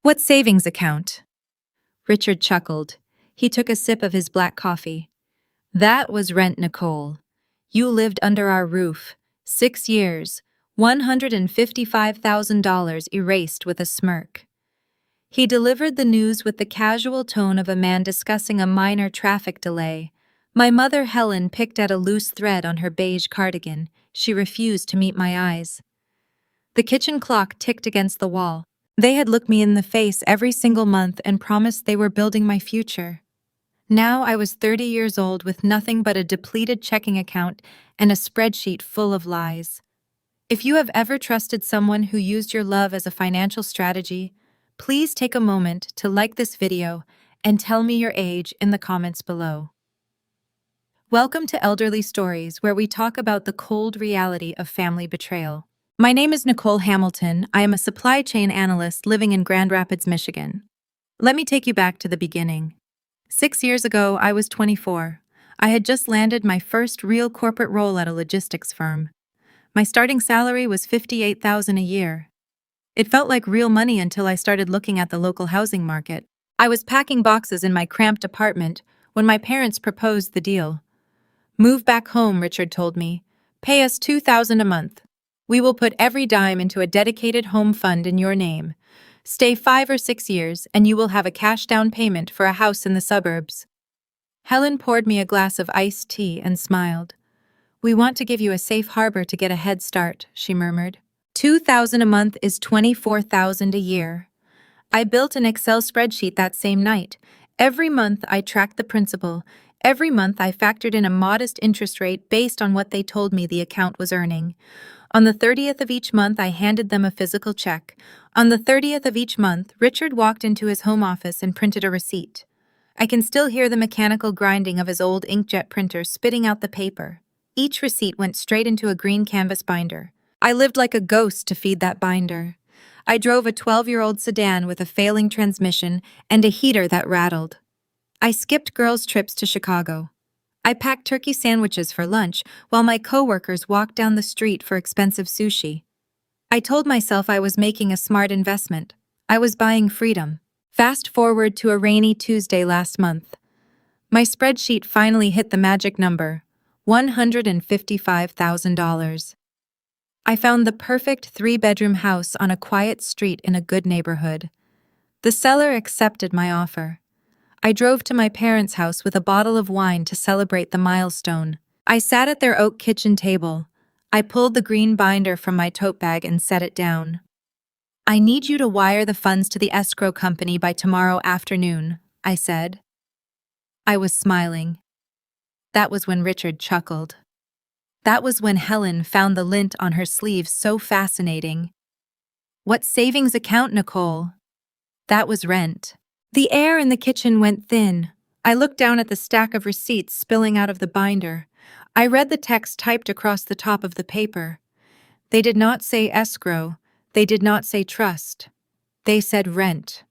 What savings account? Richard chuckled. He took a sip of his black coffee. That was rent, Nicole. You lived under our roof. 6 years, $155,000 erased with a smirk. He delivered the news with the casual tone of a man discussing a minor traffic delay. My mother Helen picked at a loose thread on her beige cardigan. She refused to meet my eyes. The kitchen clock ticked against the wall. They had looked me in the face every single month and promised they were building my future. Now I was 30 years old with nothing but a depleted checking account and a spreadsheet full of lies. If you have ever trusted someone who used your love as a financial strategy, please take a moment to like this video and tell me your age in the comments below. Welcome to Elderly Stories, where we talk about the cold reality of family betrayal. My name is Nicole Hamilton. I am a supply chain analyst living in Grand Rapids, Michigan. Let me take you back to the beginning. 6 years ago, I was 24. I had just landed my first real corporate role at a logistics firm. My starting salary was $58,000 a year. It felt like real money until I started looking at the local housing market. I was packing boxes in my cramped apartment when my parents proposed the deal. "Move back home," Richard told me. "Pay us $2,000 a month. We will put every dime into a dedicated home fund in your name. Stay 5 or 6 years, and you will have a cash down payment for a house in the suburbs." Helen poured me a glass of iced tea and smiled. "We want to give you a safe harbor to get a head start," she murmured. $2,000 a month is $24,000 a year. I built an Excel spreadsheet that same night. Every month I tracked the principal. Every month I factored in a modest interest rate based on what they told me the account was earning. On the 30th of each month, I handed them a physical check. On the 30th of each month, Richard walked into his home office and printed a receipt. I can still hear the mechanical grinding of his old inkjet printer spitting out the paper. Each receipt went straight into a green canvas binder. I lived like a ghost to feed that binder. I drove a 12-year-old sedan with a failing transmission and a heater that rattled. I skipped girls' trips to Chicago. I packed turkey sandwiches for lunch while my coworkers walked down the street for expensive sushi. I told myself I was making a smart investment. I was buying freedom. Fast forward to a rainy Tuesday last month. My spreadsheet finally hit the magic number, $155,000. I found the perfect 3-bedroom house on a quiet street in a good neighborhood. The seller accepted my offer. I drove to my parents' house with a bottle of wine to celebrate the milestone. I sat at their oak kitchen table. I pulled the green binder from my tote bag and set it down. "I need you to wire the funds to the escrow company by tomorrow afternoon," I said. I was smiling. That was when Richard chuckled. That was when Helen found the lint on her sleeve so fascinating. "What savings account, Nicole?" That was rent. The air in the kitchen went thin. I looked down at the stack of receipts spilling out of the binder. I read the text typed across the top of the paper. They did not say escrow. They did not say trust. They said rent.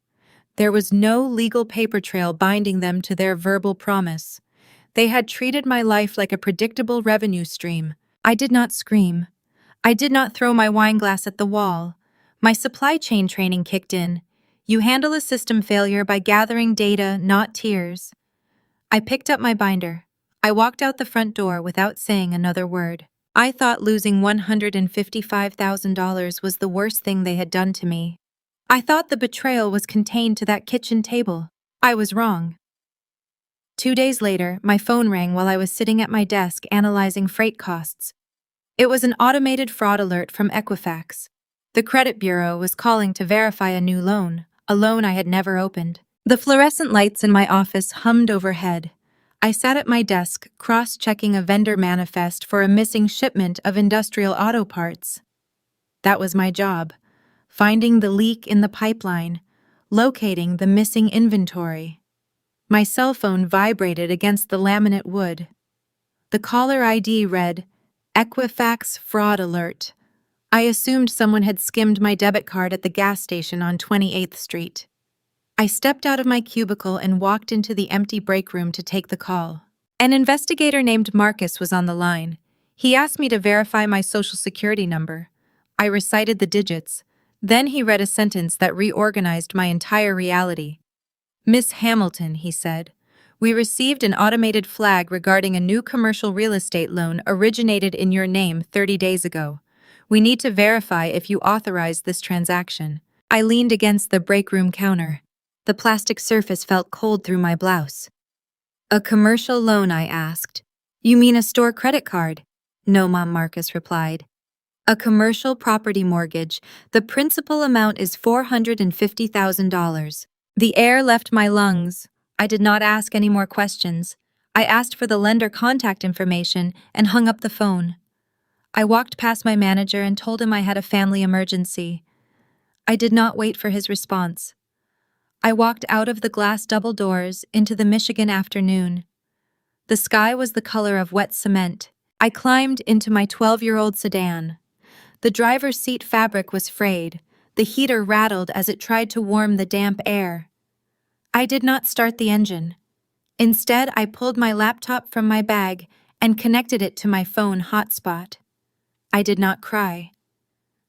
There was no legal paper trail binding them to their verbal promise. They had treated my life like a predictable revenue stream. I did not scream. I did not throw my wine glass at the wall. My supply chain training kicked in. You handle a system failure by gathering data, not tears. I picked up my binder. I walked out the front door without saying another word. I thought losing $155,000 was the worst thing they had done to me. I thought the betrayal was contained to that kitchen table. I was wrong. 2 days later, my phone rang while I was sitting at my desk analyzing freight costs. It was an automated fraud alert from Equifax. The credit bureau was calling to verify a new loan, a loan I had never opened. The fluorescent lights in my office hummed overhead. I sat at my desk, cross-checking a vendor manifest for a missing shipment of industrial auto parts. That was my job, finding the leak in the pipeline, locating the missing inventory. My cell phone vibrated against the laminate wood. The caller ID read, "Equifax Fraud Alert." I assumed someone had skimmed my debit card at the gas station on 28th Street. I stepped out of my cubicle and walked into the empty break room to take the call. An investigator named Marcus was on the line. He asked me to verify my social security number. I recited the digits. Then he read a sentence that reorganized my entire reality. "Miss Hamilton," he said, "we received an automated flag regarding a new commercial real estate loan originated in your name 30 days ago. We need to verify if you authorized this transaction." I leaned against the break room counter. The plastic surface felt cold through my blouse. "A commercial loan?" I asked. "You mean a store credit card?" "No, Mom," Marcus replied. "A commercial property mortgage. The principal amount is $450,000. The air left my lungs. I did not ask any more questions. I asked for the lender contact information and hung up the phone. I walked past my manager and told him I had a family emergency. I did not wait for his response. I walked out of the glass double doors into the Michigan afternoon. The sky was the color of wet cement. I climbed into my 12-year-old sedan. The driver's seat fabric was frayed. The heater rattled as it tried to warm the damp air. I did not start the engine. Instead, I pulled my laptop from my bag and connected it to my phone hotspot. I did not cry.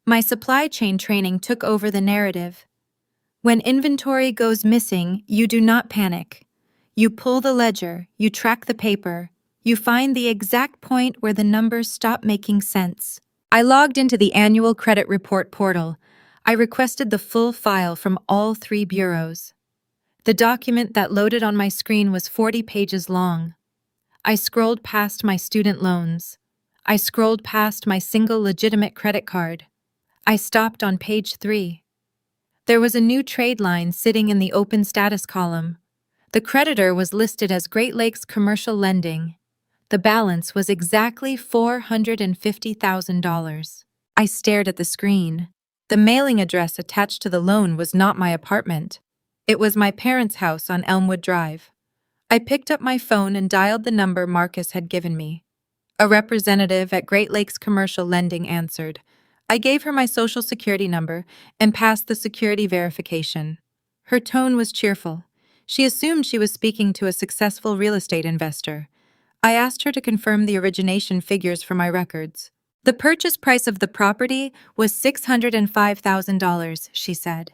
My supply chain training took over the narrative. When inventory goes missing, you do not panic. You pull the ledger, you track the paper, you find the exact point where the numbers stop making sense. I logged into the annual credit report portal. I requested the full file from all 3 bureaus. The document that loaded on my screen was 40 pages long. I scrolled past my student loans. I scrolled past my single legitimate credit card. I stopped on page 3. There was a new trade line sitting in the open status column. The creditor was listed as Great Lakes Commercial Lending. The balance was exactly $450,000. I stared at the screen. The mailing address attached to the loan was not my apartment. It was my parents' house on Elmwood Drive. I picked up my phone and dialed the number Marcus had given me. A representative at Great Lakes Commercial Lending answered. I gave her my social security number and passed the security verification. Her tone was cheerful. She assumed she was speaking to a successful real estate investor. I asked her to confirm the origination figures for my records. "The purchase price of the property was $605,000, she said.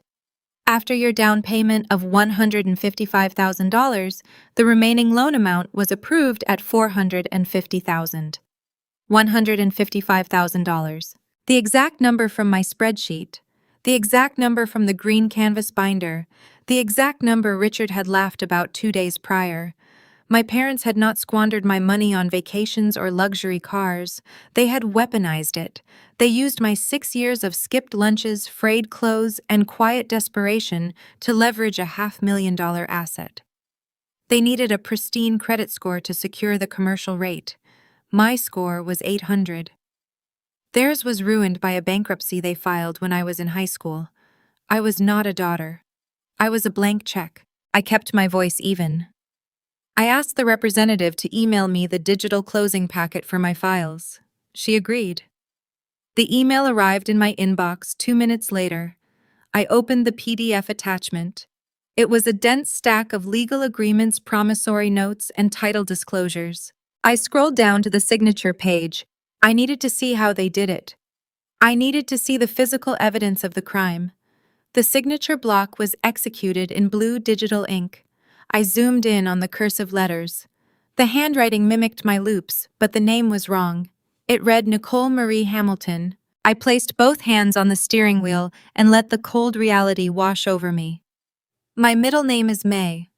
"After your down payment of $155,000, the remaining loan amount was approved at $450,000. $155,000. The exact number from my spreadsheet. The exact number from the green canvas binder. The exact number Richard had laughed about 2 days prior. My parents had not squandered my money on vacations or luxury cars. They had weaponized it. They used my 6 years of skipped lunches, frayed clothes, and quiet desperation to leverage a $500,000 asset. They needed a pristine credit score to secure the commercial rate. My score was 800. Theirs was ruined by a bankruptcy they filed when I was in high school. I was not a daughter. I was a blank check. I kept my voice even. I asked the representative to email me the digital closing packet for my files. She agreed. The email arrived in my inbox 2 minutes later. I opened the PDF attachment. It was a dense stack of legal agreements, promissory notes, and title disclosures. I scrolled down to the signature page. I needed to see how they did it. I needed to see the physical evidence of the crime. The signature block was executed in blue digital ink. I zoomed in on the cursive letters. The handwriting mimicked my loops, but the name was wrong. It read Nicole Marie Hamilton. I placed both hands on the steering wheel and let the cold reality wash over me. My middle name is May.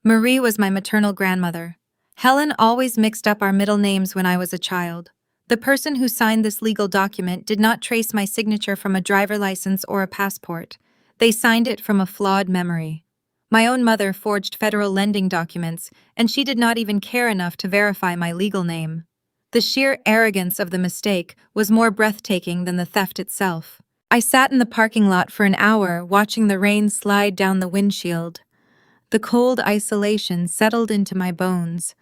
Marie was my maternal grandmother. Helen always mixed up our middle names when I was a child. The person who signed this legal document did not trace my signature from a driver license or a passport. They signed it from a flawed memory. My own mother forged federal lending documents, and she did not even care enough to verify my legal name. The sheer arrogance of the mistake was more breathtaking than the theft itself. I sat in the parking lot for an hour, watching the rain slide down the windshield. The cold isolation settled into my bones.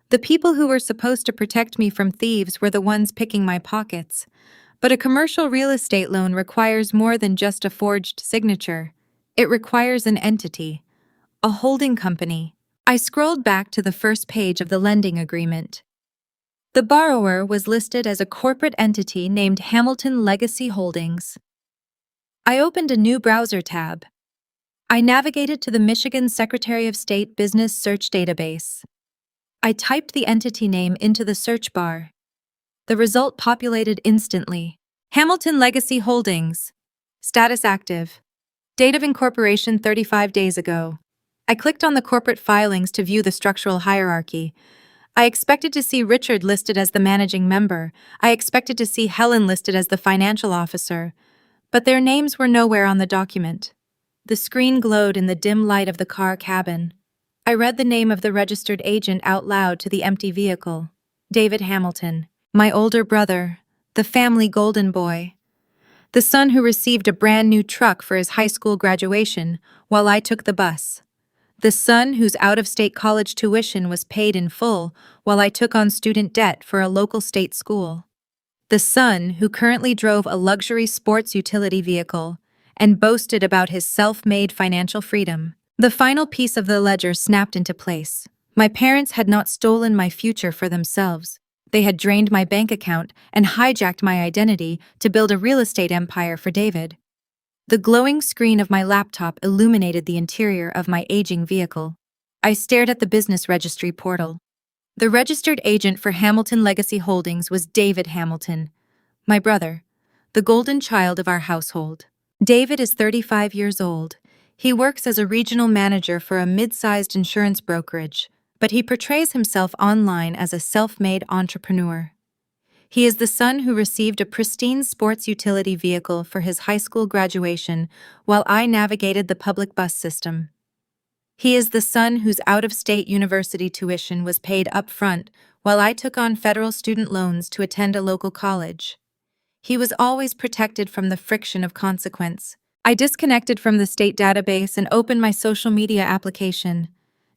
The people who were supposed to protect me from thieves were the ones picking my pockets. But a commercial real estate loan requires more than just a forged signature. It requires an entity, a holding company. I scrolled back to the first page of the lending agreement. The borrower was listed as a corporate entity named Hamilton Legacy Holdings. I opened a new browser tab. I navigated to the Michigan Secretary of State Business Search Database. I typed the entity name into the search bar. The result populated instantly. Hamilton Legacy Holdings. Status active. Date of incorporation 35 days ago. I clicked on the corporate filings to view the structural hierarchy. I expected to see Richard listed as the managing member. I expected to see Helen listed as the financial officer. But their names were nowhere on the document. The screen glowed in the dim light of the car cabin. I read the name of the registered agent out loud to the empty vehicle. David Hamilton. My older brother. The family golden boy. The son who received a brand new truck for his high school graduation while I took the bus. The son whose out-of-state college tuition was paid in full while I took on student debt for a local state school. The son who currently drove a luxury sports utility vehicle and boasted about his self-made financial freedom. The final piece of the ledger snapped into place. My parents had not stolen my future for themselves. They had drained my bank account and hijacked my identity to build a real estate empire for David. The glowing screen of my laptop illuminated the interior of my aging vehicle. I stared at the business registry portal. The registered agent for Hamilton Legacy Holdings was David Hamilton, my brother, the golden child of our household. David is 35 years old. He works as a regional manager for a mid-sized insurance brokerage, but he portrays himself online as a self-made entrepreneur. He is the son who received a pristine sports utility vehicle for his high school graduation while I navigated the public bus system. He is the son whose out-of-state university tuition was paid up front while I took on federal student loans to attend a local college. He was always protected from the friction of consequence. I disconnected from the state database and opened my social media application.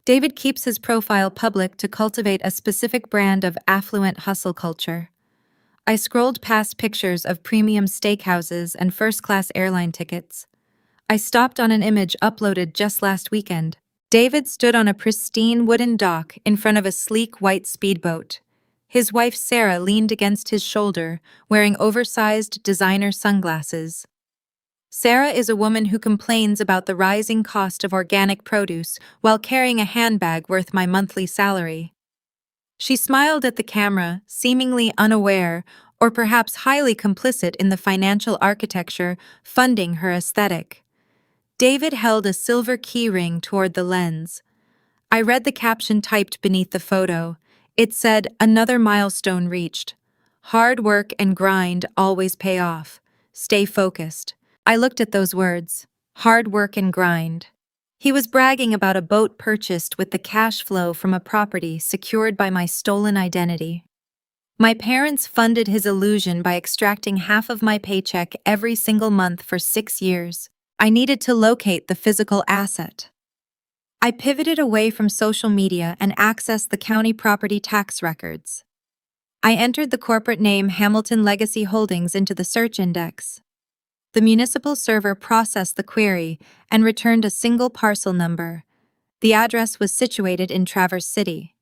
David keeps his profile public to cultivate a specific brand of affluent hustle culture. I scrolled past pictures of premium steakhouses and first-class airline tickets. I stopped on an image uploaded just last weekend. David stood on a pristine wooden dock in front of a sleek white speedboat. His wife Sarah leaned against his shoulder, wearing oversized designer sunglasses. Sarah is a woman who complains about the rising cost of organic produce while carrying a handbag worth my monthly salary. She smiled at the camera, seemingly unaware, or perhaps highly complicit in the financial architecture funding her aesthetic. David held a silver keyring toward the lens. I read the caption typed beneath the photo. It said, "Another milestone reached. Hard work and grind always pay off. Stay focused." I looked at those words. Hard work and grind. He was bragging about a boat purchased with the cash flow from a property secured by my stolen identity. My parents funded his illusion by extracting half of my paycheck every single month for 6 years. I needed to locate the physical asset. I pivoted away from social media and accessed the county property tax records. I entered the corporate name Hamilton Legacy Holdings into the search index. The municipal server processed the query and returned a single parcel number. The address was situated in Traverse City.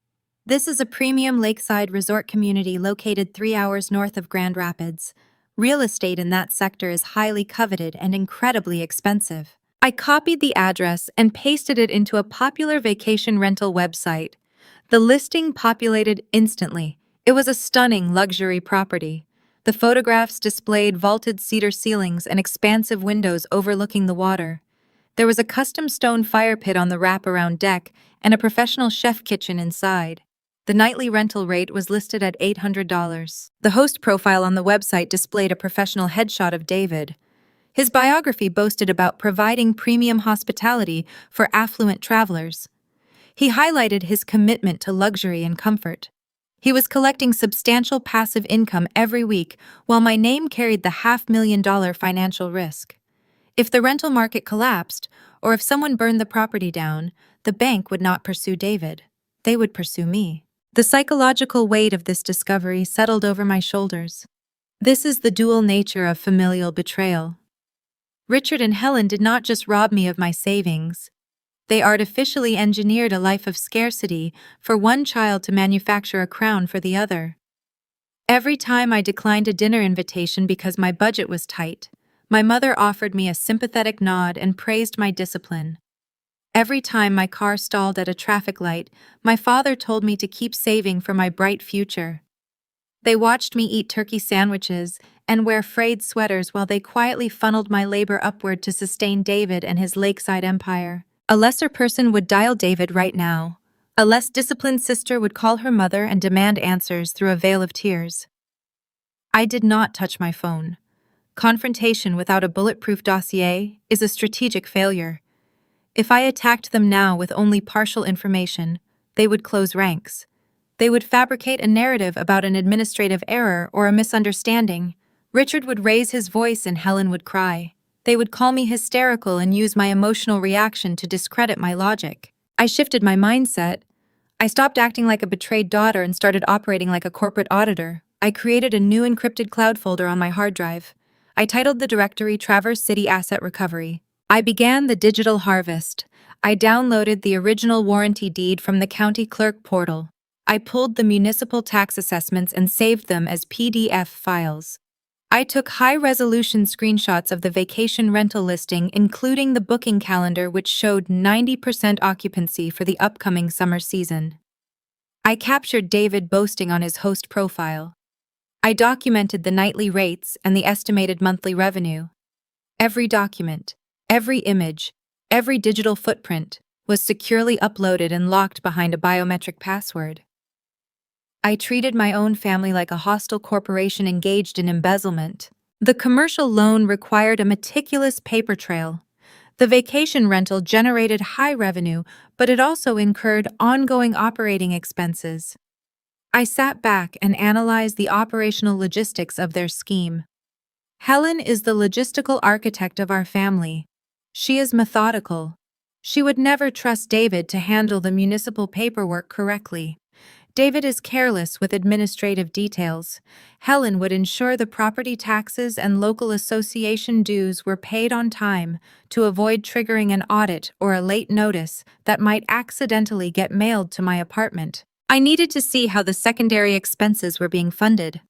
This is a premium lakeside resort community located 3 hours north of Grand Rapids. Real estate in that sector is highly coveted and incredibly expensive. I copied the address and pasted it into a popular vacation rental website. The listing populated instantly. It was a stunning luxury property. The photographs displayed vaulted cedar ceilings and expansive windows overlooking the water. There was a custom stone fire pit on the wraparound deck and a professional chef kitchen inside. The nightly rental rate was listed at $800. The host profile on the website displayed a professional headshot of David. His biography boasted about providing premium hospitality for affluent travelers. He highlighted his commitment to luxury and comfort. He was collecting substantial passive income every week while my name carried the $500,000 financial risk. If the rental market collapsed, or if someone burned the property down, the bank would not pursue David. They would pursue me. The psychological weight of this discovery settled over my shoulders. This is the dual nature of familial betrayal. Richard and Helen did not just rob me of my savings. They artificially engineered a life of scarcity for one child to manufacture a crown for the other. Every time I declined a dinner invitation because my budget was tight, My mother offered me a sympathetic nod and praised my discipline. Every time my car stalled at a traffic light, my father told me to keep saving for my bright future. They watched me eat turkey sandwiches and wear frayed sweaters while they quietly funneled my labor upward to sustain David and his lakeside empire. A lesser person would dial David right now. A less disciplined sister would call her mother and demand answers through a veil of tears. I did not touch my phone. Confrontation without a bulletproof dossier is a strategic failure. If I attacked them now with only partial information, they would close ranks. They would fabricate a narrative about an administrative error or a misunderstanding. Richard would raise his voice and Helen would cry. They would call me hysterical and use my emotional reaction to discredit my logic. I shifted my mindset. I stopped acting like a betrayed daughter and started operating like a corporate auditor. I created a new encrypted cloud folder on my hard drive. I titled the directory Traverse City Asset Recovery. I began the digital harvest. I downloaded the original warranty deed from the county clerk portal. I pulled the municipal tax assessments and saved them as PDF files. I took high-resolution screenshots of the vacation rental listing, including the booking calendar, which showed 90% occupancy for the upcoming summer season. I captured David boasting on his host profile. I documented the nightly rates and the estimated monthly revenue. Every document, every image, every digital footprint was securely uploaded and locked behind a biometric password. I treated my own family like a hostile corporation engaged in embezzlement. The commercial loan required a meticulous paper trail. The vacation rental generated high revenue, but it also incurred ongoing operating expenses. I sat back and analyzed the operational logistics of their scheme. Helen is the logistical architect of our family. She is methodical. She would never trust David to handle the municipal paperwork correctly. David is careless with administrative details. Helen would ensure the property taxes and local association dues were paid on time to avoid triggering an audit or a late notice that might accidentally get mailed to my apartment. I needed to see how the secondary expenses were being funded.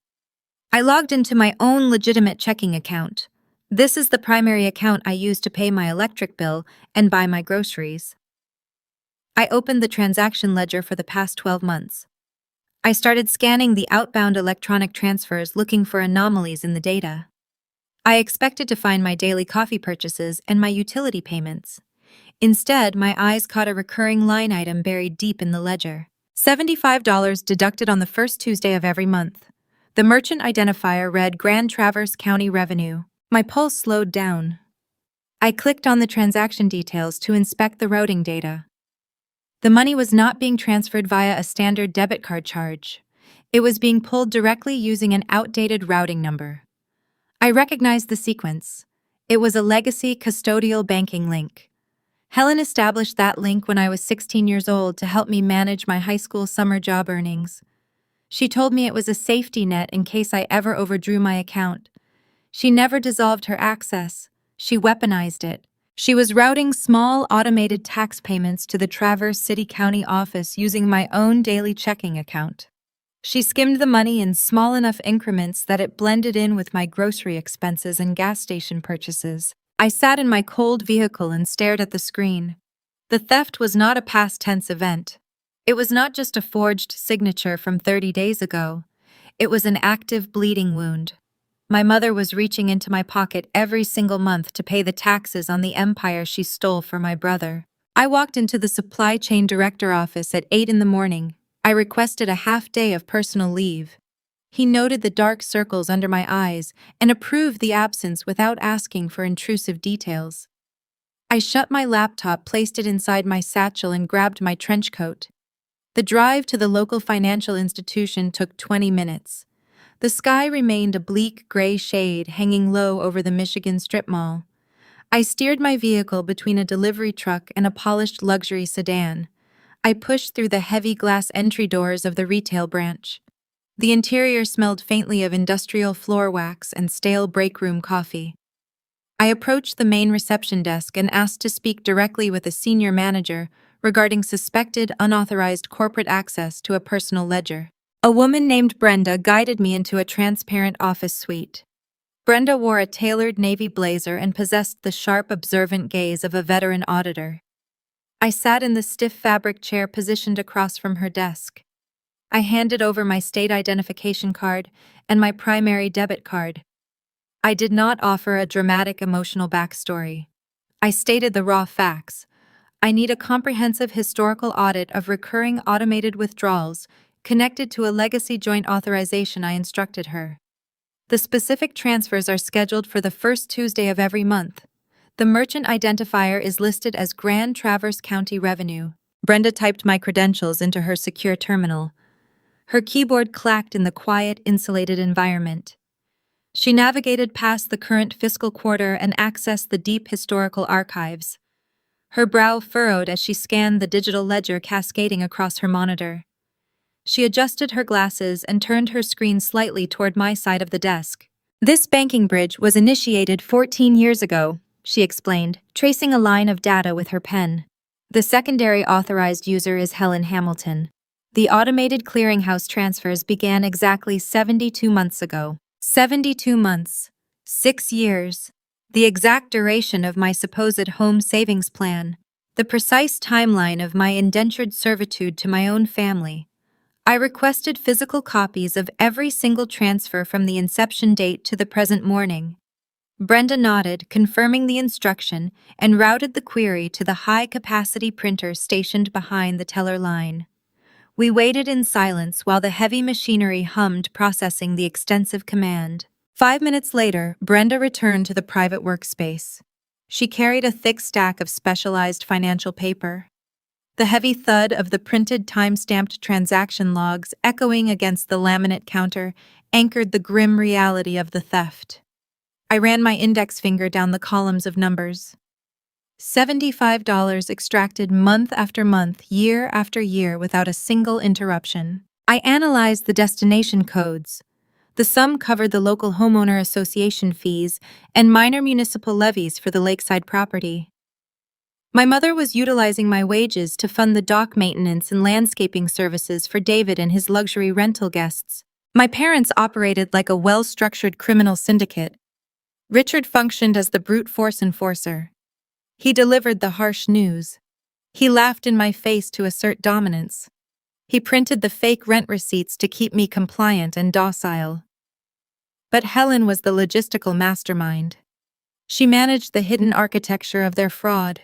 I logged into my own legitimate checking account. This is the primary account I use to pay my electric bill and buy my groceries. I opened the transaction ledger for the past 12 months. I started scanning the outbound electronic transfers looking for anomalies in the data. I expected to find my daily coffee purchases and my utility payments. Instead, my eyes caught a recurring line item buried deep in the ledger. $75 deducted on the first Tuesday of every month. The merchant identifier read Grand Traverse County Revenue. My pulse slowed down. I clicked on the transaction details to inspect the routing data. The money was not being transferred via a standard debit card charge. It was being pulled directly using an outdated routing number. I recognized the sequence. It was a legacy custodial banking link. Helen established that link when I was 16 years old to help me manage my high school summer job earnings. She told me it was a safety net in case I ever overdrew my account. She never dissolved her access. She weaponized it. She was routing small automated tax payments to the Traverse City County office using my own daily checking account. She skimmed the money in small enough increments that it blended in with my grocery expenses and gas station purchases. I sat in my cold vehicle and stared at the screen. The theft was not a past tense event. It was not just a forged signature from 30 days ago. It was an active bleeding wound. My mother was reaching into my pocket every single month to pay the taxes on the empire she stole for my brother. I walked into the supply chain director office at 8 in the morning. I requested a half day of personal leave. He noted the dark circles under my eyes and approved the absence without asking for intrusive details. I shut my laptop, placed it inside my satchel, and grabbed my trench coat. The drive to the local financial institution took 20 minutes. The sky remained a bleak gray shade hanging low over the Michigan strip mall. I steered my vehicle between a delivery truck and a polished luxury sedan. I pushed through the heavy glass entry doors of the retail branch. The interior smelled faintly of industrial floor wax and stale break room coffee. I approached the main reception desk and asked to speak directly with a senior manager regarding suspected unauthorized corporate access to a personal ledger. A woman named Brenda guided me into a transparent office suite. Brenda wore a tailored navy blazer and possessed the sharp, observant gaze of a veteran auditor. I sat in the stiff fabric chair positioned across from her desk. I handed over my state identification card and my primary debit card. I did not offer a dramatic emotional backstory. I stated the raw facts. I need a comprehensive historical audit of recurring automated withdrawals connected to a legacy joint authorization, I instructed her. The specific transfers are scheduled for the first Tuesday of every month. The merchant identifier is listed as Grand Traverse County Revenue. Brenda typed my credentials into her secure terminal. Her keyboard clacked in the quiet, insulated environment. She navigated past the current fiscal quarter and accessed the deep historical archives. Her brow furrowed as she scanned the digital ledger cascading across her monitor. She adjusted her glasses and turned her screen slightly toward my side of the desk. This banking bridge was initiated 14 years ago, she explained, tracing a line of data with her pen. The secondary authorized user is Helen Hamilton. The automated clearinghouse transfers began exactly 72 months ago. 72 months. 6 years. The exact duration of my supposed home savings plan. The precise timeline of my indentured servitude to my own family. I requested physical copies of every single transfer from the inception date to the present morning. Brenda nodded, confirming the instruction, and routed the query to the high-capacity printer stationed behind the teller line. We waited in silence while the heavy machinery hummed, processing the extensive command. 5 minutes later, Brenda returned to the private workspace. She carried a thick stack of specialized financial paper. The heavy thud of the printed time-stamped transaction logs echoing against the laminate counter anchored the grim reality of the theft. I ran my index finger down the columns of numbers. $75 extracted month after month, year after year without a single interruption. I analyzed the destination codes. The sum covered the local homeowner association fees and minor municipal levies for the lakeside property. My mother was utilizing my wages to fund the dock maintenance and landscaping services for David and his luxury rental guests. My parents operated like a well-structured criminal syndicate. Richard functioned as the brute force enforcer. He delivered the harsh news. He laughed in my face to assert dominance. He printed the fake rent receipts to keep me compliant and docile. But Helen was the logistical mastermind. She managed the hidden architecture of their fraud.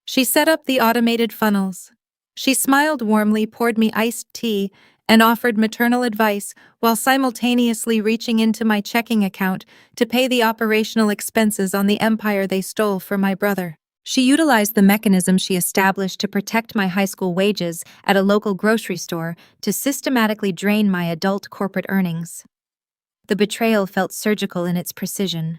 She set up the automated funnels. She smiled warmly, poured me iced tea, and offered maternal advice while simultaneously reaching into my checking account to pay the operational expenses on the empire they stole from my brother. She utilized the mechanism she established to protect my high school wages at a local grocery store to systematically drain my adult corporate earnings. The betrayal felt surgical in its precision.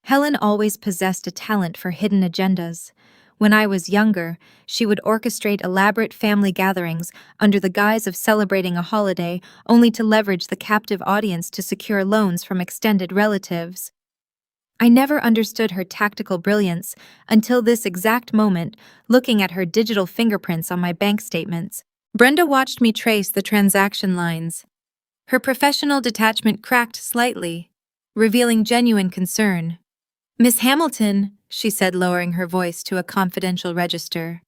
Helen always possessed a talent for hidden agendas. When I was younger, she would orchestrate elaborate family gatherings under the guise of celebrating a holiday, only to leverage the captive audience to secure loans from extended relatives. I never understood her tactical brilliance until this exact moment, looking at her digital fingerprints on my bank statements. Brenda watched me trace the transaction lines. Her professional detachment cracked slightly, revealing genuine concern. "Miss Hamilton," she said, lowering her voice to a confidential register,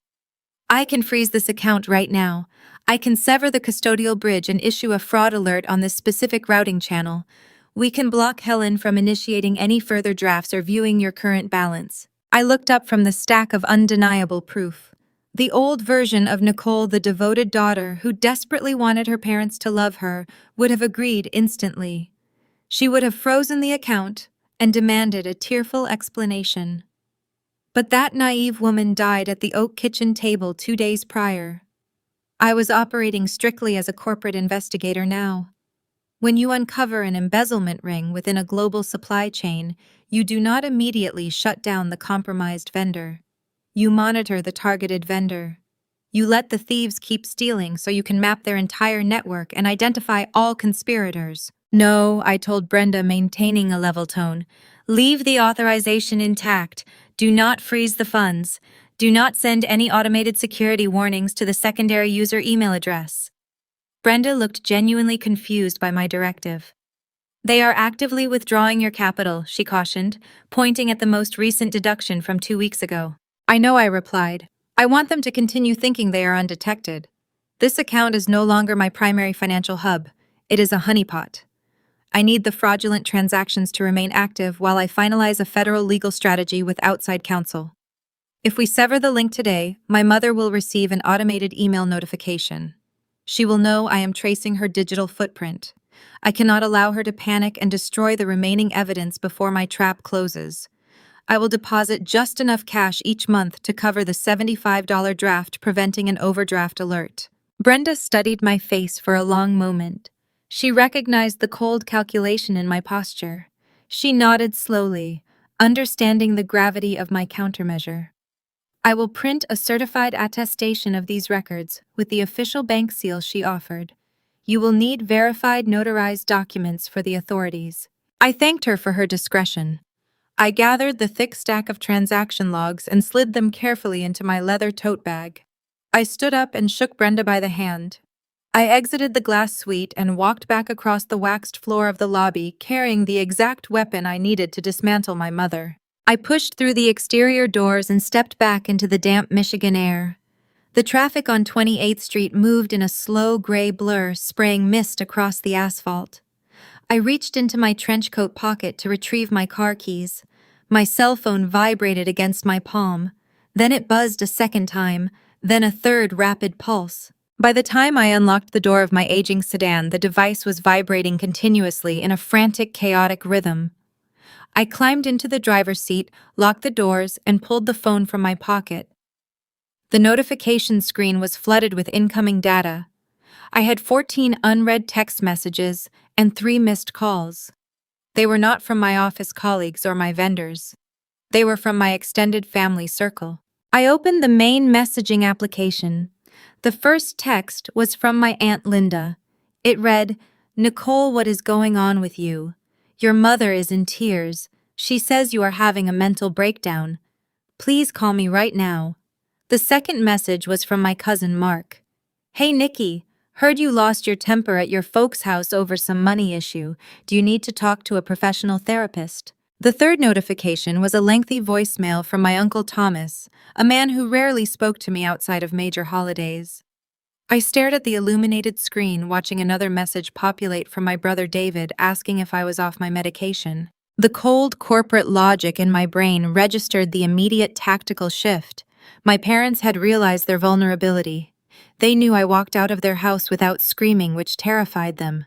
"I can freeze this account right now. I can sever the custodial bridge and issue a fraud alert on this specific routing channel. We can block Helen from initiating any further drafts or viewing your current balance." I looked up from the stack of undeniable proof. The old version of Nicole, the devoted daughter who desperately wanted her parents to love her, would have agreed instantly. She would have frozen the account and demanded a tearful explanation. But that naive woman died at the oak kitchen table 2 days prior. I was operating strictly as a corporate investigator now. When you uncover an embezzlement ring within a global supply chain, you do not immediately shut down the compromised vendor. You monitor the targeted vendor. You let the thieves keep stealing so you can map their entire network and identify all conspirators. "No," I told Brenda, maintaining a level tone. "Leave the authorization intact. Do not freeze the funds. Do not send any automated security warnings to the secondary user email address." Brenda looked genuinely confused by my directive. They are actively withdrawing your capital, she cautioned, pointing at the most recent deduction from 2 weeks ago. I know, I replied. I want them to continue thinking they are undetected. This account is no longer my primary financial hub. It is a honeypot. I need the fraudulent transactions to remain active while I finalize a federal legal strategy with outside counsel. If we sever the link today, my mother will receive an automated email notification. She will know I am tracing her digital footprint. I cannot allow her to panic and destroy the remaining evidence before my trap closes. I will deposit just enough cash each month to cover the $75 draft, preventing an overdraft alert. Brenda studied my face for a long moment. She recognized the cold calculation in my posture. She nodded slowly, understanding the gravity of my countermeasure. I will print a certified attestation of these records with the official bank seal, she offered. You will need verified notarized documents for the authorities. I thanked her for her discretion. I gathered the thick stack of transaction logs and slid them carefully into my leather tote bag. I stood up and shook Brenda by the hand. I exited the glass suite and walked back across the waxed floor of the lobby, carrying the exact weapon I needed to dismantle my mother. I pushed through the exterior doors and stepped back into the damp Michigan air. The traffic on 28th Street moved in a slow gray blur, spraying mist across the asphalt. I reached into my trench coat pocket to retrieve my car keys. My cell phone vibrated against my palm. Then it buzzed a second time, then a third rapid pulse. By the time I unlocked the door of my aging sedan, the device was vibrating continuously in a frantic, chaotic rhythm. I climbed into the driver's seat, locked the doors, and pulled the phone from my pocket. The notification screen was flooded with incoming data. I had 14 unread text messages and 3 missed calls. They were not from my office colleagues or my vendors. They were from my extended family circle. I opened the main messaging application. The first text was from my Aunt Linda. It read, "Nicole, what is going on with you? Your mother is in tears. She says you are having a mental breakdown. Please call me right now." The second message was from my cousin Mark. "Hey Nikki, heard you lost your temper at your folks' house over some money issue. Do you need to talk to a professional therapist?" The third notification was a lengthy voicemail from my Uncle Thomas, a man who rarely spoke to me outside of major holidays. I stared at the illuminated screen, watching another message populate from my brother David asking if I was off my medication. The cold corporate logic in my brain registered the immediate tactical shift. My parents had realized their vulnerability. They knew I walked out of their house without screaming, which terrified them.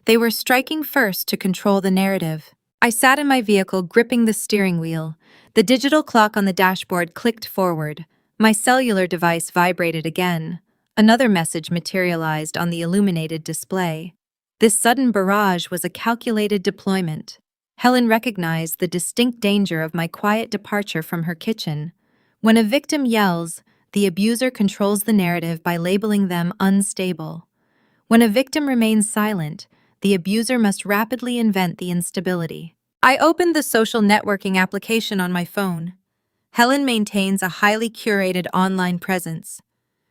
They were striking first to control the narrative. I sat in my vehicle, gripping the steering wheel. The digital clock on the dashboard clicked forward. My cellular device vibrated again. Another message materialized on the illuminated display. This sudden barrage was a calculated deployment. Helen recognized the distinct danger of my quiet departure from her kitchen. When a victim yells, the abuser controls the narrative by labeling them unstable. When a victim remains silent, the abuser must rapidly invent the instability. I opened the social networking application on my phone. Helen maintains a highly curated online presence.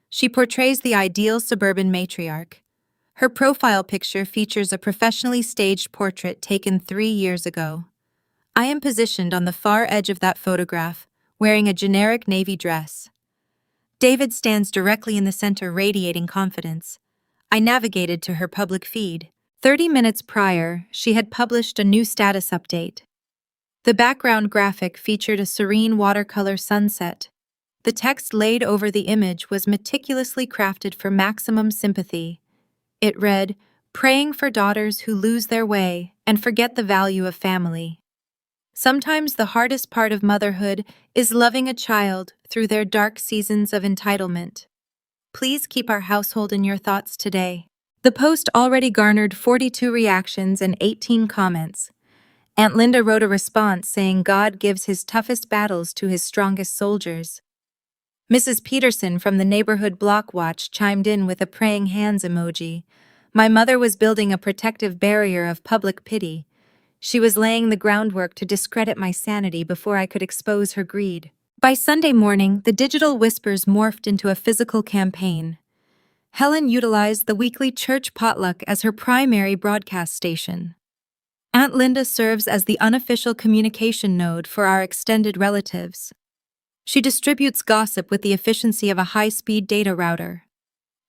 She portrays the ideal suburban matriarch. Her profile picture features a professionally staged portrait taken 3 years ago. I am positioned on the far edge of that photograph, wearing a generic navy dress. David stands directly in the center, radiating confidence. I navigated to her public feed. 30 minutes prior, she had published a new status update. The background graphic featured a serene watercolor sunset. The text laid over the image was meticulously crafted for maximum sympathy. It read, "Praying for daughters who lose their way and forget the value of family. Sometimes the hardest part of motherhood is loving a child through their dark seasons of entitlement. Please keep our household in your thoughts today." The post already garnered 42 reactions and 18 comments. Aunt Linda wrote a response saying God gives his toughest battles to his strongest soldiers. Mrs. Peterson from the neighborhood block watch chimed in with a praying hands emoji. My mother was building a protective barrier of public pity. She was laying the groundwork to discredit my sanity before I could expose her greed. By Sunday morning, the digital whispers morphed into a physical campaign. Helen utilized the weekly church potluck as her primary broadcast station. Aunt Linda serves as the unofficial communication node for our extended relatives. She distributes gossip with the efficiency of a high-speed data router.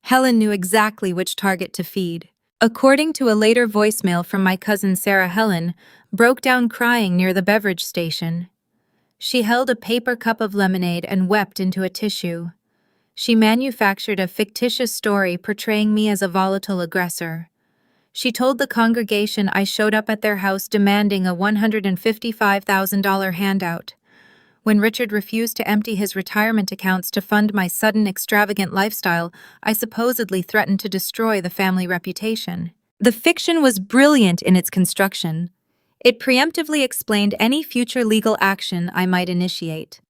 Helen knew exactly which target to feed. According to a later voicemail from my cousin Sarah, Helen broke down crying near the beverage station. She held a paper cup of lemonade and wept into a tissue. She manufactured a fictitious story portraying me as a volatile aggressor. She told the congregation I showed up at their house demanding a $155,000 handout. When Richard refused to empty his retirement accounts to fund my sudden extravagant lifestyle, I supposedly threatened to destroy the family reputation. The fiction was brilliant in its construction. It preemptively explained any future legal action I might initiate.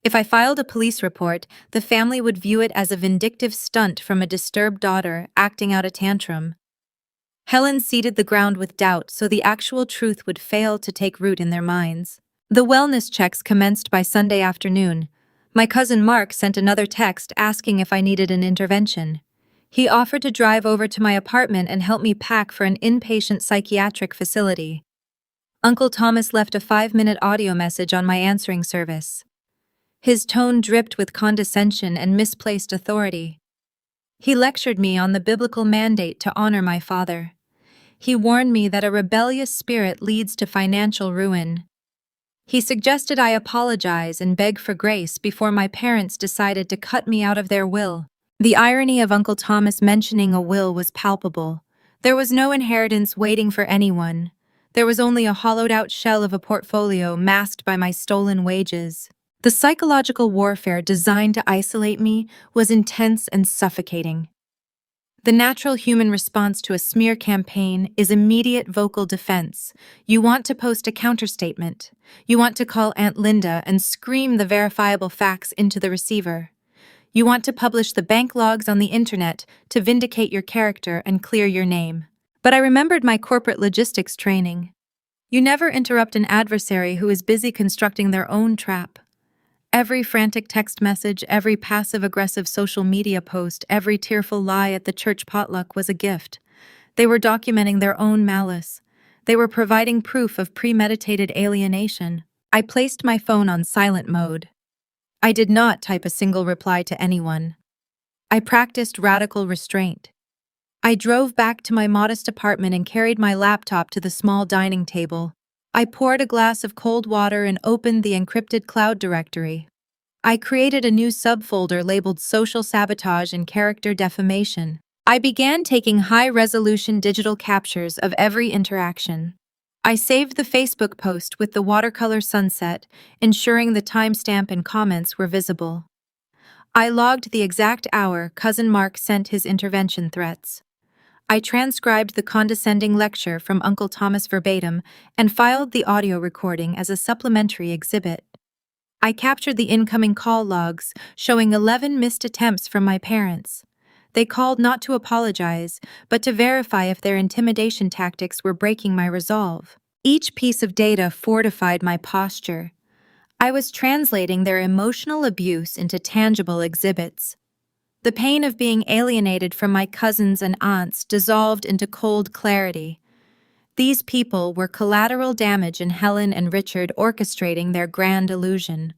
If I filed a police report, the family would view it as a vindictive stunt from a disturbed daughter acting out a tantrum. Helen seeded the ground with doubt so the actual truth would fail to take root in their minds. The wellness checks commenced by Sunday afternoon. My cousin Mark sent another text asking if I needed an intervention. He offered to drive over to my apartment and help me pack for an inpatient psychiatric facility. Uncle Thomas left a 5-minute audio message on my answering service. His tone dripped with condescension and misplaced authority. He lectured me on the biblical mandate to honor my father. He warned me that a rebellious spirit leads to financial ruin. He suggested I apologize and beg for grace before my parents decided to cut me out of their will. The irony of Uncle Thomas mentioning a will was palpable. There was no inheritance waiting for anyone. There was only a hollowed-out shell of a portfolio masked by my stolen wages. The psychological warfare designed to isolate me was intense and suffocating. The natural human response to a smear campaign is immediate vocal defense. You want to post a counterstatement. You want to call Aunt Linda and scream the verifiable facts into the receiver. You want to publish the bank logs on the internet to vindicate your character and clear your name. But I remembered my corporate logistics training. You never interrupt an adversary who is busy constructing their own trap. Every frantic text message, every passive-aggressive social media post, every tearful lie at the church potluck was a gift. They were documenting their own malice. They were providing proof of premeditated alienation. I placed my phone on silent mode. I did not type a single reply to anyone. I practiced radical restraint. I drove back to my modest apartment and carried my laptop to the small dining table. I poured a glass of cold water and opened the encrypted cloud directory. I created a new subfolder labeled Social Sabotage and Character Defamation. I began taking high-resolution digital captures of every interaction. I saved the Facebook post with the watercolor sunset, ensuring the timestamp and comments were visible. I logged the exact hour Cousin Mark sent his intervention threats. I transcribed the condescending lecture from Uncle Thomas verbatim and filed the audio recording as a supplementary exhibit. I captured the incoming call logs, showing 11 missed attempts from my parents. They called not to apologize, but to verify if their intimidation tactics were breaking my resolve. Each piece of data fortified my posture. I was translating their emotional abuse into tangible exhibits. The pain of being alienated from my cousins and aunts dissolved into cold clarity. These people were collateral damage in Helen and Richard orchestrating their grand illusion.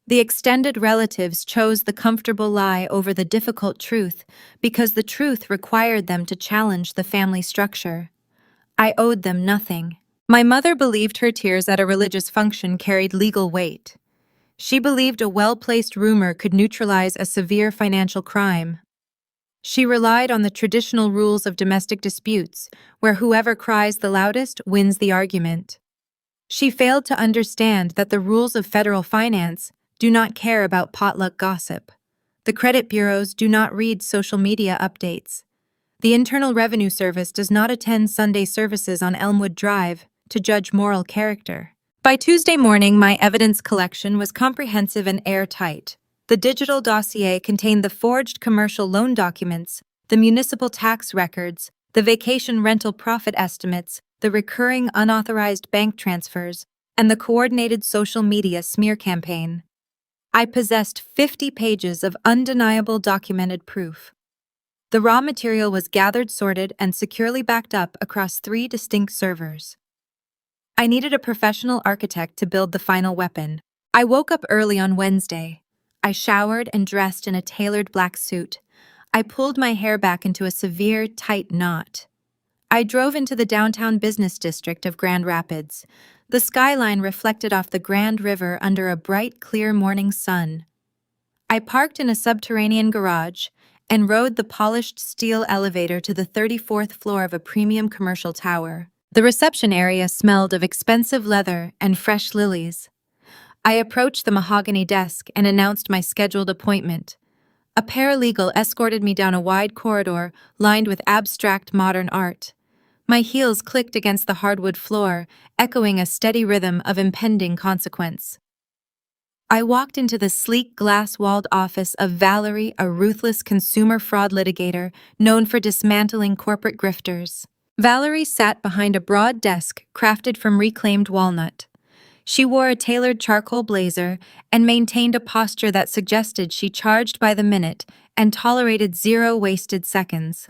The extended relatives chose the comfortable lie over the difficult truth because the truth required them to challenge the family structure. I owed them nothing. My mother believed her tears at a religious function carried legal weight. She believed a well-placed rumor could neutralize a severe financial crime. She relied on the traditional rules of domestic disputes, where whoever cries the loudest wins the argument. She failed to understand that the rules of federal finance do not care about potluck gossip. The credit bureaus do not read social media updates. The Internal Revenue Service does not attend Sunday services on Elmwood Drive to judge moral character. By Tuesday morning, my evidence collection was comprehensive and airtight. The digital dossier contained the forged commercial loan documents, the municipal tax records, the vacation rental profit estimates, the recurring unauthorized bank transfers, and the coordinated social media smear campaign. I possessed 50 pages of undeniable documented proof. The raw material was gathered, sorted, and securely backed up across 3 distinct servers. I needed a professional architect to build the final weapon. I woke up early on Wednesday. I showered and dressed in a tailored black suit. I pulled my hair back into a severe, tight knot. I drove into the downtown business district of Grand Rapids. The skyline reflected off the Grand River under a bright, clear morning sun. I parked in a subterranean garage and rode the polished steel elevator to the 34th floor of a premium commercial tower. The reception area smelled of expensive leather and fresh lilies. I approached the mahogany desk and announced my scheduled appointment. A paralegal escorted me down a wide corridor lined with abstract modern art. My heels clicked against the hardwood floor, echoing a steady rhythm of impending consequence. I walked into the sleek glass-walled office of Valerie, a ruthless consumer fraud litigator known for dismantling corporate grifters. Valerie sat behind a broad desk crafted from reclaimed walnut. She wore a tailored charcoal blazer and maintained a posture that suggested she charged by the minute and tolerated 0 wasted seconds.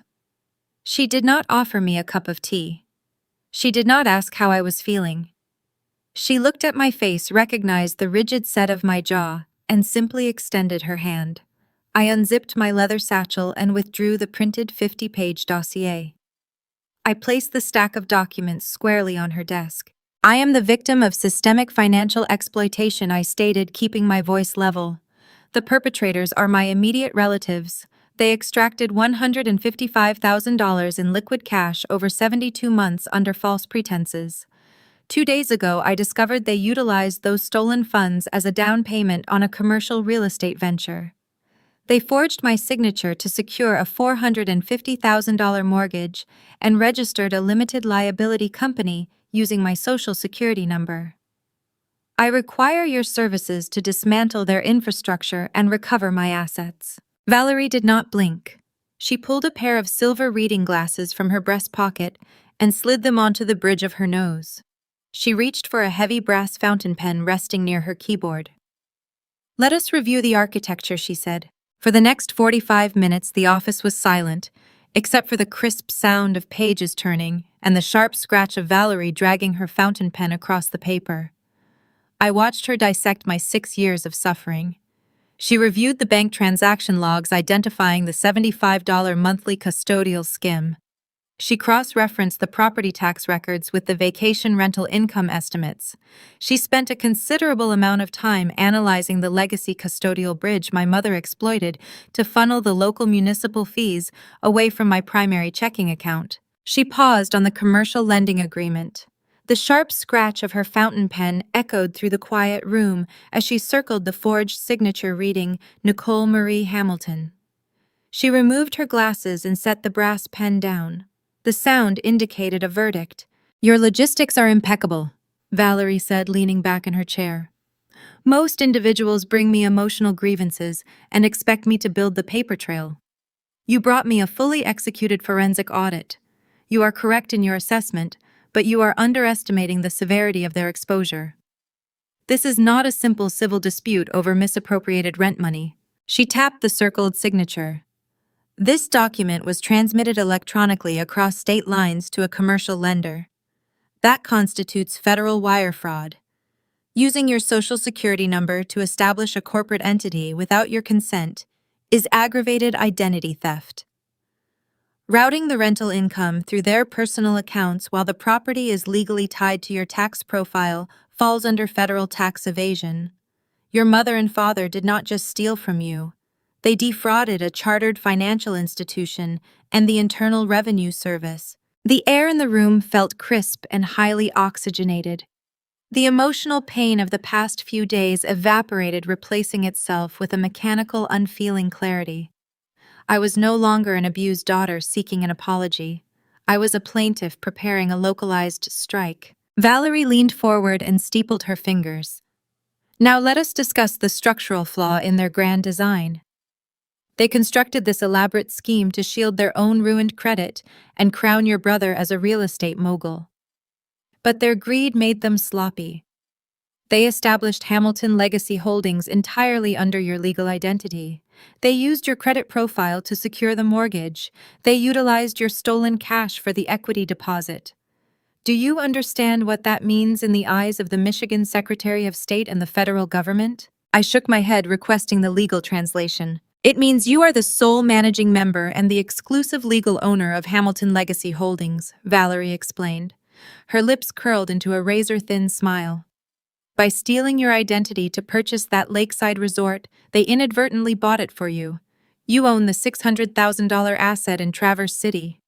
She did not offer me a cup of tea. She did not ask how I was feeling. She looked at my face, recognized the rigid set of my jaw, and simply extended her hand. I unzipped my leather satchel and withdrew the printed 50-page dossier. I placed the stack of documents squarely on her desk. I am the victim of systemic financial exploitation, I stated, keeping my voice level. The perpetrators are my immediate relatives. They extracted $155,000 in liquid cash over 72 months under false pretenses. 2 days ago, I discovered they utilized those stolen funds as a down payment on a commercial real estate venture. They forged my signature to secure a $450,000 mortgage and registered a limited liability company using my social security number. I require your services to dismantle their infrastructure and recover my assets. Valerie did not blink. She pulled a pair of silver reading glasses from her breast pocket and slid them onto the bridge of her nose. She reached for a heavy brass fountain pen resting near her keyboard. "Let us review the architecture," she said. For the next 45 minutes, the office was silent, except for the crisp sound of pages turning and the sharp scratch of Valerie dragging her fountain pen across the paper. I watched her dissect my 6 years of suffering. She reviewed the bank transaction logs, identifying the $75 monthly custodial skim. She cross-referenced the property tax records with the vacation rental income estimates. She spent a considerable amount of time analyzing the legacy custodial bridge my mother exploited to funnel the local municipal fees away from my primary checking account. She paused on the commercial lending agreement. The sharp scratch of her fountain pen echoed through the quiet room as she circled the forged signature reading Nicole Hamilton. She removed her glasses and set the brass pen down. The sound indicated a verdict. "Your logistics are impeccable," Valerie said, leaning back in her chair. "Most individuals bring me emotional grievances and expect me to build the paper trail. You brought me a fully executed forensic audit. You are correct in your assessment, but you are underestimating the severity of their exposure. This is not a simple civil dispute over misappropriated rent money." She tapped the circled signature. "This document was transmitted electronically across state lines to a commercial lender. That constitutes federal wire fraud. Using your social security number to establish a corporate entity without your consent is aggravated identity theft. Routing the rental income through their personal accounts while the property is legally tied to your tax profile falls under federal tax evasion. Your mother and father did not just steal from you. They defrauded a chartered financial institution and the Internal Revenue Service." The air in the room felt crisp and highly oxygenated. The emotional pain of the past few days evaporated, replacing itself with a mechanical, unfeeling clarity. I was no longer an abused daughter seeking an apology. I was a plaintiff preparing a localized strike. Valerie leaned forward and steepled her fingers. "Now let us discuss the structural flaw in their grand design. They constructed this elaborate scheme to shield their own ruined credit and crown your brother as a real estate mogul. But their greed made them sloppy. They established Hamilton Legacy Holdings entirely under your legal identity. They used your credit profile to secure the mortgage. They utilized your stolen cash for the equity deposit. Do you understand what that means in the eyes of the Michigan Secretary of State and the federal government? I shook my head, requesting the legal translation. It means you are the sole managing member and the exclusive legal owner of Hamilton Legacy Holdings, Valerie explained. Her lips curled into a razor-thin smile. By stealing your identity to purchase that lakeside resort, they inadvertently bought it for you. You own the $600,000 asset in Traverse City.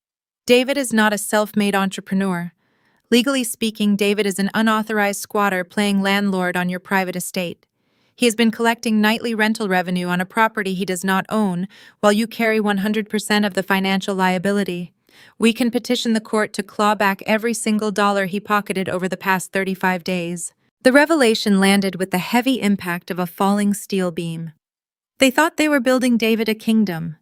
David is not a self-made entrepreneur. Legally speaking, David is an unauthorized squatter playing landlord on your private estate. He has been collecting nightly rental revenue on a property he does not own, while you carry 100% of the financial liability. We can petition the court to claw back every single dollar he pocketed over the past 35 days. The revelation landed with the heavy impact of a falling steel beam. They thought they were building David a kingdom.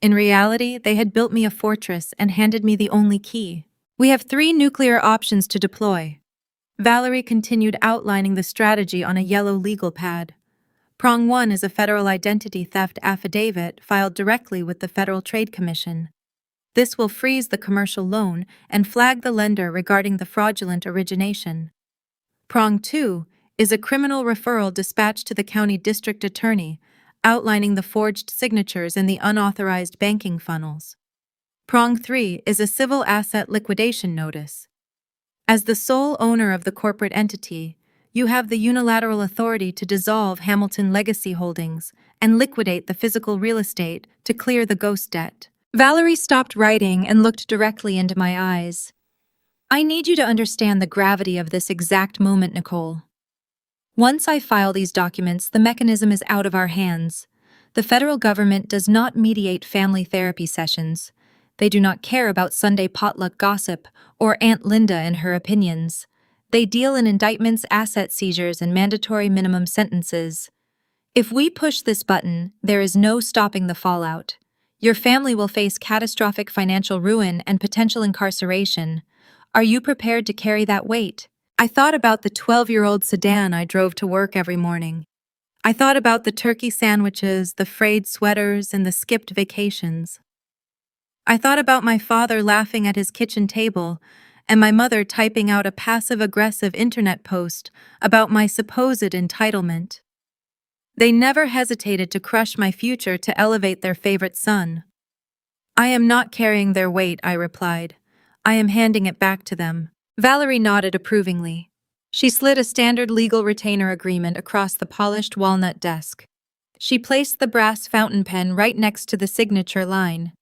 In reality, they had built me a fortress and handed me the only key. We have 3 nuclear options to deploy. Valerie continued outlining the strategy on a yellow legal pad. Prong 1 is a federal identity theft affidavit filed directly with the Federal Trade Commission. This will freeze the commercial loan and flag the lender regarding the fraudulent origination. Prong 2 is a criminal referral dispatched to the county district attorney, outlining the forged signatures and the unauthorized banking funnels. Prong 3 is a civil asset liquidation notice. As the sole owner of the corporate entity, you have the unilateral authority to dissolve Hamilton Legacy Holdings and liquidate the physical real estate to clear the ghost debt. Valerie stopped writing and looked directly into my eyes. I need you to understand the gravity of this exact moment, Nicole. Once I file these documents, the mechanism is out of our hands. The federal government does not mediate family therapy sessions. They do not care about Sunday potluck gossip or Aunt Linda and her opinions. They deal in indictments, asset seizures, and mandatory minimum sentences. If we push this button, there is no stopping the fallout. Your family will face catastrophic financial ruin and potential incarceration. Are you prepared to carry that weight? I thought about the 12-year-old sedan I drove to work every morning. I thought about the turkey sandwiches, the frayed sweaters, and the skipped vacations. I thought about my father laughing at his kitchen table and my mother typing out a passive-aggressive internet post about my supposed entitlement. They never hesitated to crush my future to elevate their favorite son. I am not carrying their weight, I replied. I am handing it back to them. Valerie nodded approvingly. She slid a standard legal retainer agreement across the polished walnut desk. She placed the brass fountain pen right next to the signature line.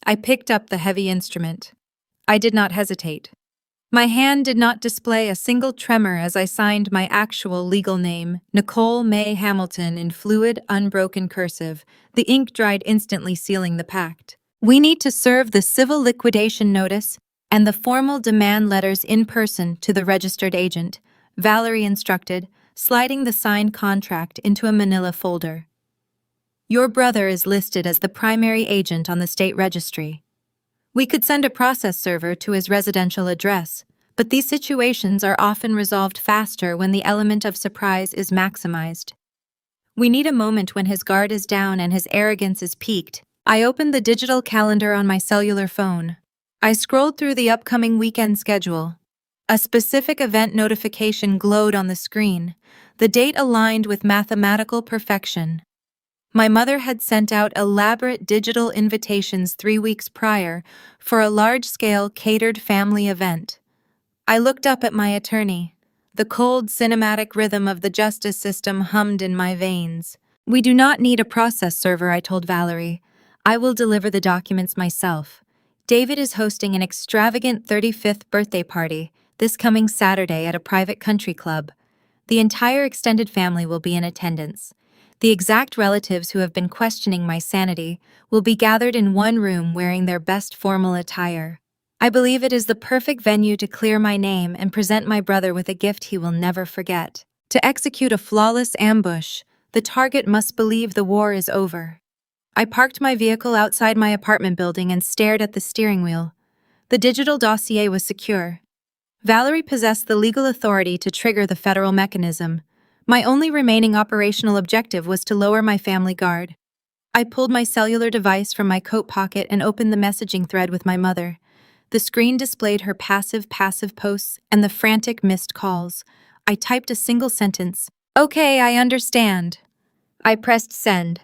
I picked up the heavy instrument. I did not hesitate. My hand did not display a single tremor as I signed my actual legal name, Nicole May Hamilton, in fluid, unbroken cursive, the ink dried instantly, sealing the pact. We need to serve the civil liquidation notice and the formal demand letters in person to the registered agent, Valerie instructed, sliding the signed contract into a manila folder. Your brother is listed as the primary agent on the state registry. We could send a process server to his residential address, but these situations are often resolved faster when the element of surprise is maximized. We need a moment when his guard is down and his arrogance is piqued. I opened the digital calendar on my cellular phone. I scrolled through the upcoming weekend schedule. A specific event notification glowed on the screen. The date aligned with mathematical perfection. My mother had sent out elaborate digital invitations 3 weeks prior for a large-scale catered family event. I looked up at my attorney. The cold, cinematic rhythm of the justice system hummed in my veins. We do not need a process server, I told Valerie. I will deliver the documents myself. David is hosting an extravagant 35th birthday party this coming Saturday at a private country club. The entire extended family will be in attendance. The exact relatives who have been questioning my sanity will be gathered in one room wearing their best formal attire. I believe it is the perfect venue to clear my name and present my brother with a gift he will never forget. To execute a flawless ambush, the target must believe the war is over. I parked my vehicle outside my apartment building and stared at the steering wheel. The digital dossier was secure. Valerie possessed the legal authority to trigger the federal mechanism. My only remaining operational objective was to lower my family guard. I pulled my cellular device from my coat pocket and opened the messaging thread with my mother. The screen displayed her passive posts and the frantic missed calls. I typed a single sentence. "Okay, I understand." I pressed send.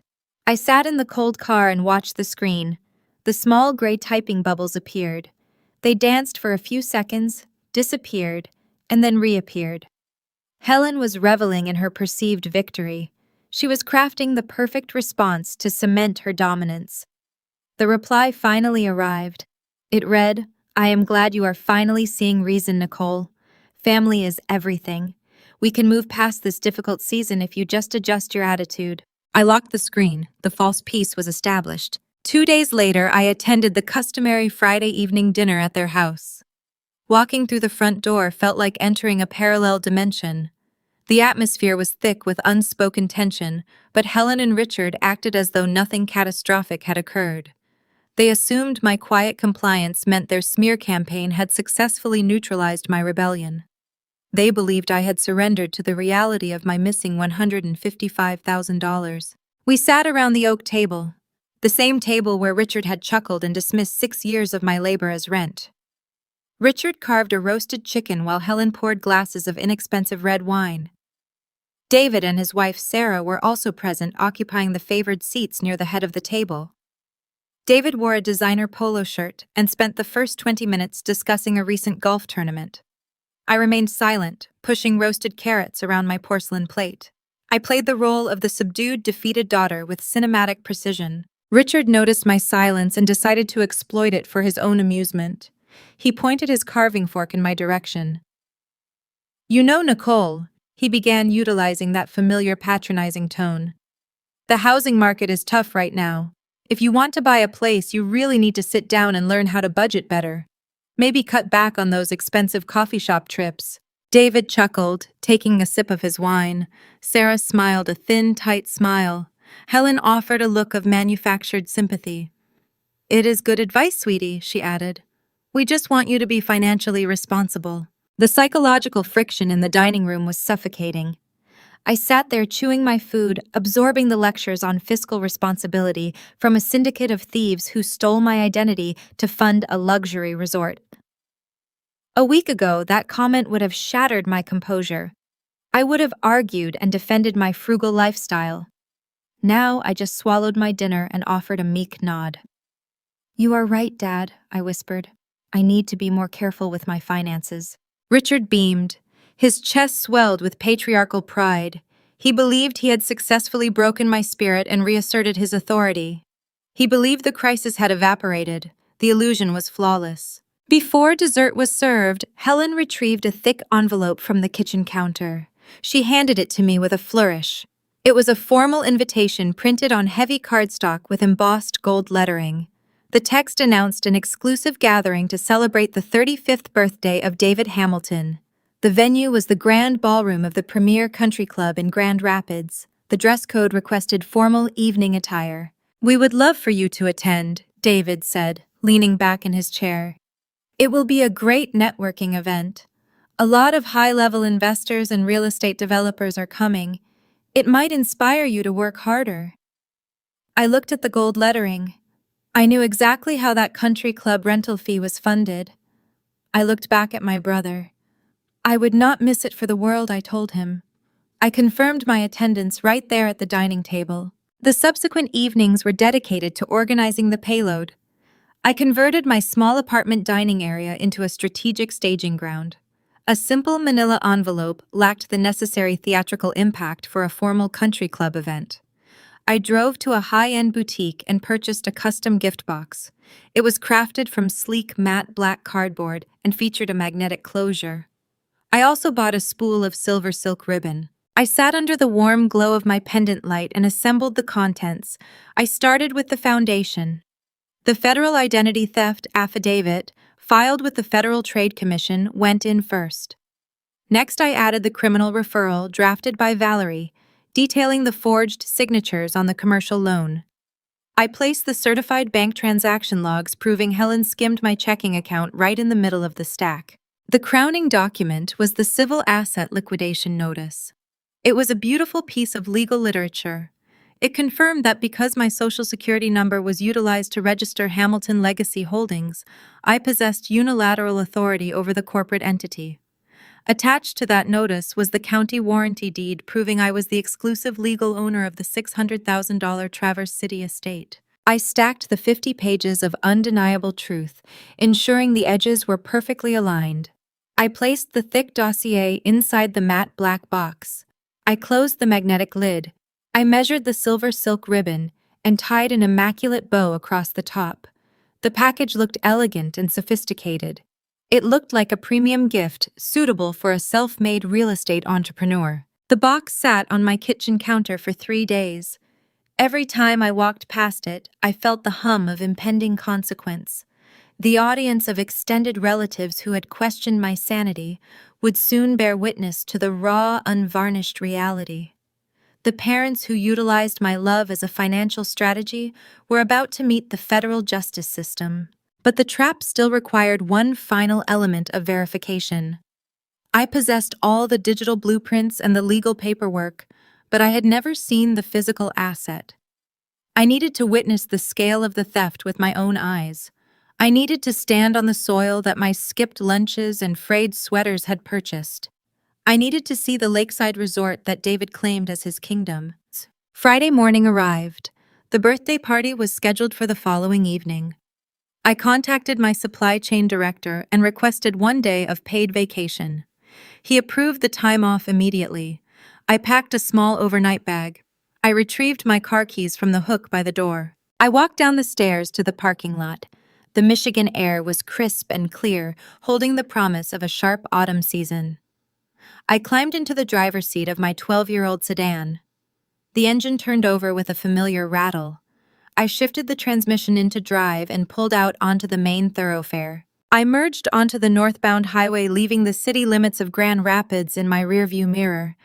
I sat in the cold car and watched the screen. The small gray typing bubbles appeared. They danced for a few seconds, disappeared, and then reappeared. Helen was reveling in her perceived victory. She was crafting the perfect response to cement her dominance. The reply finally arrived. It read, "I am glad you are finally seeing reason, Nicole. Family is everything. We can move past this difficult season if you just adjust your attitude." I locked the screen. The false peace was established. 2 days later, I attended the customary Friday evening dinner at their house. Walking through the front door felt like entering a parallel dimension. The atmosphere was thick with unspoken tension, but Helen and Richard acted as though nothing catastrophic had occurred. They assumed my quiet compliance meant their smear campaign had successfully neutralized my rebellion. They believed I had surrendered to the reality of my missing $155,000. We sat around the oak table, the same table where Richard had chuckled and dismissed 6 years of my labor as rent. Richard carved a roasted chicken while Helen poured glasses of inexpensive red wine. David and his wife Sarah were also present, occupying the favored seats near the head of the table. David wore a designer polo shirt and spent the first 20 minutes discussing a recent golf tournament. I remained silent, pushing roasted carrots around my porcelain plate. I played the role of the subdued, defeated daughter with cinematic precision. Richard noticed my silence and decided to exploit it for his own amusement. He pointed his carving fork in my direction. "You know, Nicole," he began, utilizing that familiar patronizing tone. "The housing market is tough right now. If you want to buy a place, you really need to sit down and learn how to budget better. Maybe cut back on those expensive coffee shop trips." David chuckled, taking a sip of his wine. Sarah smiled a thin, tight smile. Helen offered a look of manufactured sympathy. "It is good advice, sweetie," she added. "We just want you to be financially responsible." The psychological friction in the dining room was suffocating. I sat there chewing my food, absorbing the lectures on fiscal responsibility from a syndicate of thieves who stole my identity to fund a luxury resort. A week ago, that comment would have shattered my composure. I would have argued and defended my frugal lifestyle. Now I just swallowed my dinner and offered a meek nod. "You are right, Dad," I whispered. "I need to be more careful with my finances." Richard beamed. His chest swelled with patriarchal pride. He believed he had successfully broken my spirit and reasserted his authority. He believed the crisis had evaporated. The illusion was flawless. Before dessert was served, Helen retrieved a thick envelope from the kitchen counter. She handed it to me with a flourish. It was a formal invitation printed on heavy cardstock with embossed gold lettering. The text announced an exclusive gathering to celebrate the 35th birthday of David Hamilton. The venue was the Grand Ballroom of the premier country club in Grand Rapids. The dress code requested formal evening attire. "We would love for you to attend," David said, leaning back in his chair. "It will be a great networking event. A lot of high-level investors and real estate developers are coming. It might inspire you to work harder." I looked at the gold lettering. I knew exactly how that country club rental fee was funded. I looked back at my brother. I would not miss it for the world, I told him. I confirmed my attendance right there at the dining table. The subsequent evenings were dedicated to organizing the payload. I converted my small apartment dining area into a strategic staging ground. A simple manila envelope lacked the necessary theatrical impact for a formal country club event. I drove to a high-end boutique and purchased a custom gift box. It was crafted from sleek matte black cardboard and featured a magnetic closure. I also bought a spool of silver silk ribbon. I sat under the warm glow of my pendant light and assembled the contents. I started with the foundation. The federal identity theft affidavit, filed with the Federal Trade Commission, went in first. Next, I added the criminal referral drafted by Valerie, detailing the forged signatures on the commercial loan. I placed the certified bank transaction logs proving Helen skimmed my checking account right in the middle of the stack. The crowning document was the civil asset liquidation notice. It was a beautiful piece of legal literature. It confirmed that because my social security number was utilized to register Hamilton Legacy Holdings, I possessed unilateral authority over the corporate entity. Attached to that notice was the county warranty deed proving I was the exclusive legal owner of the $600,000 Traverse City estate. I stacked the 50 pages of undeniable truth, ensuring the edges were perfectly aligned. I placed the thick dossier inside the matte black box. I closed the magnetic lid. I measured the silver silk ribbon and tied an immaculate bow across the top. The package looked elegant and sophisticated. It looked like a premium gift suitable for a self-made real estate entrepreneur. The box sat on my kitchen counter for 3 days. Every time I walked past it, I felt the hum of impending consequence. The audience of extended relatives who had questioned my sanity would soon bear witness to the raw, unvarnished reality. The parents who utilized my love as a financial strategy were about to meet the federal justice system. But the trap still required one final element of verification. I possessed all the digital blueprints and the legal paperwork, but I had never seen the physical asset. I needed to witness the scale of the theft with my own eyes. I needed to stand on the soil that my skipped lunches and frayed sweaters had purchased. I needed to see the lakeside resort that David claimed as his kingdom. Friday morning arrived. The birthday party was scheduled for the following evening. I contacted my supply chain director and requested 1 day of paid vacation. He approved the time off immediately. I packed a small overnight bag. I retrieved my car keys from the hook by the door. I walked down the stairs to the parking lot. The Michigan air was crisp and clear, holding the promise of a sharp autumn season. I climbed into the driver's seat of my 12-year-old sedan. The engine turned over with a familiar rattle. I shifted the transmission into drive and pulled out onto the main thoroughfare. I merged onto the northbound highway, leaving the city limits of Grand Rapids in my rearview mirror.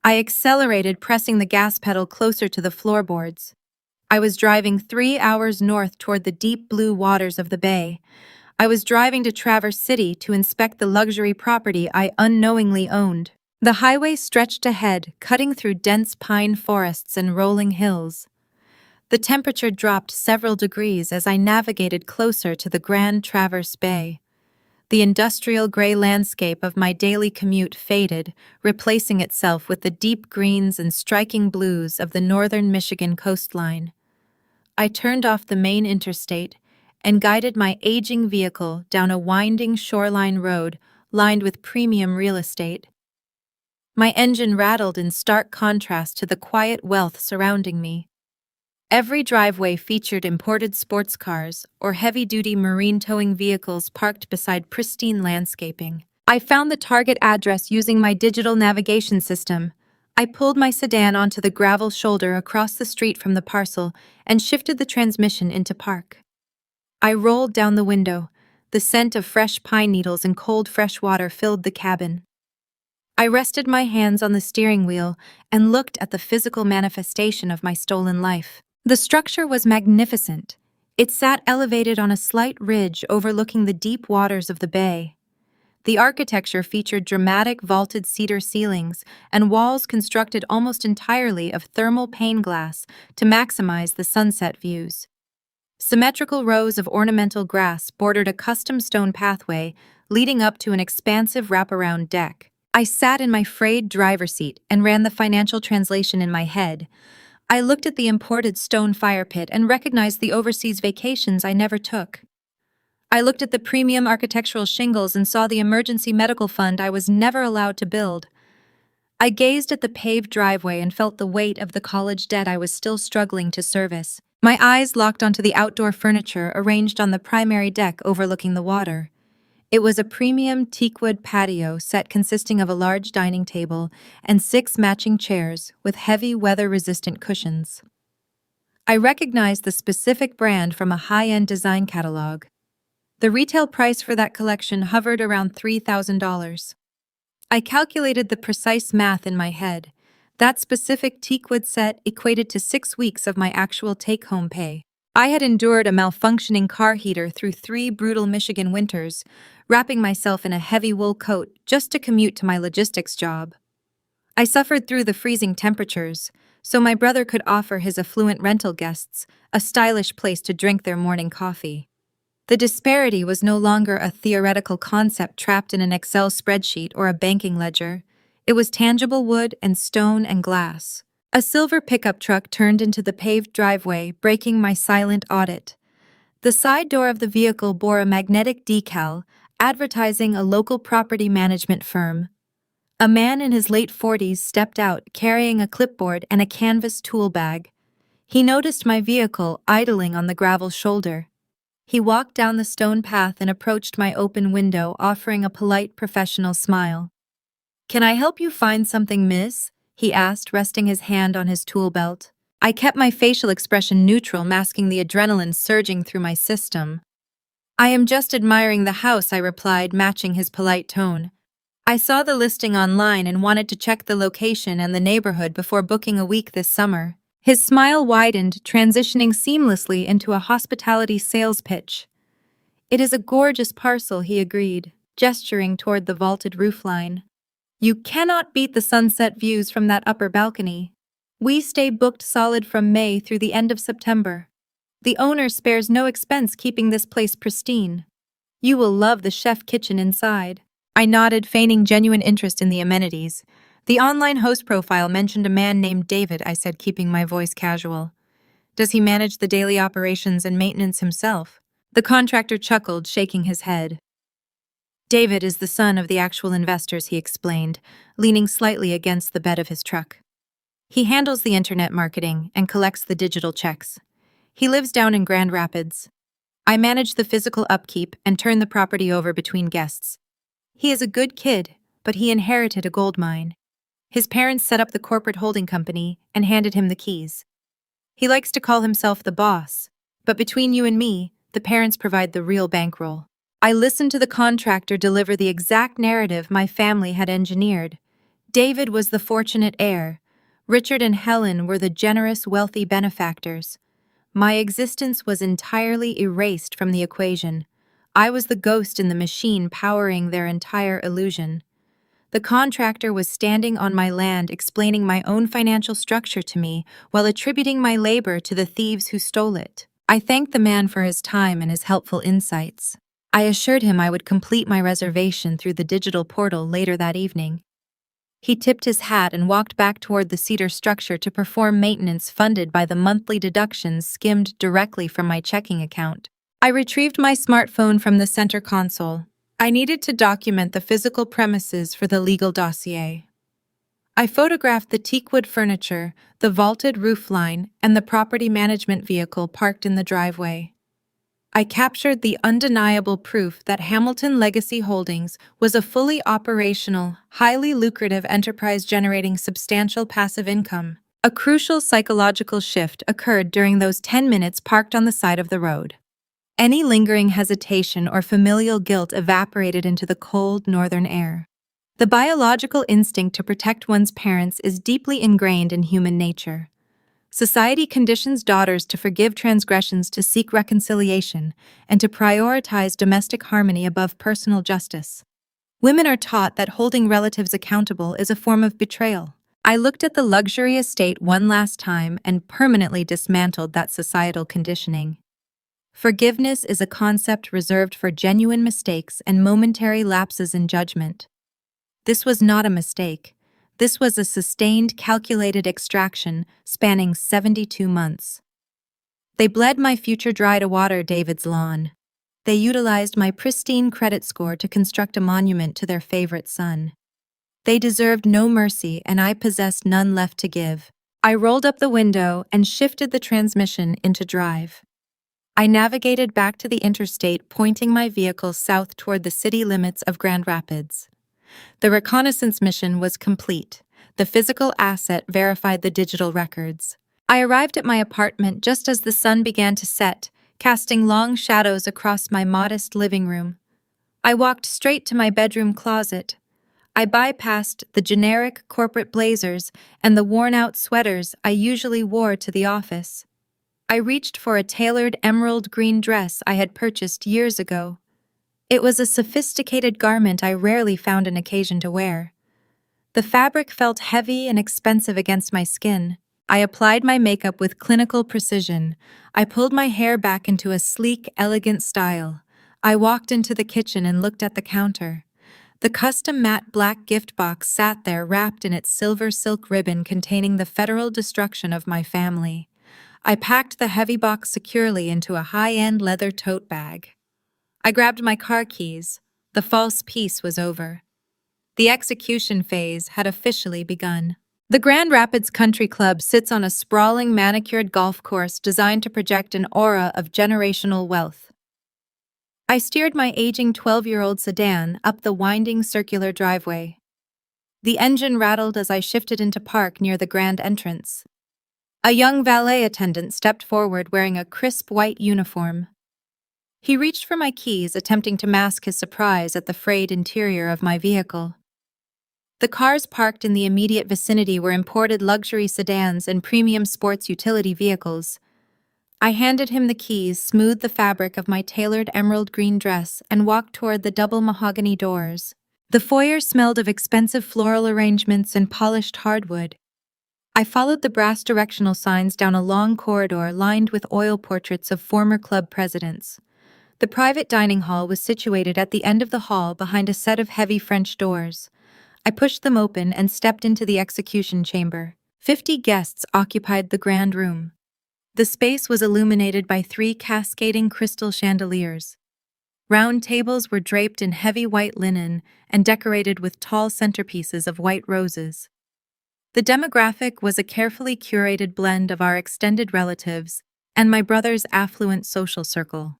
I accelerated, pressing the gas pedal closer to the floorboards. I was driving 3 hours north toward the deep blue waters of the bay. I was driving to Traverse City to inspect the luxury property I unknowingly owned. The highway stretched ahead, cutting through dense pine forests and rolling hills. The temperature dropped several degrees as I navigated closer to the Grand Traverse Bay. The industrial gray landscape of my daily commute faded, replacing itself with the deep greens and striking blues of the northern Michigan coastline. I turned off the main interstate and guided my aging vehicle down a winding shoreline road lined with premium real estate. My engine rattled in stark contrast to the quiet wealth surrounding me. Every driveway featured imported sports cars or heavy-duty marine-towing vehicles parked beside pristine landscaping. I found the target address using my digital navigation system. I pulled my sedan onto the gravel shoulder across the street from the parcel and shifted the transmission into park. I rolled down the window. The scent of fresh pine needles and cold fresh water filled the cabin. I rested my hands on the steering wheel and looked at the physical manifestation of my stolen life. The structure was magnificent. It sat elevated on a slight ridge overlooking the deep waters of the bay. The architecture featured dramatic vaulted cedar ceilings and walls constructed almost entirely of thermal pane glass to maximize the sunset views. Symmetrical rows of ornamental grass bordered a custom stone pathway leading up to an expansive wraparound deck. I sat in my frayed driver's seat and ran the financial translation in my head. I looked at the imported stone fire pit and recognized the overseas vacations I never took. I looked at the premium architectural shingles and saw the emergency medical fund I was never allowed to build. I gazed at the paved driveway and felt the weight of the college debt I was still struggling to service. My eyes locked onto the outdoor furniture arranged on the primary deck overlooking the water. It was a premium teakwood patio set consisting of a large dining table and 6 matching chairs with heavy weather-resistant cushions. I recognized the specific brand from a high-end design catalog. The retail price for that collection hovered around $3,000. I calculated the precise math in my head. That specific teakwood set equated to 6 weeks of my actual take-home pay. I had endured a malfunctioning car heater through 3 brutal Michigan winters, wrapping myself in a heavy wool coat just to commute to my logistics job. I suffered through the freezing temperatures, so my brother could offer his affluent rental guests a stylish place to drink their morning coffee. The disparity was no longer a theoretical concept trapped in an Excel spreadsheet or a banking ledger. It was tangible wood and stone and glass. A silver pickup truck turned into the paved driveway, breaking my silent audit. The side door of the vehicle bore a magnetic decal advertising a local property management firm. A man in his late 40s stepped out, carrying a clipboard and a canvas tool bag. He noticed my vehicle idling on the gravel shoulder. He walked down the stone path and approached my open window, offering a polite, professional smile. "Can I help you find something, miss?" he asked, resting his hand on his tool belt. I kept my facial expression neutral, masking the adrenaline surging through my system. "I am just admiring the house," I replied, matching his polite tone. "I saw the listing online and wanted to check the location and the neighborhood before booking a week this summer." His smile widened, transitioning seamlessly into a hospitality sales pitch. "It is a gorgeous parcel," he agreed, gesturing toward the vaulted roofline. "You cannot beat the sunset views from that upper balcony. We stay booked solid from May through the end of September. The owner spares no expense keeping this place pristine. You will love the chef kitchen inside." I nodded, feigning genuine interest in the amenities. "The online host profile mentioned a man named David," I said, keeping my voice casual. "Does he manage the daily operations and maintenance himself?" The contractor chuckled, shaking his head. "David is the son of the actual investors," he explained, leaning slightly against the bed of his truck. "He handles the internet marketing and collects the digital checks. He lives down in Grand Rapids. I manage the physical upkeep and turn the property over between guests. He is a good kid, but he inherited a gold mine. His parents set up the corporate holding company and handed him the keys. He likes to call himself the boss, but between you and me, the parents provide the real bankroll." I listened to the contractor deliver the exact narrative my family had engineered. David was the fortunate heir. Richard and Helen were the generous, wealthy benefactors. My existence was entirely erased from the equation. I was the ghost in the machine powering their entire illusion. The contractor was standing on my land, explaining my own financial structure to me while attributing my labor to the thieves who stole it. I thanked the man for his time and his helpful insights. I assured him I would complete my reservation through the digital portal later that evening. He tipped his hat and walked back toward the cedar structure to perform maintenance funded by the monthly deductions skimmed directly from my checking account. I retrieved my smartphone from the center console. I needed to document the physical premises for the legal dossier. I photographed the teakwood furniture, the vaulted roofline, and the property management vehicle parked in the driveway. I captured the undeniable proof that Hamilton Legacy Holdings was a fully operational, highly lucrative enterprise generating substantial passive income. A crucial psychological shift occurred during those 10 minutes parked on the side of the road. Any lingering hesitation or familial guilt evaporated into the cold northern air. The biological instinct to protect one's parents is deeply ingrained in human nature. Society conditions daughters to forgive transgressions, to seek reconciliation, and to prioritize domestic harmony above personal justice. Women are taught that holding relatives accountable is a form of betrayal. I looked at the luxury estate one last time and permanently dismantled that societal conditioning. Forgiveness is a concept reserved for genuine mistakes and momentary lapses in judgment. This was not a mistake. This was a sustained, calculated extraction spanning 72 months. They bled my future dry to water David's lawn. They utilized my pristine credit score to construct a monument to their favorite son. They deserved no mercy, and I possessed none left to give. I rolled up the window and shifted the transmission into drive. I navigated back to the interstate, pointing my vehicle south toward the city limits of Grand Rapids. The reconnaissance mission was complete. The physical asset verified the digital records. I arrived at my apartment just as the sun began to set, casting long shadows across my modest living room. I walked straight to my bedroom closet. I bypassed the generic corporate blazers and the worn-out sweaters I usually wore to the office. I reached for a tailored emerald green dress I had purchased years ago. It was a sophisticated garment I rarely found an occasion to wear. The fabric felt heavy and expensive against my skin. I applied my makeup with clinical precision. I pulled my hair back into a sleek, elegant style. I walked into the kitchen and looked at the counter. The custom matte black gift box sat there wrapped in its silver silk ribbon containing the federal destruction of my family. I packed the heavy box securely into a high-end leather tote bag. I grabbed my car keys. The false peace was over. The execution phase had officially begun. The Grand Rapids Country Club sits on a sprawling manicured golf course designed to project an aura of generational wealth. I steered my aging 12-year-old sedan up the winding circular driveway. The engine rattled as I shifted into park near the grand entrance. A young valet attendant stepped forward wearing a crisp white uniform. He reached for my keys, attempting to mask his surprise at the frayed interior of my vehicle. The cars parked in the immediate vicinity were imported luxury sedans and premium sports utility vehicles. I handed him the keys, smoothed the fabric of my tailored emerald green dress, and walked toward the double mahogany doors. The foyer smelled of expensive floral arrangements and polished hardwood. I followed the brass directional signs down a long corridor lined with oil portraits of former club presidents. The private dining hall was situated at the end of the hall behind a set of heavy French doors. I pushed them open and stepped into the execution chamber. 50 guests occupied the grand room. The space was illuminated by 3 cascading crystal chandeliers. Round tables were draped in heavy white linen and decorated with tall centerpieces of white roses. The demographic was a carefully curated blend of our extended relatives and my brother's affluent social circle.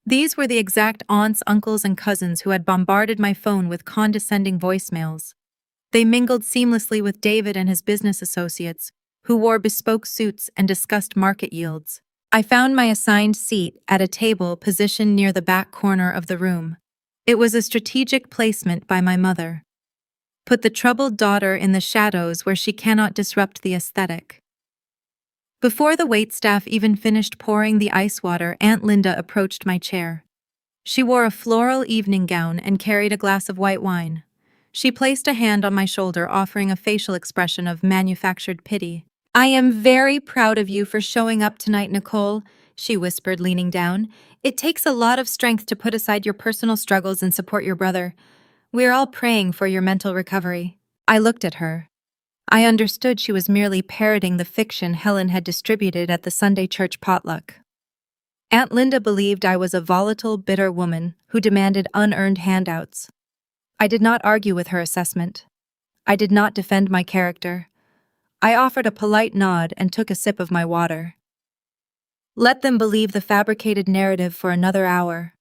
These were the exact aunts, uncles, and cousins who had bombarded my phone with condescending voicemails. They mingled seamlessly with David and his business associates, who wore bespoke suits and discussed market yields. I found my assigned seat at a table positioned near the back corner of the room. It was a strategic placement by my mother. Put the troubled daughter in the shadows where she cannot disrupt the aesthetic. Before the waitstaff even finished pouring the ice water, Aunt Linda approached my chair. She wore a floral evening gown and carried a glass of white wine. She placed a hand on my shoulder, offering a facial expression of manufactured pity. "I am very proud of you for showing up tonight, Nicole," she whispered, leaning down. "It takes a lot of strength to put aside your personal struggles and support your brother. We're all praying for your mental recovery." I looked at her. I understood she was merely parroting the fiction Helen had distributed at the Sunday church potluck. Aunt Linda believed I was a volatile, bitter woman who demanded unearned handouts. I did not argue with her assessment. I did not defend my character. I offered a polite nod and took a sip of my water. Let them believe the fabricated narrative for another hour.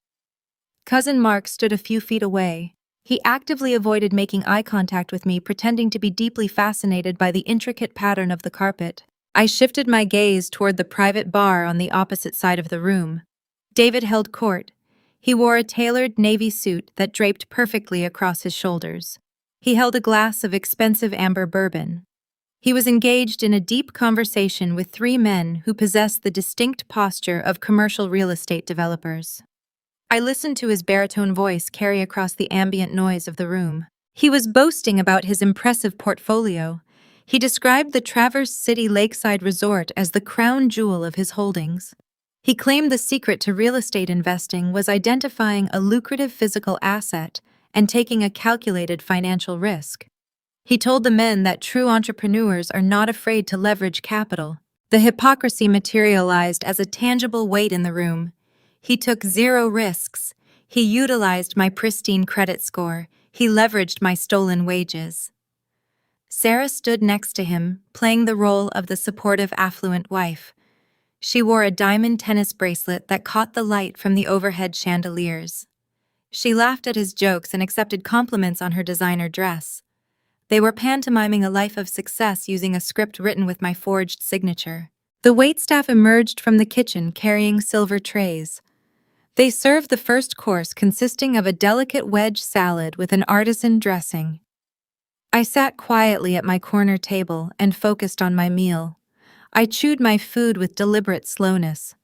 Cousin Mark stood a few feet away. He actively avoided making eye contact with me, pretending to be deeply fascinated by the intricate pattern of the carpet. I shifted my gaze toward the private bar on the opposite side of the room. David held court. He wore a tailored navy suit that draped perfectly across his shoulders. He held a glass of expensive amber bourbon. He was engaged in a deep conversation with 3 men who possessed the distinct posture of commercial real estate developers. I listened to his baritone voice carry across the ambient noise of the room. He was boasting about his impressive portfolio. He described the Traverse City Lakeside Resort as the crown jewel of his holdings. He claimed the secret to real estate investing was identifying a lucrative physical asset and taking a calculated financial risk. He told the men that true entrepreneurs are not afraid to leverage capital. The hypocrisy materialized as a tangible weight in the room. He took 0 risks. He utilized my pristine credit score. He leveraged my stolen wages. Sarah stood next to him, playing the role of the supportive, affluent wife. She wore a diamond tennis bracelet that caught the light from the overhead chandeliers. She laughed at his jokes and accepted compliments on her designer dress. They were pantomiming a life of success using a script written with my forged signature. The waitstaff emerged from the kitchen carrying silver trays. They served the first course, consisting of a delicate wedge salad with an artisan dressing. I sat quietly at my corner table and focused on my meal. I chewed my food with deliberate slowness.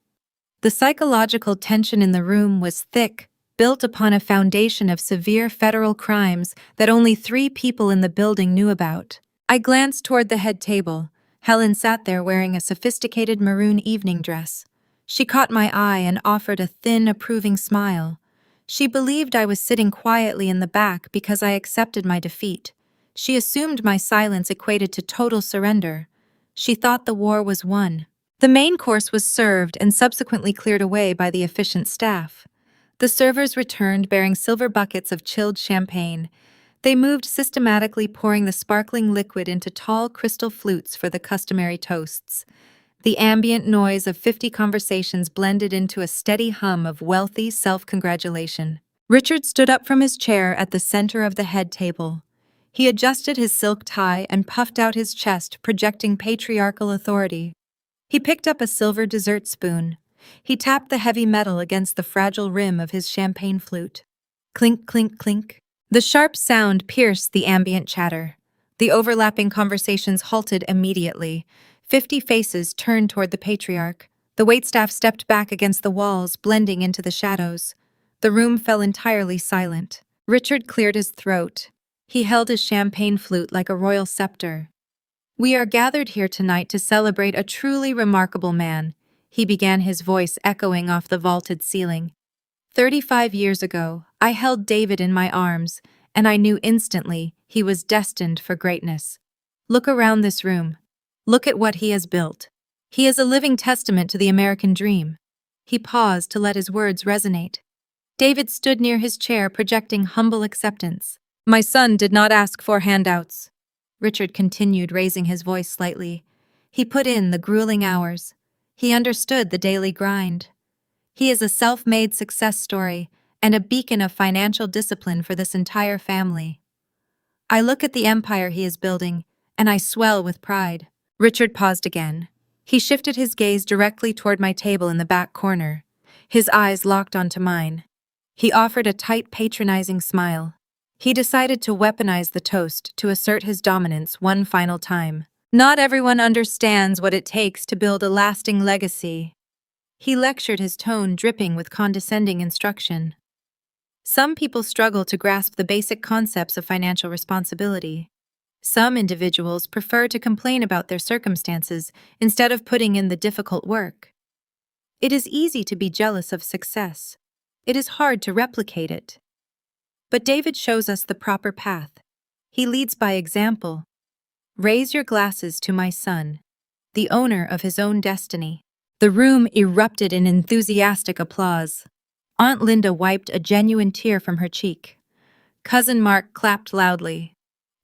The psychological tension in the room was thick, built upon a foundation of severe federal crimes that only 3 people in the building knew about. I glanced toward the head table. Helen sat there wearing a sophisticated maroon evening dress. She caught my eye and offered a thin, approving smile. She believed I was sitting quietly in the back because I accepted my defeat. She assumed my silence equated to total surrender. She thought the war was won. The main course was served and subsequently cleared away by the efficient staff. The servers returned bearing silver buckets of chilled champagne. They moved systematically, pouring the sparkling liquid into tall crystal flutes for the customary toasts. The ambient noise of 50 conversations blended into a steady hum of wealthy self-congratulation. Richard stood up from his chair at the center of the head table. He adjusted his silk tie and puffed out his chest, projecting patriarchal authority. He picked up a silver dessert spoon. He tapped the heavy metal against the fragile rim of his champagne flute. Clink, clink, clink. The sharp sound pierced the ambient chatter. The overlapping conversations halted immediately. 50 faces turned toward the patriarch. The waitstaff stepped back against the walls, blending into the shadows. The room fell entirely silent. Richard cleared his throat. He held his champagne flute like a royal scepter. "We are gathered here tonight to celebrate a truly remarkable man," he began, his voice echoing off the vaulted ceiling. 35 years ago, I held David in my arms, and I knew instantly he was destined for greatness. Look around this room. Look at what he has built. He is a living testament to the American dream. He paused to let his words resonate. David stood near his chair, projecting humble acceptance. "My son did not ask for handouts," Richard continued, raising his voice slightly. "He put in the grueling hours. He understood the daily grind. He is a self-made success story and a beacon of financial discipline for this entire family. I look at the empire he is building, and I swell with pride." Richard paused again. He shifted his gaze directly toward my table in the back corner. His eyes locked onto mine. He offered a tight, patronizing smile. He decided to weaponize the toast to assert his dominance one final time. "Not everyone understands what it takes to build a lasting legacy." He lectured, his tone dripping with condescending instruction. "Some people struggle to grasp the basic concepts of financial responsibility. Some individuals prefer to complain about their circumstances instead of putting in the difficult work. It is easy to be jealous of success. It is hard to replicate it. But David shows us the proper path. He leads by example. Raise your glasses to my son, the owner of his own destiny." The room erupted in enthusiastic applause. Aunt Linda wiped a genuine tear from her cheek. Cousin Mark clapped loudly.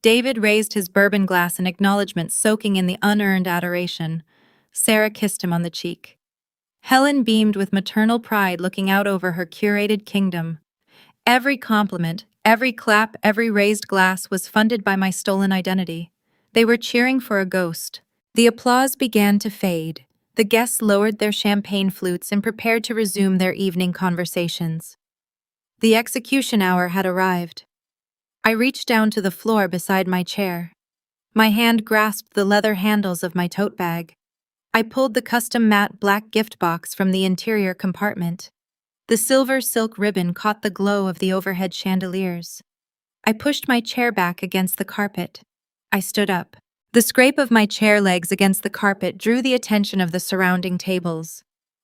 David raised his bourbon glass in acknowledgement, soaking in the unearned adoration. Sarah kissed him on the cheek. Helen beamed with maternal pride, looking out over her curated kingdom. Every compliment, every clap, every raised glass was funded by my stolen identity. They were cheering for a ghost. The applause began to fade. The guests lowered their champagne flutes and prepared to resume their evening conversations. The execution hour had arrived. I reached down to the floor beside my chair. My hand grasped the leather handles of my tote bag. I pulled the custom matte black gift box from the interior compartment. The silver silk ribbon caught the glow of the overhead chandeliers. I pushed my chair back against the carpet. I stood up. The scrape of my chair legs against the carpet drew the attention of the surrounding tables.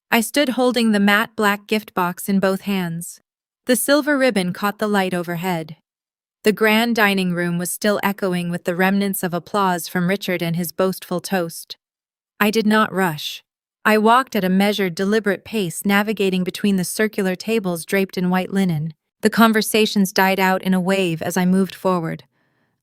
I stood holding the matte black gift box in both hands. The silver ribbon caught the light overhead. The grand dining room was still echoing with the remnants of applause from Richard and his boastful toast. I did not rush. I walked at a measured, deliberate pace, navigating between the circular tables draped in white linen. The conversations died out in a wave as I moved forward.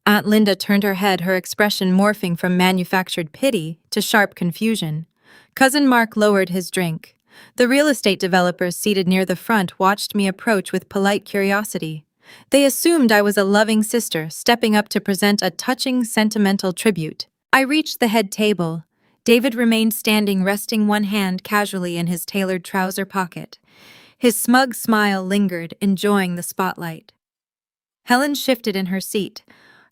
Aunt Linda turned her head, her expression morphing from manufactured pity to sharp confusion. Cousin Mark lowered his drink. The real estate developers seated near the front watched me approach with polite curiosity. They assumed I was a loving sister, stepping up to present a touching, sentimental tribute. I reached the head table. David remained standing, resting one hand casually in his tailored trouser pocket. His smug smile lingered, enjoying the spotlight. Helen shifted in her seat.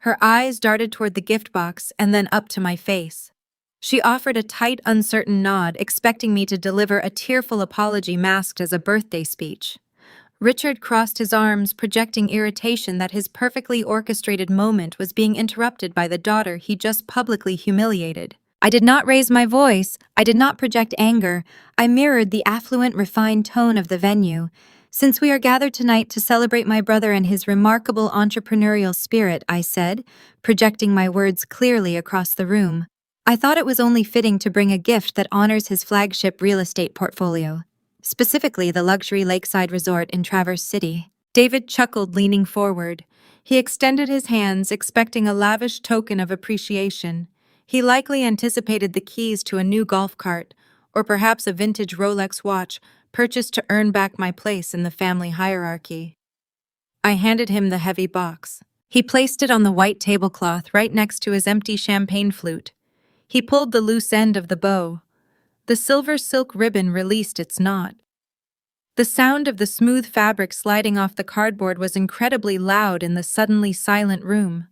Her eyes darted toward the gift box and then up to my face. She offered a tight, uncertain nod, expecting me to deliver a tearful apology masked as a birthday speech. Richard crossed his arms, projecting irritation that his perfectly orchestrated moment was being interrupted by the daughter he just publicly humiliated. I did not raise my voice, I did not project anger, I mirrored the affluent, refined tone of the venue. Since we are gathered tonight to celebrate my brother and his remarkable entrepreneurial spirit, I said, projecting my words clearly across the room. I thought it was only fitting to bring a gift that honors his flagship real estate portfolio, specifically the luxury lakeside resort in Traverse City. David chuckled, leaning forward. He extended his hands, expecting a lavish token of appreciation. He likely anticipated the keys to a new golf cart, or perhaps a vintage Rolex watch, purchased to earn back my place in the family hierarchy. I handed him the heavy box. He placed it on the white tablecloth right next to his empty champagne flute. He pulled the loose end of the bow. The silver silk ribbon released its knot. The sound of the smooth fabric sliding off the cardboard was incredibly loud in the suddenly silent room.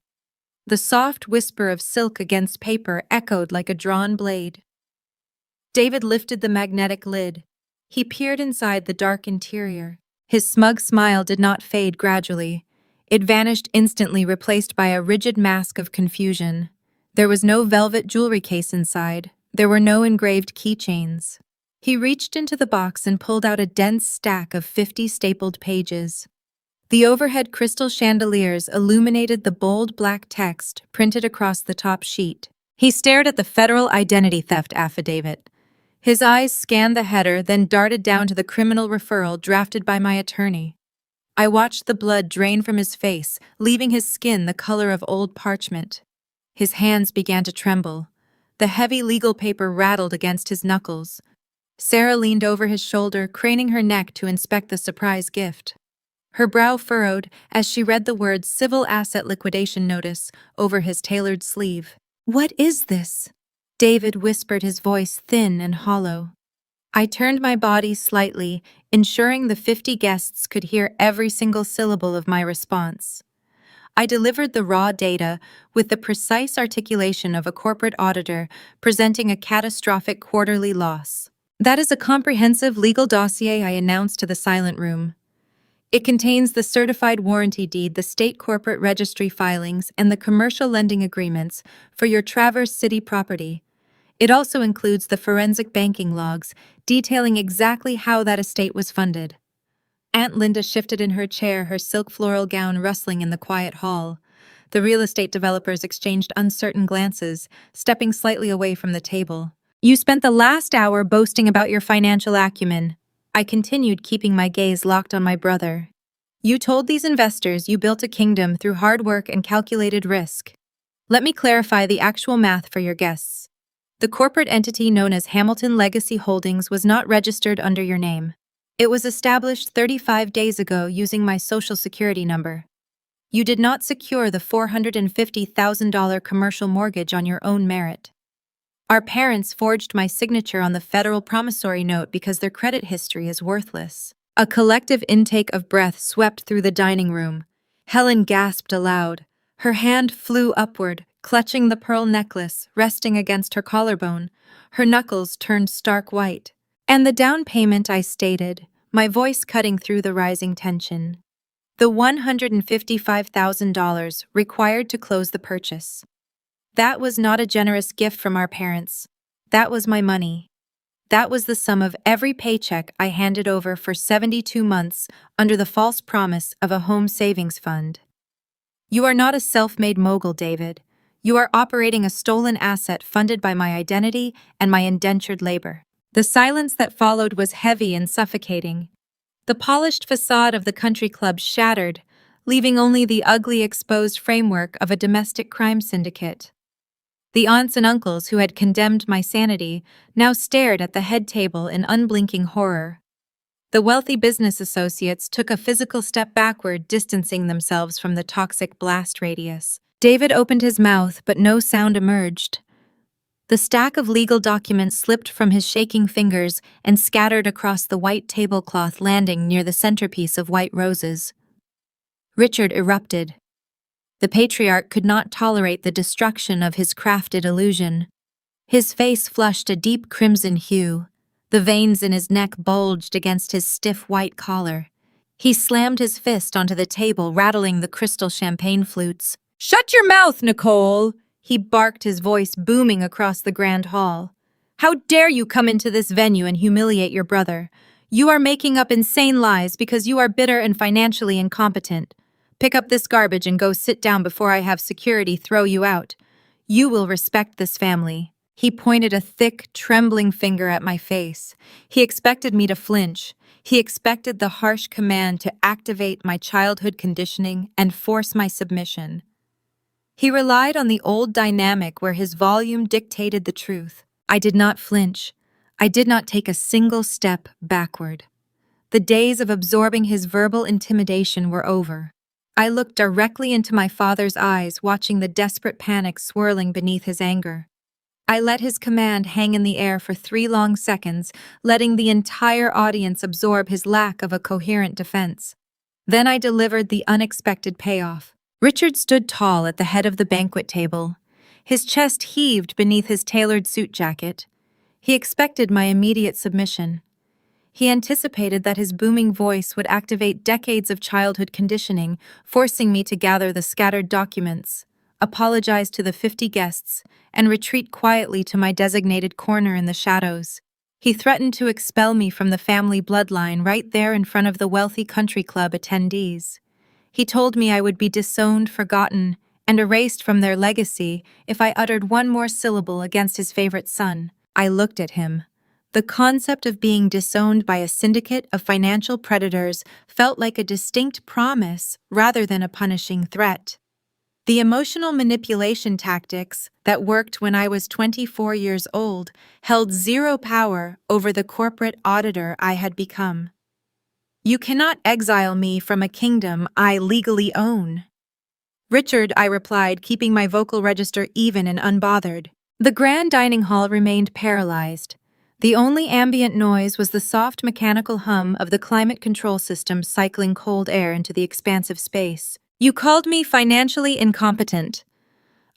The soft whisper of silk against paper echoed like a drawn blade. David lifted the magnetic lid. He peered inside the dark interior. His smug smile did not fade gradually. It vanished instantly, replaced by a rigid mask of confusion. There was no velvet jewelry case inside. There were no engraved keychains. He reached into the box and pulled out a dense stack of 50 stapled pages. The overhead crystal chandeliers illuminated the bold black text printed across the top sheet. He stared at the federal identity theft affidavit. His eyes scanned the header, then darted down to the criminal referral drafted by my attorney. I watched the blood drain from his face, leaving his skin the color of old parchment. His hands began to tremble. The heavy legal paper rattled against his knuckles. Sarah leaned over his shoulder, craning her neck to inspect the surprise gift. Her brow furrowed as she read the words "Civil Asset Liquidation Notice" over his tailored sleeve. "What is this?" David whispered, his voice thin and hollow. I turned my body slightly, ensuring the 50 guests could hear every single syllable of my response. I delivered the raw data with the precise articulation of a corporate auditor presenting a catastrophic quarterly loss. "That is a comprehensive legal dossier," I announced to the silent room. "It contains the certified warranty deed, the state corporate registry filings, and the commercial lending agreements for your Traverse City property. It also includes the forensic banking logs, detailing exactly how that estate was funded." Aunt Linda shifted in her chair, her silk floral gown rustling in the quiet hall. The real estate developers exchanged uncertain glances, stepping slightly away from the table. "You spent the last hour boasting about your financial acumen," I continued, keeping my gaze locked on my brother. "You told these investors you built a kingdom through hard work and calculated risk. Let me clarify the actual math for your guests. The corporate entity known as Hamilton Legacy Holdings was not registered under your name. It was established 35 days ago using my Social Security number. You did not secure the $450,000 commercial mortgage on your own merit. Our parents forged my signature on the federal promissory note because their credit history is worthless." A collective intake of breath swept through the dining room. Helen gasped aloud. Her hand flew upward, clutching the pearl necklace resting against her collarbone. Her knuckles turned stark white. "And the down payment," I stated, my voice cutting through the rising tension. "The $155,000 required to close the purchase. That was not a generous gift from our parents. That was my money. That was the sum of every paycheck I handed over for 72 months under the false promise of a home savings fund. You are not a self-made mogul, David. You are operating a stolen asset funded by my identity and my indentured labor." The silence that followed was heavy and suffocating. The polished facade of the country club shattered, leaving only the ugly exposed framework of a domestic crime syndicate. The aunts and uncles who had condemned my sanity now stared at the head table in unblinking horror. The wealthy business associates took a physical step backward, distancing themselves from the toxic blast radius. David opened his mouth, but no sound emerged. The stack of legal documents slipped from his shaking fingers and scattered across the white tablecloth, landing near the centerpiece of white roses. Richard erupted. The patriarch could not tolerate the destruction of his crafted illusion. His face flushed a deep crimson hue. The veins in his neck bulged against his stiff white collar. He slammed his fist onto the table, rattling the crystal champagne flutes. "Shut your mouth, Nicole!" he barked, his voice booming across the grand hall. "How dare you come into this venue and humiliate your brother? You are making up insane lies because you are bitter and financially incompetent. Pick up this garbage and go sit down before I have security throw you out. You will respect this family." He pointed a thick, trembling finger at my face. He expected me to flinch. He expected the harsh command to activate my childhood conditioning and force my submission. He relied on the old dynamic where his volume dictated the truth. I did not flinch. I did not take a single step backward. The days of absorbing his verbal intimidation were over. I looked directly into my father's eyes, watching the desperate panic swirling beneath his anger. I let his command hang in the air for 3 long seconds, letting the entire audience absorb his lack of a coherent defense. Then I delivered the unexpected payoff. Richard stood tall at the head of the banquet table. His chest heaved beneath his tailored suit jacket. He expected my immediate submission. He anticipated that his booming voice would activate decades of childhood conditioning, forcing me to gather the scattered documents, apologize to the 50 guests, and retreat quietly to my designated corner in the shadows. He threatened to expel me from the family bloodline right there in front of the wealthy country club attendees. He told me I would be disowned, forgotten, and erased from their legacy if I uttered one more syllable against his favorite son. I looked at him. The concept of being disowned by a syndicate of financial predators felt like a distinct promise rather than a punishing threat. The emotional manipulation tactics that worked when I was 24 years old held zero power over the corporate auditor I had become. "You cannot exile me from a kingdom I legally own." "Richard," I replied, keeping my vocal register even and unbothered. The grand dining hall remained paralyzed. The only ambient noise was the soft mechanical hum of the climate control system cycling cold air into the expansive space. "You called me financially incompetent."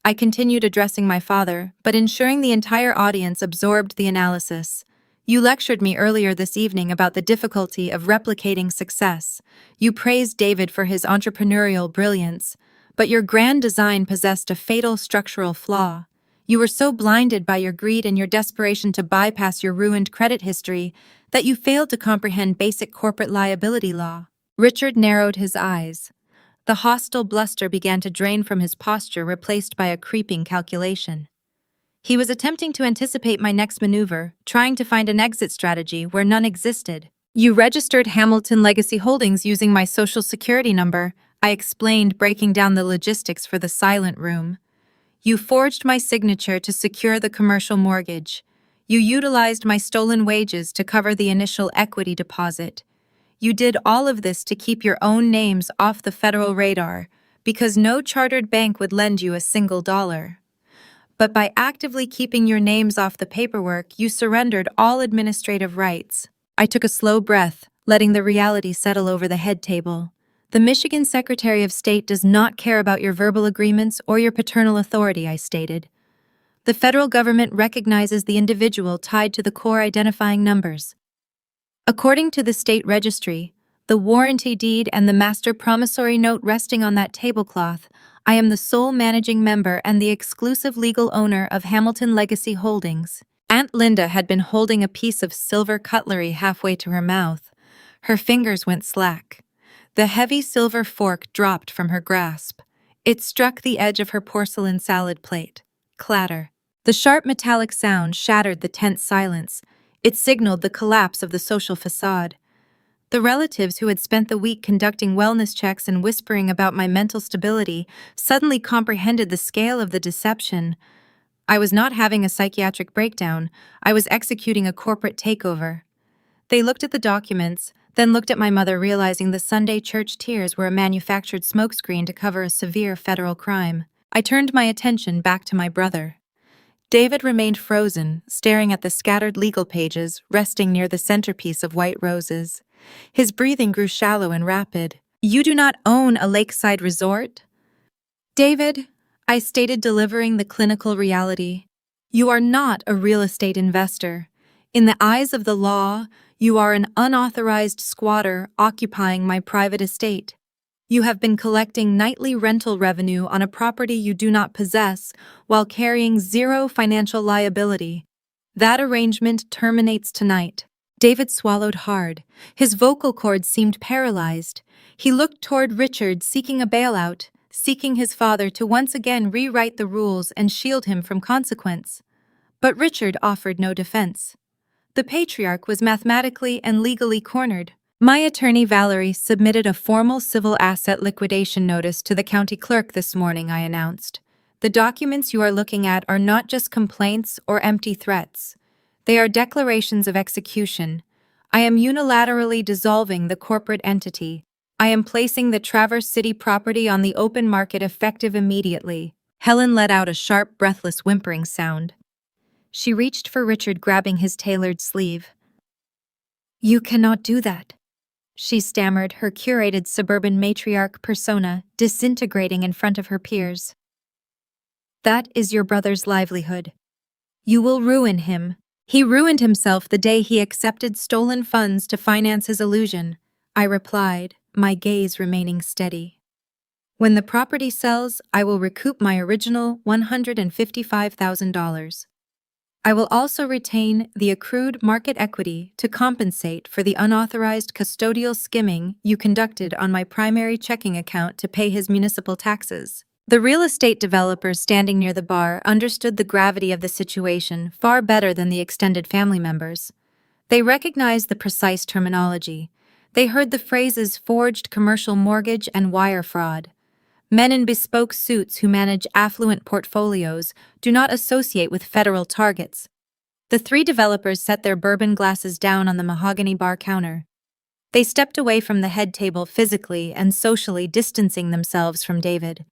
I continued addressing my father, but ensuring the entire audience absorbed the analysis. "You lectured me earlier this evening about the difficulty of replicating success. You praised David for his entrepreneurial brilliance, but your grand design possessed a fatal structural flaw. You were so blinded by your greed and your desperation to bypass your ruined credit history that you failed to comprehend basic corporate liability law." Richard narrowed his eyes. The hostile bluster began to drain from his posture, replaced by a creeping calculation. He was attempting to anticipate my next maneuver, trying to find an exit strategy where none existed. "You registered Hamilton Legacy Holdings using my social security number," I explained, breaking down the logistics for the silent room. "You forged my signature to secure the commercial mortgage. You utilized my stolen wages to cover the initial equity deposit. You did all of this to keep your own names off the federal radar, because no chartered bank would lend you a single dollar. But by actively keeping your names off the paperwork, you surrendered all administrative rights." I took a slow breath, letting the reality settle over the head table. "The Michigan Secretary of State does not care about your verbal agreements or your paternal authority," I stated. "The federal government recognizes the individual tied to the core identifying numbers. According to the state registry, the warranty deed and the master promissory note resting on that tablecloth, I am the sole managing member and the exclusive legal owner of Hamilton Legacy Holdings." Aunt Linda had been holding a piece of silver cutlery halfway to her mouth. Her fingers went slack. The heavy silver fork dropped from her grasp. It struck the edge of her porcelain salad plate. Clatter. The sharp metallic sound shattered the tense silence. It signaled the collapse of the social facade. The relatives who had spent the week conducting wellness checks and whispering about my mental stability suddenly comprehended the scale of the deception. I was not having a psychiatric breakdown. I was executing a corporate takeover. They looked at the documents, then looked at my mother, realizing the Sunday church tears were a manufactured smokescreen to cover a severe federal crime. I turned my attention back to my brother. David remained frozen, staring at the scattered legal pages resting near the centerpiece of white roses. His breathing grew shallow and rapid. "You do not own a lakeside resort?" "David," I stated, delivering the clinical reality, "you are not a real estate investor. In the eyes of the law, you are an unauthorized squatter occupying my private estate." You have been collecting nightly rental revenue on a property you do not possess while carrying zero financial liability. That arrangement terminates tonight." David swallowed hard. His vocal cords seemed paralyzed. He looked toward Richard, seeking a bailout, seeking his father to once again rewrite the rules and shield him from consequence. But Richard offered no defense. The patriarch was mathematically and legally cornered. "My attorney Valerie submitted a formal civil asset liquidation notice to the county clerk this morning," I announced. "The documents you are looking at are not just complaints or empty threats. They are declarations of execution. I am unilaterally dissolving the corporate entity. I am placing the Traverse City property on the open market effective immediately." Helen let out a sharp, breathless whimpering sound. She reached for Richard, grabbing his tailored sleeve. "You cannot do that," she stammered, her curated suburban matriarch persona disintegrating in front of her peers. "That is your brother's livelihood. You will ruin him. He ruined himself the day he accepted stolen funds to finance his illusion," I replied, my gaze remaining steady. "When the property sells, I will recoup my original $155,000. I will also retain the accrued market equity to compensate for the unauthorized custodial skimming you conducted on my primary checking account to pay his municipal taxes." The real estate developers standing near the bar understood the gravity of the situation far better than the extended family members. They recognized the precise terminology. They heard the phrases forged commercial mortgage and wire fraud. Men in bespoke suits who manage affluent portfolios do not associate with federal targets. The three developers set their bourbon glasses down on the mahogany bar counter. They stepped away from the head table, physically and socially distancing themselves from David.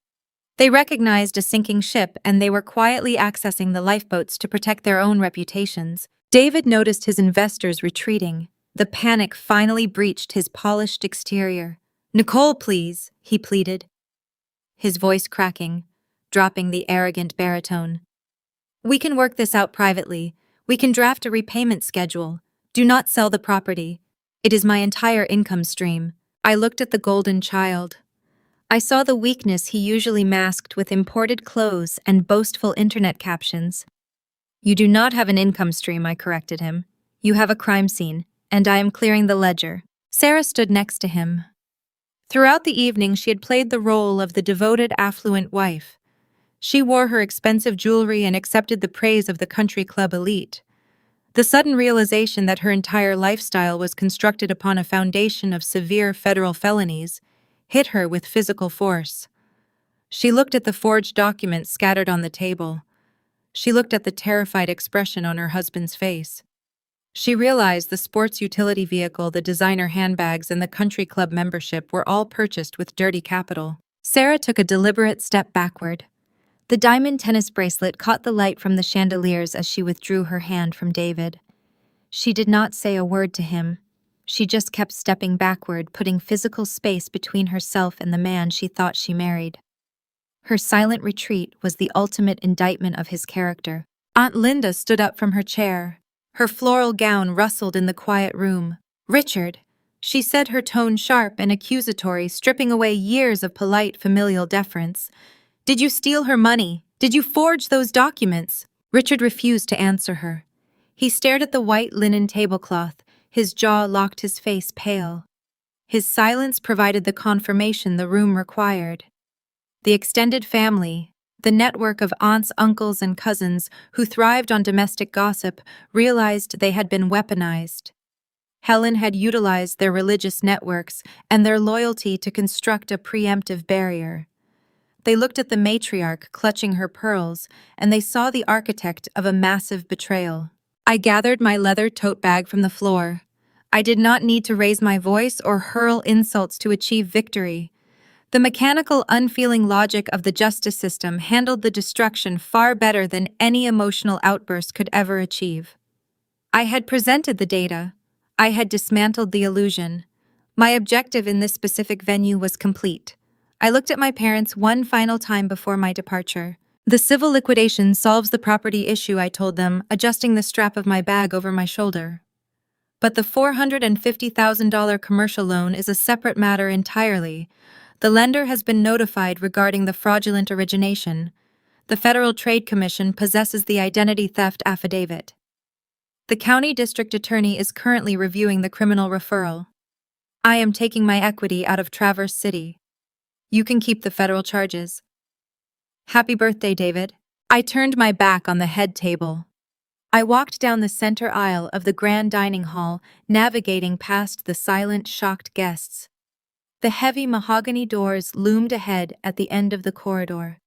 They recognized a sinking ship, and they were quietly accessing the lifeboats to protect their own reputations. David noticed his investors retreating. The panic finally breached his polished exterior. "Nicole, please," he pleaded, his voice cracking, dropping the arrogant baritone. "We can work this out privately. We can draft a repayment schedule. Do not sell the property. It is my entire income stream." I looked at the golden child. I saw the weakness he usually masked with imported clothes and boastful internet captions. "You do not have an income stream," I corrected him. "You have a crime scene, and I am clearing the ledger." Sarah stood next to him. Throughout the evening, she had played the role of the devoted, affluent wife. She wore her expensive jewelry and accepted the praise of the country club elite. The sudden realization that her entire lifestyle was constructed upon a foundation of severe federal felonies hit her with physical force. She looked at the forged documents scattered on the table. She looked at the terrified expression on her husband's face. She realized the sports utility vehicle, the designer handbags, and the country club membership were all purchased with dirty capital. Sarah took a deliberate step backward. The diamond tennis bracelet caught the light from the chandeliers as she withdrew her hand from David. She did not say a word to him. She just kept stepping backward, putting physical space between herself and the man she thought she married. Her silent retreat was the ultimate indictment of his character. Aunt Linda stood up from her chair. Her floral gown rustled in the quiet room. "Richard," she said, her tone sharp and accusatory, stripping away years of polite familial deference. "Did you steal her money? Did you forge those documents?" Richard refused to answer her. He stared at the white linen tablecloth, his jaw locked, his face pale. His silence provided the confirmation the room required. The extended family, the network of aunts, uncles, and cousins who thrived on domestic gossip, realized they had been weaponized. Helen had utilized their religious networks and their loyalty to construct a preemptive barrier. They looked at the matriarch clutching her pearls, and they saw the architect of a massive betrayal. I gathered my leather tote bag from the floor. I did not need to raise my voice or hurl insults to achieve victory. The mechanical, unfeeling logic of the justice system handled the destruction far better than any emotional outburst could ever achieve. I had presented the data. I had dismantled the illusion. My objective in this specific venue was complete. I looked at my parents one final time before my departure. "The civil liquidation solves the property issue," I told them, adjusting the strap of my bag over my shoulder. "But the $450,000 commercial loan is a separate matter entirely. The lender has been notified regarding the fraudulent origination. The Federal Trade Commission possesses the identity theft affidavit. The county district attorney is currently reviewing the criminal referral. I am taking my equity out of Traverse City. You can keep the federal charges. Happy birthday, David. I turned my back on the head table. I walked down the center aisle of the grand dining hall, navigating past the silent, shocked guests. The heavy mahogany doors loomed ahead at the end of the corridor.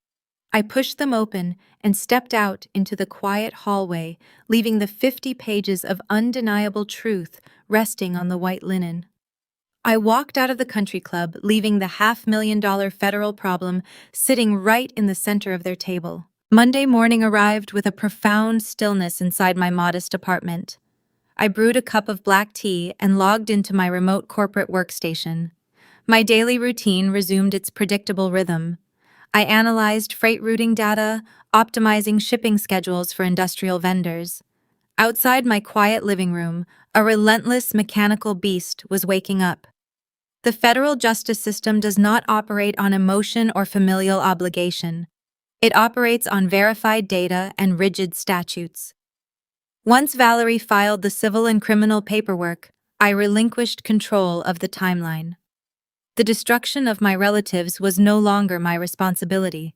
I pushed them open and stepped out into the quiet hallway, leaving the 50 pages of undeniable truth resting on the white linen. I walked out of the country club, leaving the $500,000 federal problem sitting right in the center of their table. Monday morning arrived with a profound stillness inside my modest apartment. I brewed a cup of black tea and logged into my remote corporate workstation. My daily routine resumed its predictable rhythm. I analyzed freight routing data, optimizing shipping schedules for industrial vendors. Outside my quiet living room, a relentless mechanical beast was waking up. The federal justice system does not operate on emotion or familial obligation. It operates on verified data and rigid statutes. Once Valerie filed the civil and criminal paperwork, I relinquished control of the timeline. The destruction of my relatives was no longer my responsibility.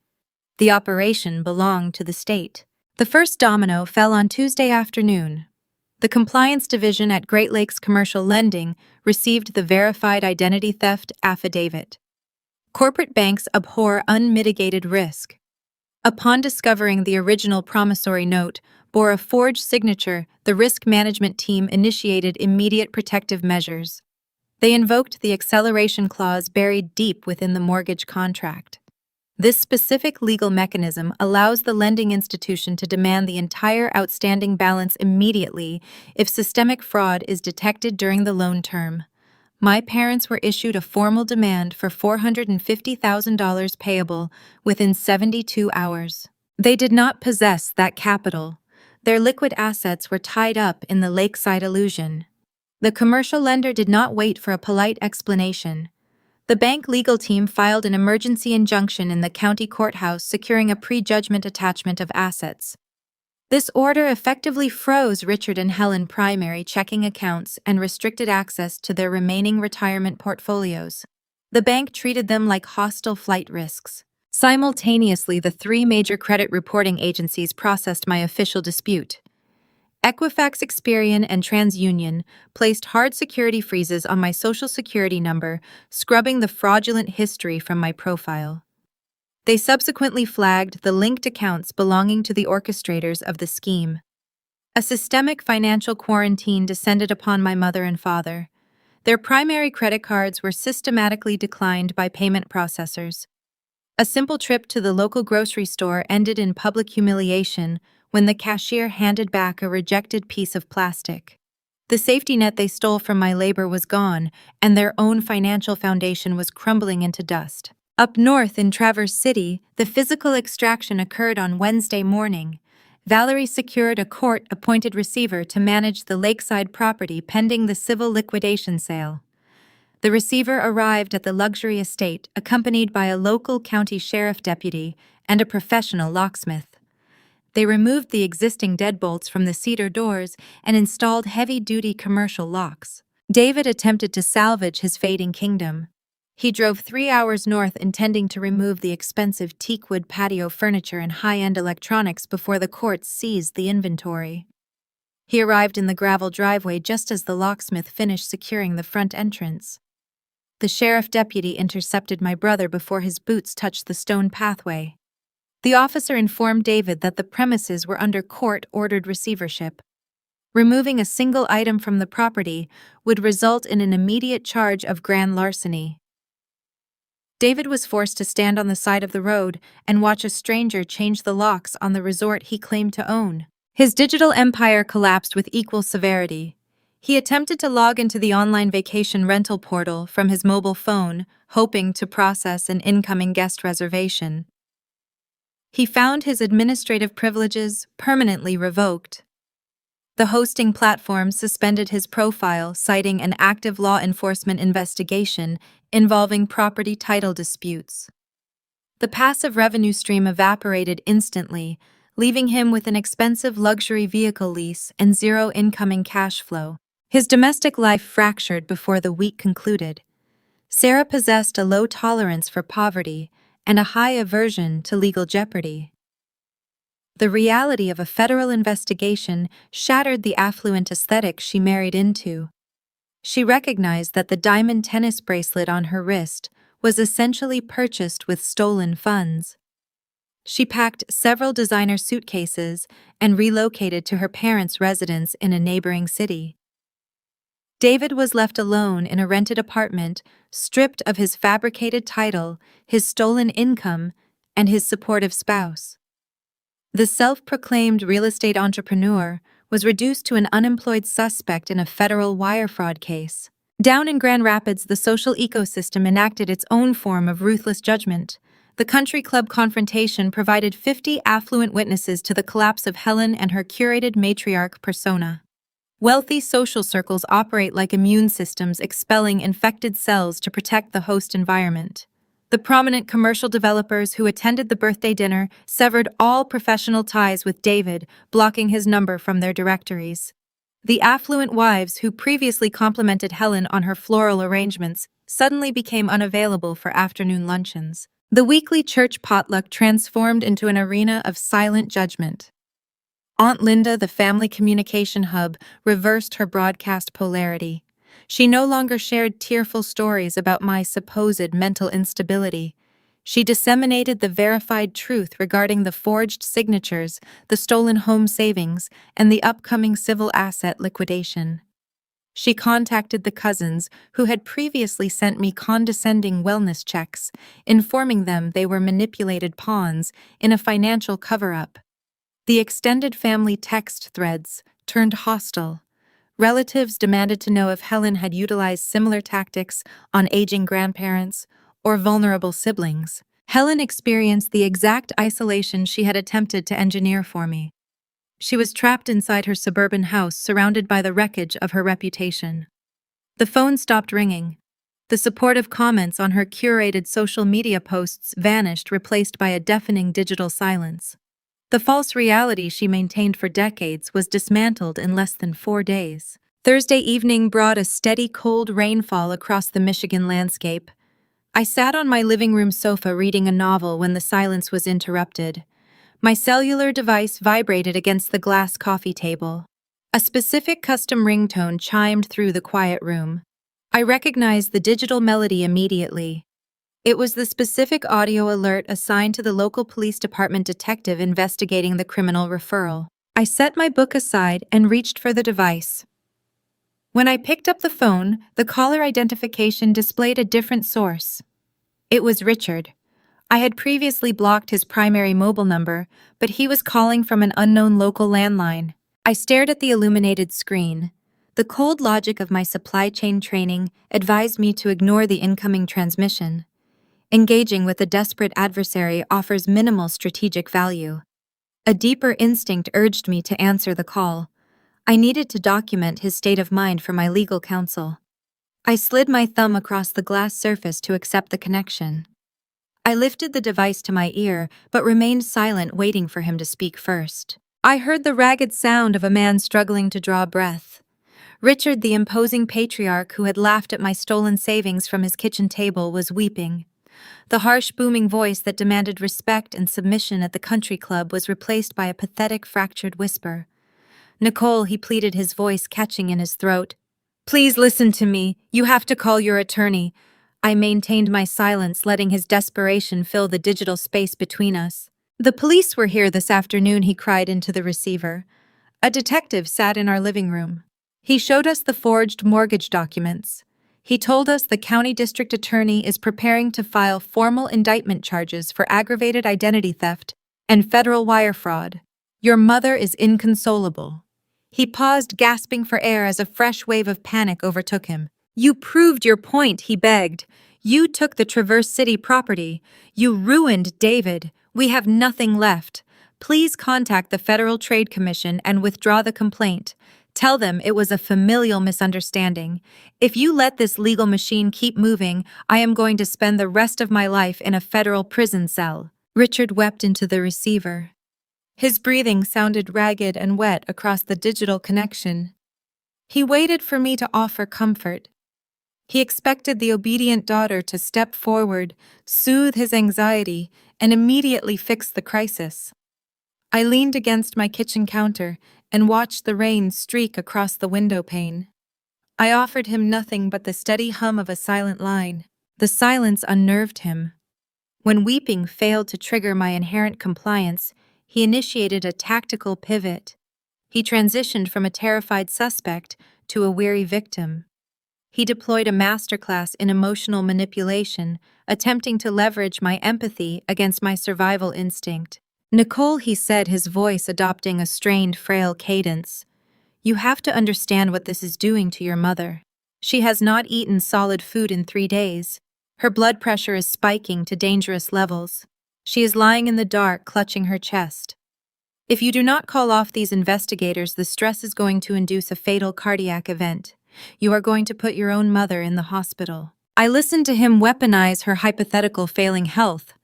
The operation belonged to the state. The first domino fell on Tuesday afternoon. The Compliance Division at Great Lakes Commercial Lending received the verified identity theft affidavit. Corporate banks abhor unmitigated risk. Upon discovering the original promissory note bore a forged signature, the risk management team initiated immediate protective measures. They invoked the acceleration clause buried deep within the mortgage contract. This specific legal mechanism allows the lending institution to demand the entire outstanding balance immediately if systemic fraud is detected during the loan term. My parents were issued a formal demand for $450,000 payable within 72 hours. They did not possess that capital. Their liquid assets were tied up in the lakeside illusion. The commercial lender did not wait for a polite explanation. The bank legal team filed an emergency injunction in the county courthouse securing a prejudgment attachment of assets. This order effectively froze Richard and Helen primary checking accounts and restricted access to their remaining retirement portfolios. The bank treated them like hostile flight risks. Simultaneously, the three major credit reporting agencies processed my official dispute. Equifax, Experian, and TransUnion placed hard security freezes on my social security number, scrubbing the fraudulent history from my profile. They subsequently flagged the linked accounts belonging to the orchestrators of the scheme. A systemic financial quarantine descended upon my mother and father. Their primary credit cards were systematically declined by payment processors. A simple trip to the local grocery store ended in public humiliation when the cashier handed back a rejected piece of plastic. The safety net they stole from my labor was gone, and their own financial foundation was crumbling into dust. Up north in Traverse City, the physical extraction occurred on Wednesday morning. Valerie secured a court-appointed receiver to manage the lakeside property pending the civil liquidation sale. The receiver arrived at the luxury estate accompanied by a local county sheriff deputy and a professional locksmith. They removed the existing deadbolts from the cedar doors and installed heavy-duty commercial locks. David attempted to salvage his fading kingdom. He drove 3 hours north intending to remove the expensive teakwood patio furniture and high-end electronics before the courts seized the inventory. He arrived in the gravel driveway just as the locksmith finished securing the front entrance. The sheriff deputy intercepted my brother before his boots touched the stone pathway. The officer informed David that the premises were under court-ordered receivership. Removing a single item from the property would result in an immediate charge of grand larceny. David was forced to stand on the side of the road and watch a stranger change the locks on the resort he claimed to own. His digital empire collapsed with equal severity. He attempted to log into the online vacation rental portal from his mobile phone, hoping to process an incoming guest reservation. He found his administrative privileges permanently revoked. The hosting platform suspended his profile, citing an active law enforcement investigation involving property title disputes. The passive revenue stream evaporated instantly, leaving him with an expensive luxury vehicle lease and zero incoming cash flow. His domestic life fractured before the week concluded. Sarah possessed a low tolerance for poverty and a high aversion to legal jeopardy. The reality of a federal investigation shattered the affluent aesthetic she married into. She recognized that the diamond tennis bracelet on her wrist was essentially purchased with stolen funds. She packed several designer suitcases and relocated to her parents' residence in a neighboring city. David was left alone in a rented apartment, stripped of his fabricated title, his stolen income, and his supportive spouse. The self-proclaimed real estate entrepreneur was reduced to an unemployed suspect in a federal wire fraud case. Down in Grand Rapids, the social ecosystem enacted its own form of ruthless judgment. The country club confrontation provided 50 affluent witnesses to the collapse of Helen and her curated matriarch persona. Wealthy social circles operate like immune systems, expelling infected cells to protect the host environment. The prominent commercial developers who attended the birthday dinner severed all professional ties with David, blocking his number from their directories. The affluent wives who previously complimented Helen on her floral arrangements suddenly became unavailable for afternoon luncheons. The weekly church potluck transformed into an arena of silent judgment. Aunt Linda, the family communication hub, reversed her broadcast polarity. She no longer shared tearful stories about my supposed mental instability. She disseminated the verified truth regarding the forged signatures, the stolen home savings, and the upcoming civil asset liquidation. She contacted the cousins who had previously sent me condescending wellness checks, informing them they were manipulated pawns in a financial cover-up. The extended family text threads turned hostile. Relatives demanded to know if Helen had utilized similar tactics on aging grandparents or vulnerable siblings. Helen experienced the exact isolation she had attempted to engineer for me. She was trapped inside her suburban house, surrounded by the wreckage of her reputation. The phone stopped ringing. The supportive comments on her curated social media posts vanished, replaced by a deafening digital silence. The false reality she maintained for decades was dismantled in less than 4 days. Thursday evening brought a steady cold rainfall across the Michigan landscape. I sat on my living room sofa reading a novel when the silence was interrupted. My cellular device vibrated against the glass coffee table. A specific custom ringtone chimed through the quiet room. I recognized the digital melody immediately. It was the specific audio alert assigned to the local police department detective investigating the criminal referral. I set my book aside and reached for the device. When I picked up the phone, the caller identification displayed a different source. It was Richard. I had previously blocked his primary mobile number, but he was calling from an unknown local landline. I stared at the illuminated screen. The cold logic of my supply chain training advised me to ignore the incoming transmission. Engaging with a desperate adversary offers minimal strategic value. A deeper instinct urged me to answer the call. I needed to document his state of mind for my legal counsel. I slid my thumb across the glass surface to accept the connection. I lifted the device to my ear, but remained silent, waiting for him to speak first. I heard the ragged sound of a man struggling to draw breath. Richard, the imposing patriarch who had laughed at my stolen savings from his kitchen table, was weeping. The harsh, booming voice that demanded respect and submission at the country club was replaced by a pathetic, fractured whisper. "Nicole," he pleaded, his voice catching in his throat. "Please listen to me. You have to call your attorney." I maintained my silence, letting his desperation fill the digital space between us. "The police were here this afternoon," he cried into the receiver. A detective sat in our living room. He showed us the forged mortgage documents. He told us the county district attorney is preparing to file formal indictment charges for aggravated identity theft and federal wire fraud. Your mother is inconsolable. He paused, gasping for air as a fresh wave of panic overtook him. "You proved your point," he begged. "You took the Traverse City property. You ruined David. We have nothing left. Please contact the Federal Trade Commission and withdraw the complaint. Tell them it was a familial misunderstanding. If you let this legal machine keep moving, I am going to spend the rest of my life in a federal prison cell." Richard wept into the receiver. His breathing sounded ragged and wet across the digital connection. He waited for me to offer comfort. He expected the obedient daughter to step forward, soothe his anxiety, and immediately fix the crisis. I leaned against my kitchen counter and watched the rain streak across the window pane. I offered him nothing but the steady hum of a silent line. The silence unnerved him. When weeping failed to trigger my inherent compliance, he initiated a tactical pivot. He transitioned from a terrified suspect to a weary victim. He deployed a masterclass in emotional manipulation, attempting to leverage my empathy against my survival instinct. "Nicole," he said, his voice adopting a strained, frail cadence, "you have to understand what this is doing to your mother. She has not eaten solid food in 3 days. Her blood pressure is spiking to dangerous levels. She is lying in the dark, clutching her chest. If you do not call off these investigators, the stress is going to induce a fatal cardiac event. You are going to put your own mother in the hospital." I listened to him weaponize her hypothetical failing health.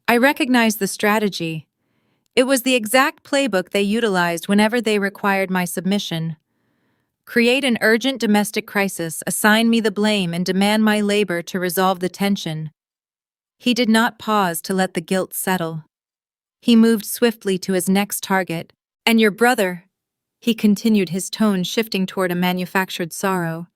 I recognized the strategy. It was the exact playbook they utilized whenever they required my submission. Create an urgent domestic crisis, assign me the blame, and demand my labor to resolve the tension. He did not pause to let the guilt settle. He moved swiftly to his next target. "And your brother?" he continued, his tone shifting toward a manufactured sorrow.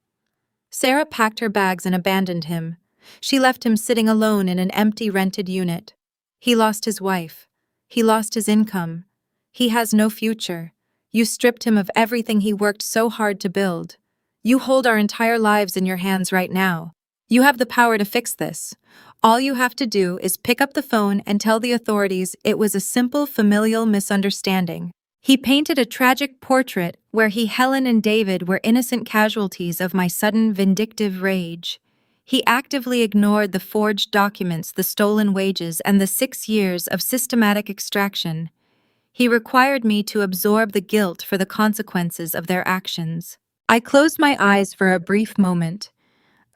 Sarah packed her bags and abandoned him. She left him sitting alone in an empty rented unit. He lost his wife. He lost his income. He has no future. You stripped him of everything he worked so hard to build. You hold our entire lives in your hands right now. You have the power to fix this. All you have to do is pick up the phone and tell the authorities it was a simple familial misunderstanding." He painted a tragic portrait where Helen and David were innocent casualties of my sudden vindictive rage. He actively ignored the forged documents, the stolen wages, and the 6 years of systematic extraction. He required me to absorb the guilt for the consequences of their actions. I closed my eyes for a brief moment.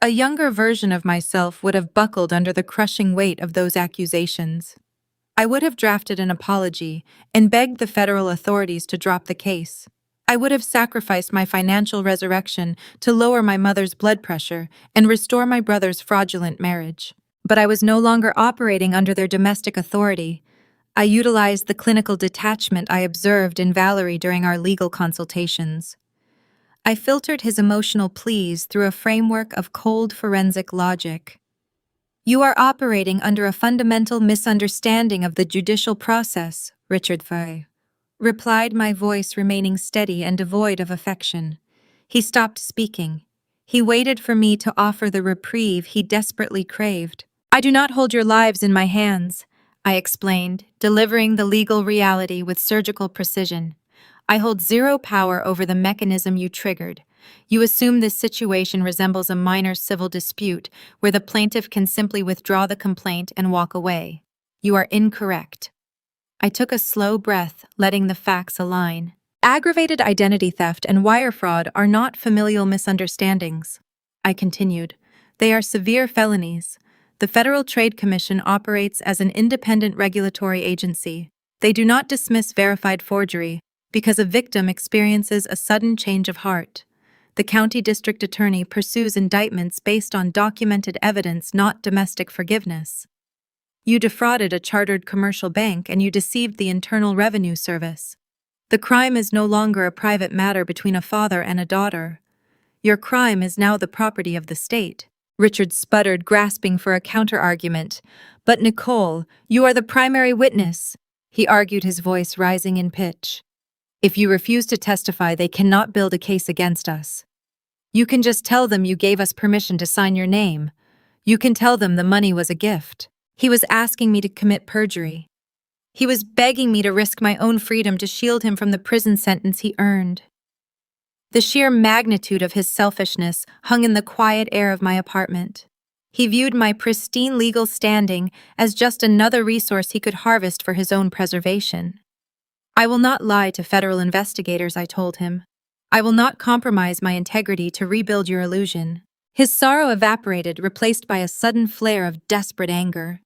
A younger version of myself would have buckled under the crushing weight of those accusations. I would have drafted an apology and begged the federal authorities to drop the case. I would have sacrificed my financial resurrection to lower my mother's blood pressure and restore my brother's fraudulent marriage. But I was no longer operating under their domestic authority. I utilized the clinical detachment I observed in Valerie during our legal consultations. I filtered his emotional pleas through a framework of cold forensic logic. "You are operating under a fundamental misunderstanding of the judicial process," Richard Fay replied, my voice remaining steady and devoid of affection. He stopped speaking. He waited for me to offer the reprieve he desperately craved. "I do not hold your lives in my hands," I explained, delivering the legal reality with surgical precision. "I hold zero power over the mechanism you triggered. You assume this situation resembles a minor civil dispute where the plaintiff can simply withdraw the complaint and walk away. You are incorrect." I took a slow breath, letting the facts align. "Aggravated identity theft and wire fraud are not familial misunderstandings," I continued. "They are severe felonies. The Federal Trade Commission operates as an independent regulatory agency. They do not dismiss verified forgery because a victim experiences a sudden change of heart. The county district attorney pursues indictments based on documented evidence, not domestic forgiveness. You defrauded a chartered commercial bank and you deceived the Internal Revenue Service. The crime is no longer a private matter between a father and a daughter. Your crime is now the property of the state." Richard sputtered, grasping for a counter-argument. "But Nicole, you are the primary witness," he argued, his voice rising in pitch. "If you refuse to testify, they cannot build a case against us. You can just tell them you gave us permission to sign your name. You can tell them the money was a gift." He was asking me to commit perjury. He was begging me to risk my own freedom to shield him from the prison sentence he earned. The sheer magnitude of his selfishness hung in the quiet air of my apartment. He viewed my pristine legal standing as just another resource he could harvest for his own preservation. I will not lie to federal investigators, I told him. I will not compromise my integrity to rebuild your illusion. His sorrow evaporated, replaced by a sudden flare of desperate anger.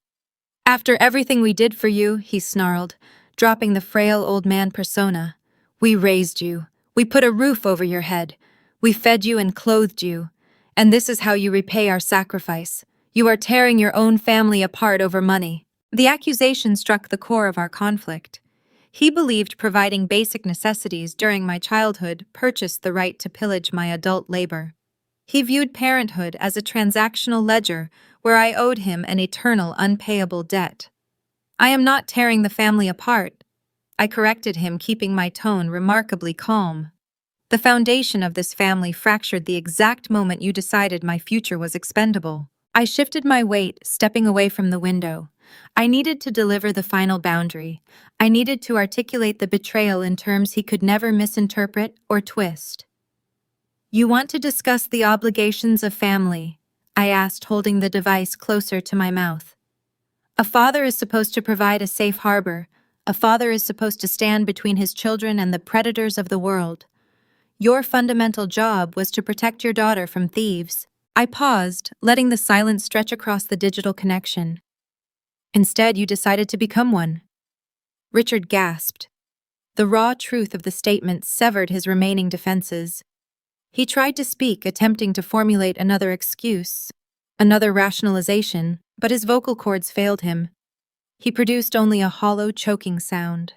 After everything we did for you, he snarled, dropping the frail old man persona. We raised you. We put a roof over your head. We fed you and clothed you. And this is how you repay our sacrifice. You are tearing your own family apart over money. The accusation struck the core of our conflict. He believed providing basic necessities during my childhood purchased the right to pillage my adult labor. He viewed parenthood as a transactional ledger where I owed him an eternal unpayable debt. I am not tearing the family apart, I corrected him, keeping my tone remarkably calm. The foundation of this family fractured the exact moment you decided my future was expendable. I shifted my weight, stepping away from the window. I needed to deliver the final boundary. I needed to articulate the betrayal in terms he could never misinterpret or twist. You want to discuss the obligations of family? I asked, holding the device closer to my mouth. A father is supposed to provide a safe harbor. A father is supposed to stand between his children and the predators of the world. Your fundamental job was to protect your daughter from thieves. I paused, letting the silence stretch across the digital connection. Instead, you decided to become one. Richard gasped. The raw truth of the statement severed his remaining defenses. He tried to speak, attempting to formulate another excuse, another rationalization, but his vocal cords failed him. He produced only a hollow, choking sound.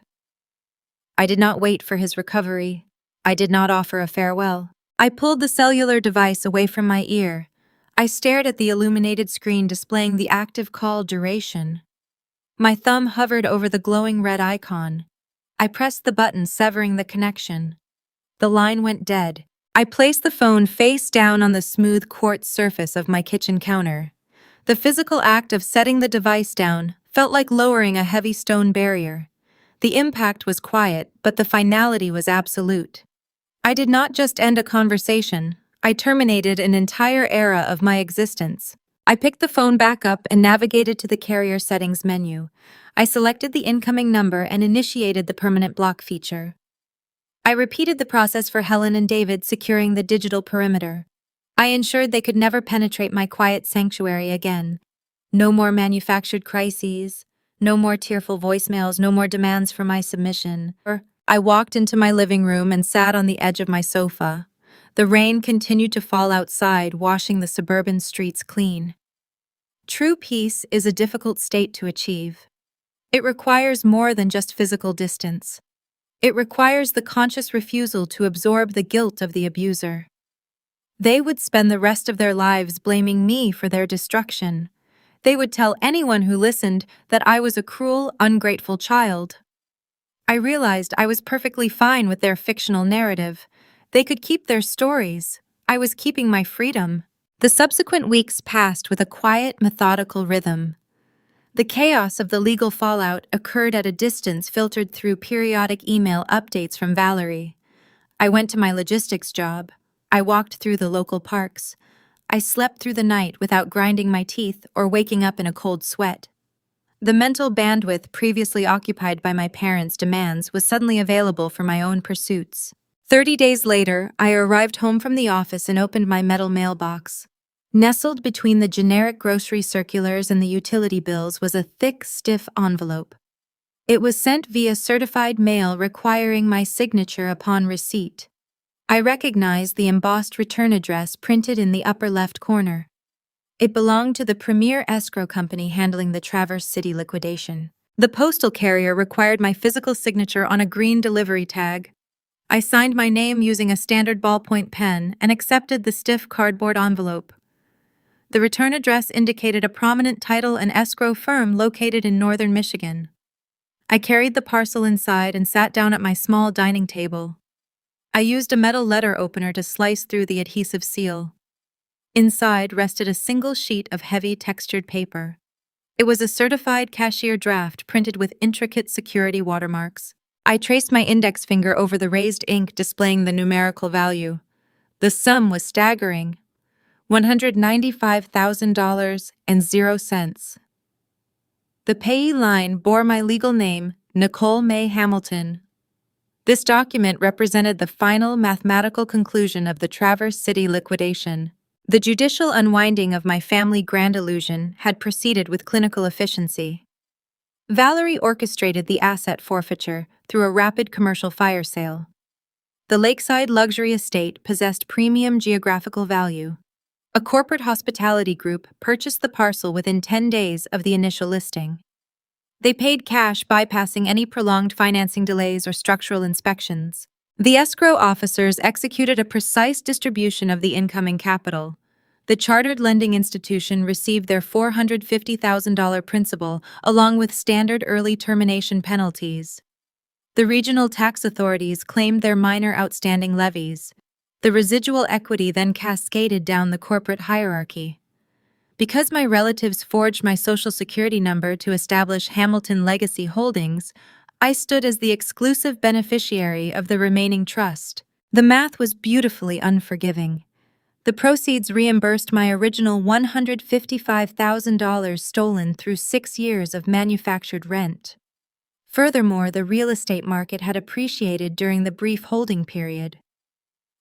I did not wait for his recovery. I did not offer a farewell. I pulled the cellular device away from my ear. I stared at the illuminated screen displaying the active call duration. My thumb hovered over the glowing red icon. I pressed the button, severing the connection. The line went dead. I placed the phone face down on the smooth quartz surface of my kitchen counter. The physical act of setting the device down felt like lowering a heavy stone barrier. The impact was quiet, but the finality was absolute. I did not just end a conversation, I terminated an entire era of my existence. I picked the phone back up and navigated to the carrier settings menu. I selected the incoming number and initiated the permanent block feature. I repeated the process for Helen and David, securing the digital perimeter. I ensured they could never penetrate my quiet sanctuary again. No more manufactured crises, no more tearful voicemails, no more demands for my submission. I walked into my living room and sat on the edge of my sofa. The rain continued to fall outside, washing the suburban streets clean. True peace is a difficult state to achieve. It requires more than just physical distance. It requires the conscious refusal to absorb the guilt of the abuser. They would spend the rest of their lives blaming me for their destruction. They would tell anyone who listened that I was a cruel, ungrateful child. I realized I was perfectly fine with their fictional narrative. They could keep their stories. I was keeping my freedom. The subsequent weeks passed with a quiet, methodical rhythm. The chaos of the legal fallout occurred at a distance, filtered through periodic email updates from Valerie. I went to my logistics job. I walked through the local parks. I slept through the night without grinding my teeth or waking up in a cold sweat. The mental bandwidth previously occupied by my parents' demands was suddenly available for my own pursuits. 30 days later, I arrived home from the office and opened my metal mailbox. Nestled between the generic grocery circulars and the utility bills was a thick, stiff envelope. It was sent via certified mail, requiring my signature upon receipt. I recognized the embossed return address printed in the upper left corner. It belonged to the premier escrow company handling the Traverse City liquidation. The postal carrier required my physical signature on a green delivery tag. I signed my name using a standard ballpoint pen and accepted the stiff cardboard envelope. The return address indicated a prominent title and escrow firm located in northern Michigan. I carried the parcel inside and sat down at my small dining table. I used a metal letter opener to slice through the adhesive seal. Inside rested a single sheet of heavy textured paper. It was a certified cashier draft printed with intricate security watermarks. I traced my index finger over the raised ink, displaying the numerical value. The sum was staggering. $195,000.00. The payee line bore my legal name, Nicole Hamilton. This document represented the final mathematical conclusion of the Traverse City liquidation. The judicial unwinding of my family grand illusion had proceeded with clinical efficiency. Valerie orchestrated the asset forfeiture through a rapid commercial fire sale. The lakeside luxury estate possessed premium geographical value. A corporate hospitality group purchased the parcel within 10 days of the initial listing. They paid cash, bypassing any prolonged financing delays or structural inspections. The escrow officers executed a precise distribution of the incoming capital. The chartered lending institution received their $450,000 principal along with standard early termination penalties. The regional tax authorities claimed their minor outstanding levies. The residual equity then cascaded down the corporate hierarchy. Because my relatives forged my Social Security number to establish Hamilton Legacy Holdings, I stood as the exclusive beneficiary of the remaining trust. The math was beautifully unforgiving. The proceeds reimbursed my original $155,000 stolen through 6 years of manufactured rent. Furthermore, the real estate market had appreciated during the brief holding period.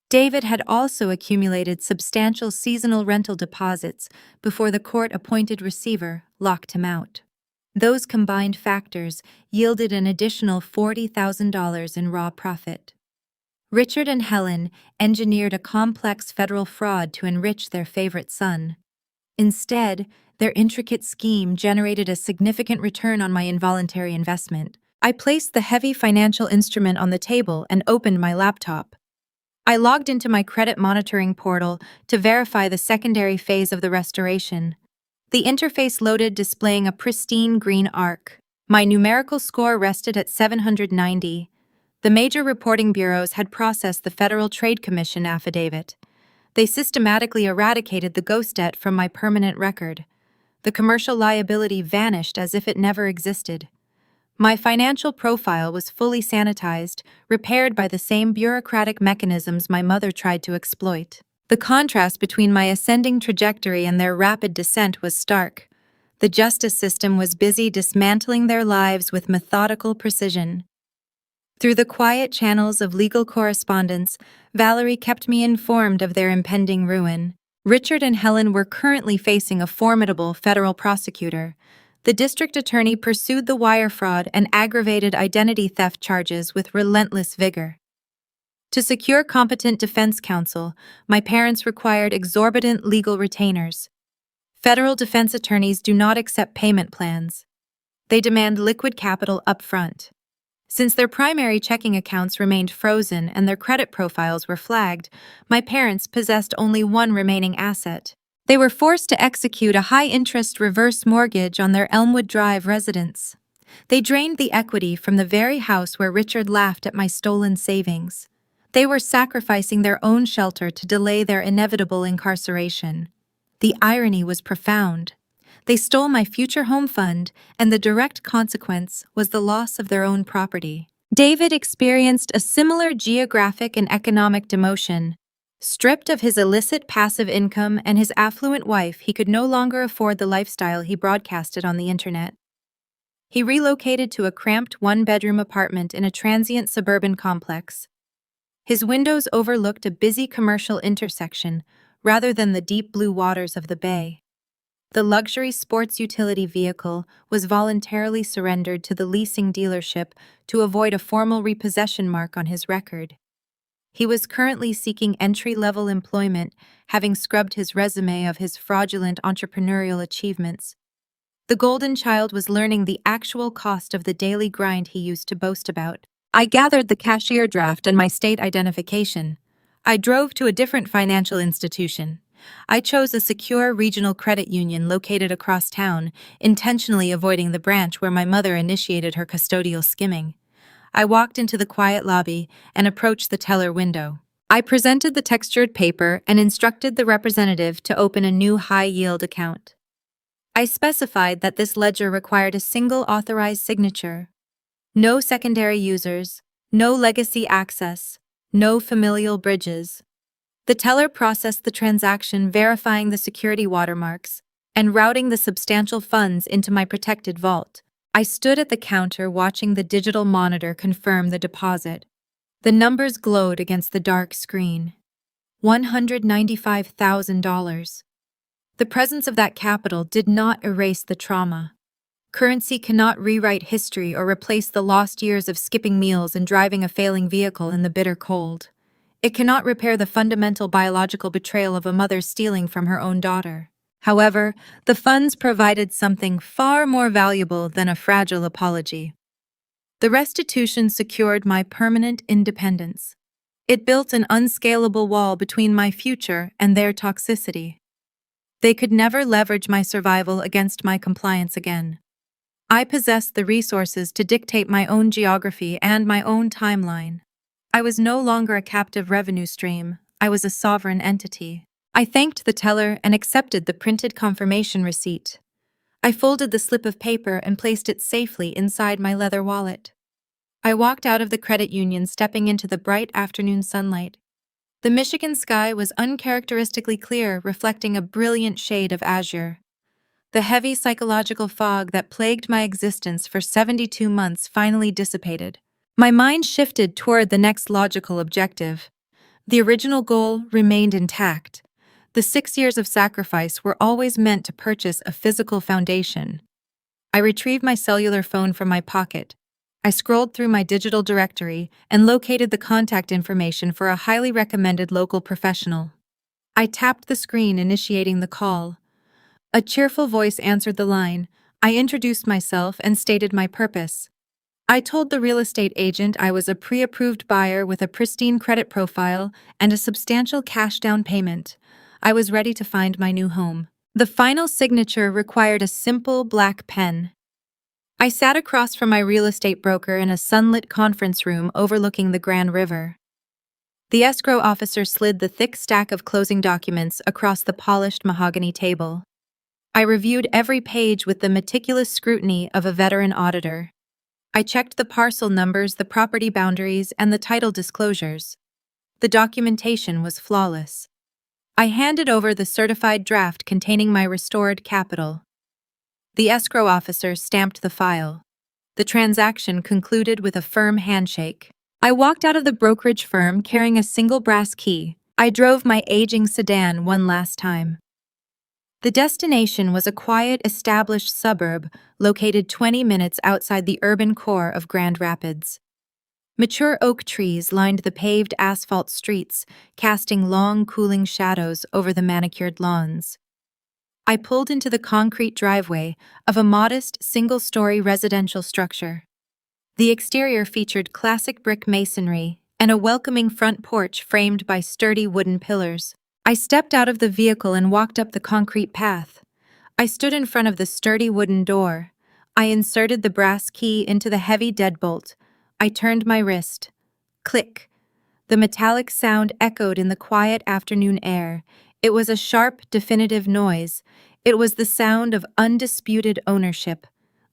David had also accumulated substantial seasonal rental deposits before the court-appointed receiver locked him out. Those combined factors yielded an additional $40,000 in raw profit. Richard and Helen engineered a complex federal fraud to enrich their favorite son. Instead, their intricate scheme generated a significant return on my involuntary investment. I placed the heavy financial instrument on the table and opened my laptop. I logged into my credit monitoring portal to verify the secondary phase of the restoration. The interface loaded, displaying a pristine green arc. My numerical score rested at 790. The major reporting bureaus had processed the Federal Trade Commission affidavit. They systematically eradicated the ghost debt from my permanent record. The commercial liability vanished as if it never existed. My financial profile was fully sanitized, repaired by the same bureaucratic mechanisms my mother tried to exploit. The contrast between my ascending trajectory and their rapid descent was stark. The justice system was busy dismantling their lives with methodical precision. Through the quiet channels of legal correspondence, Valerie kept me informed of their impending ruin. Richard and Helen were currently facing a formidable federal prosecutor. The district attorney pursued the wire fraud and aggravated identity theft charges with relentless vigor. To secure competent defense counsel, my parents required exorbitant legal retainers. Federal defense attorneys do not accept payment plans. They demand liquid capital upfront. Since their primary checking accounts remained frozen and their credit profiles were flagged, my parents possessed only one remaining asset. They were forced to execute a high-interest reverse mortgage on their Elmwood Drive residence. They drained the equity from the very house where Richard laughed at my stolen savings. They were sacrificing their own shelter to delay their inevitable incarceration. The irony was profound. They stole my future home fund, and the direct consequence was the loss of their own property. David experienced a similar geographic and economic demotion. Stripped of his illicit passive income and his affluent wife, he could no longer afford the lifestyle he broadcasted on the internet. He relocated to a cramped one-bedroom apartment in a transient suburban complex. His windows overlooked a busy commercial intersection rather than the deep blue waters of the bay. The luxury sports utility vehicle was voluntarily surrendered to the leasing dealership to avoid a formal repossession mark on his record. He was currently seeking entry-level employment, having scrubbed his resume of his fraudulent entrepreneurial achievements. The golden child was learning the actual cost of the daily grind he used to boast about. I gathered the cashier draft and my state identification. I drove to a different financial institution. I chose a secure regional credit union located across town, intentionally avoiding the branch where my mother initiated her custodial skimming. I walked into the quiet lobby and approached the teller window. I presented the textured paper and instructed the representative to open a new high-yield account. I specified that this ledger required a single authorized signature. No secondary users, no legacy access, no familial bridges. The teller processed the transaction, verifying the security watermarks and routing the substantial funds into my protected vault. I stood at the counter watching the digital monitor confirm the deposit. The numbers glowed against the dark screen. $195,000. The presence of that capital did not erase the trauma. Currency cannot rewrite history or replace the lost years of skipping meals and driving a failing vehicle in the bitter cold. It cannot repair the fundamental biological betrayal of a mother stealing from her own daughter. However, the funds provided something far more valuable than a fragile apology. The restitution secured my permanent independence. It built an unscalable wall between my future and their toxicity. They could never leverage my survival against my compliance again. I possessed the resources to dictate my own geography and my own timeline. I was no longer a captive revenue stream. I was a sovereign entity. I thanked the teller and accepted the printed confirmation receipt. I folded the slip of paper and placed it safely inside my leather wallet. I walked out of the credit union, stepping into the bright afternoon sunlight. The Michigan sky was uncharacteristically clear, reflecting a brilliant shade of azure. The heavy psychological fog that plagued my existence for 72 months finally dissipated. My mind shifted toward the next logical objective. The original goal remained intact. The 6 years of sacrifice were always meant to purchase a physical foundation. I retrieved my cellular phone from my pocket. I scrolled through my digital directory and located the contact information for a highly recommended local professional. I tapped the screen, initiating the call. A cheerful voice answered the line. I introduced myself and stated my purpose. I told the real estate agent I was a pre-approved buyer with a pristine credit profile and a substantial cash down payment. I was ready to find my new home. The final signature required a simple black pen. I sat across from my real estate broker in a sunlit conference room overlooking the Grand River. The escrow officer slid the thick stack of closing documents across the polished mahogany table. I reviewed every page with the meticulous scrutiny of a veteran auditor. I checked the parcel numbers, the property boundaries, and the title disclosures. The documentation was flawless. I handed over the certified draft containing my restored capital. The escrow officer stamped the file. The transaction concluded with a firm handshake. I walked out of the brokerage firm carrying a single brass key. I drove my aging sedan one last time. The destination was a quiet, established suburb located 20 minutes outside the urban core of Grand Rapids. Mature oak trees lined the paved asphalt streets, casting long, cooling shadows over the manicured lawns. I pulled into the concrete driveway of a modest, single-story residential structure. The exterior featured classic brick masonry and a welcoming front porch framed by sturdy wooden pillars. I stepped out of the vehicle and walked up the concrete path. I stood in front of the sturdy wooden door. I inserted the brass key into the heavy deadbolt. I turned my wrist. Click. The metallic sound echoed in the quiet afternoon air. It was a sharp, definitive noise. It was the sound of undisputed ownership.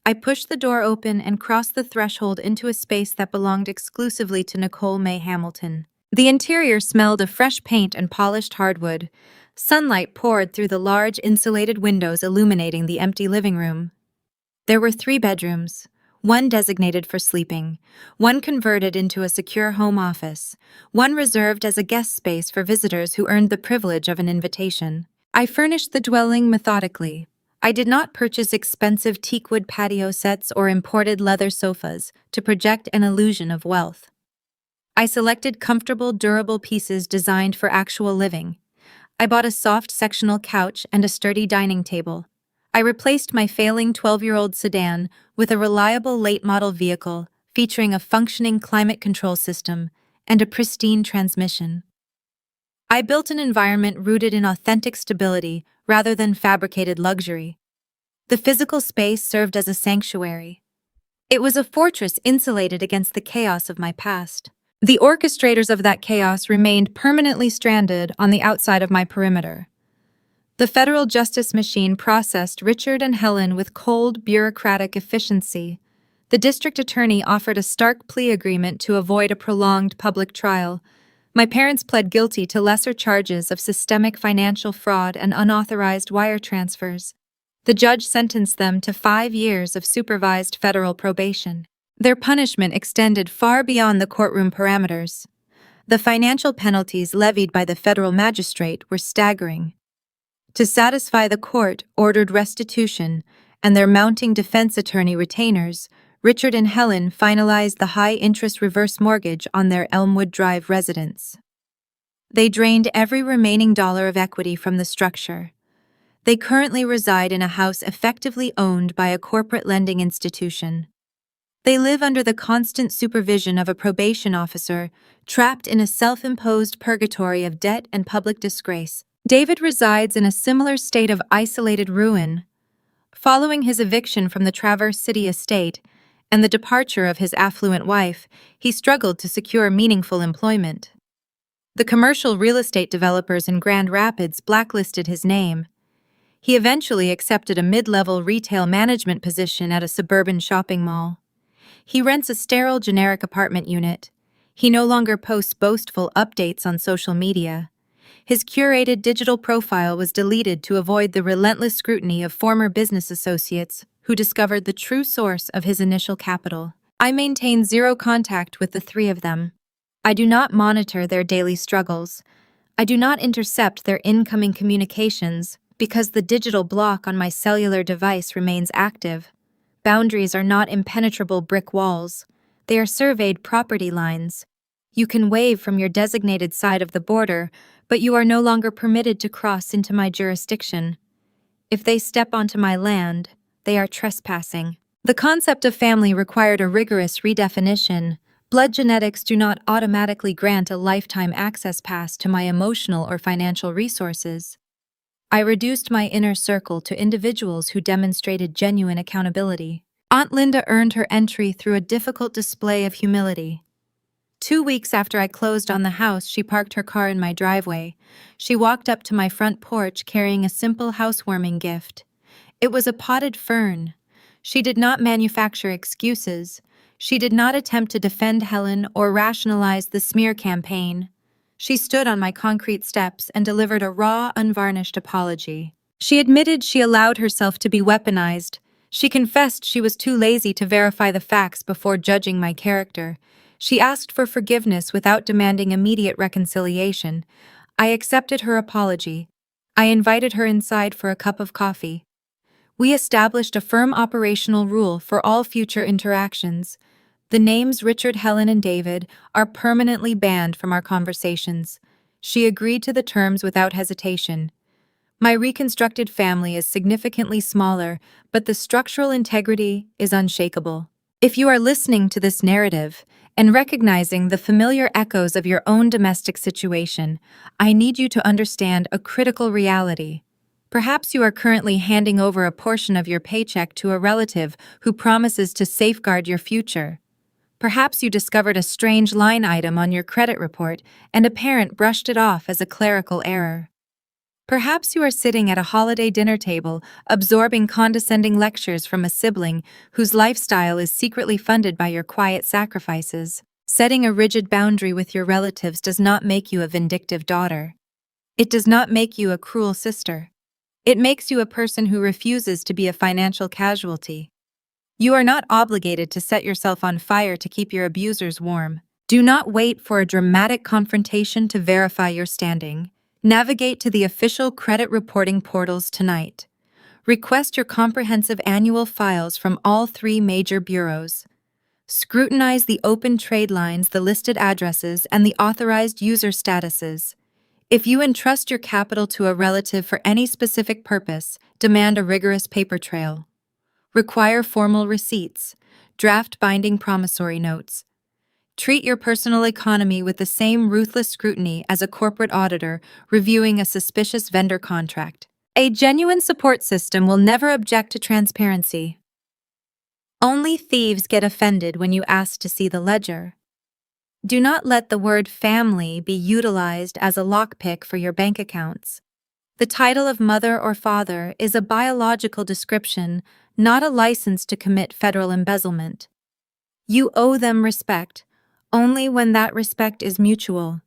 I pushed the door open and crossed the threshold into a space that belonged exclusively to Nicole Hamilton. The interior smelled of fresh paint and polished hardwood. Sunlight poured through the large insulated windows illuminating the empty living room. There were 3 bedrooms, one designated for sleeping, one converted into a secure home office, one reserved as a guest space for visitors who earned the privilege of an invitation. I furnished the dwelling methodically. I did not purchase expensive teakwood patio sets or imported leather sofas to project an illusion of wealth. I selected comfortable, durable pieces designed for actual living. I bought a soft sectional couch and a sturdy dining table. I replaced my failing 12-year-old sedan with a reliable late-model vehicle featuring a functioning climate control system and a pristine transmission. I built an environment rooted in authentic stability rather than fabricated luxury. The physical space served as a sanctuary. It was a fortress insulated against the chaos of my past. The orchestrators of that chaos remained permanently stranded on the outside of my perimeter. The federal justice machine processed Richard and Helen with cold, bureaucratic efficiency. The district attorney offered a stark plea agreement to avoid a prolonged public trial. My parents pled guilty to lesser charges of systemic financial fraud and unauthorized wire transfers. The judge sentenced them to 5 years of supervised federal probation. Their punishment extended far beyond the courtroom parameters. The financial penalties levied by the federal magistrate were staggering. To satisfy the court-ordered restitution and their mounting defense attorney retainers, Richard and Helen finalized the high-interest reverse mortgage on their Elmwood Drive residence. They drained every remaining dollar of equity from the structure. They currently reside in a house effectively owned by a corporate lending institution. They live under the constant supervision of a probation officer, trapped in a self-imposed purgatory of debt and public disgrace. David resides in a similar state of isolated ruin. Following his eviction from the Traverse City estate and the departure of his affluent wife, he struggled to secure meaningful employment. The commercial real estate developers in Grand Rapids blacklisted his name. He eventually accepted a mid-level retail management position at a suburban shopping mall. He rents a sterile generic apartment unit. He no longer posts boastful updates on social media. His curated digital profile was deleted to avoid the relentless scrutiny of former business associates who discovered the true source of his initial capital. I maintain zero contact with the three of them. I do not monitor their daily struggles. I do not intercept their incoming communications because the digital block on my cellular device remains active. Boundaries are not impenetrable brick walls. They are surveyed property lines. You can wave from your designated side of the border, but you are no longer permitted to cross into my jurisdiction. If they step onto my land, they are trespassing. The concept of family required a rigorous redefinition. Blood genetics do not automatically grant a lifetime access pass to my emotional or financial resources. I reduced my inner circle to individuals who demonstrated genuine accountability. Aunt Linda earned her entry through a difficult display of humility. 2 weeks after I closed on the house, she parked her car in my driveway. She walked up to my front porch carrying a simple housewarming gift. It was a potted fern. She did not manufacture excuses. She did not attempt to defend Helen or rationalize the smear campaign. She stood on my concrete steps and delivered a raw, unvarnished apology. She admitted she allowed herself to be weaponized. She confessed she was too lazy to verify the facts before judging my character. She asked for forgiveness without demanding immediate reconciliation. I accepted her apology. I invited her inside for a cup of coffee. We established a firm operational rule for all future interactions. The names Richard, Helen, and David are permanently banned from our conversations. She agreed to the terms without hesitation. My reconstructed family is significantly smaller, but the structural integrity is unshakable. If you are listening to this narrative and recognizing the familiar echoes of your own domestic situation, I need you to understand a critical reality. Perhaps you are currently handing over a portion of your paycheck to a relative who promises to safeguard your future. Perhaps you discovered a strange line item on your credit report and a parent brushed it off as a clerical error. Perhaps you are sitting at a holiday dinner table, absorbing condescending lectures from a sibling whose lifestyle is secretly funded by your quiet sacrifices. Setting a rigid boundary with your relatives does not make you a vindictive daughter. It does not make you a cruel sister. It makes you a person who refuses to be a financial casualty. You are not obligated to set yourself on fire to keep your abusers warm. Do not wait for a dramatic confrontation to verify your standing. Navigate to the official credit reporting portals tonight. Request your comprehensive annual files from all 3 major bureaus. Scrutinize the open trade lines, the listed addresses, and the authorized user statuses. If you entrust your capital to a relative for any specific purpose, demand a rigorous paper trail. Require formal receipts. Draft binding promissory notes. Treat your personal economy with the same ruthless scrutiny as a corporate auditor reviewing a suspicious vendor contract. A genuine support system will never object to transparency. Only thieves get offended when you ask to see the ledger. Do not let the word family be utilized as a lockpick for your bank accounts. The title of mother or father is a biological description, not a license to commit federal embezzlement. You owe them respect, only when that respect is mutual.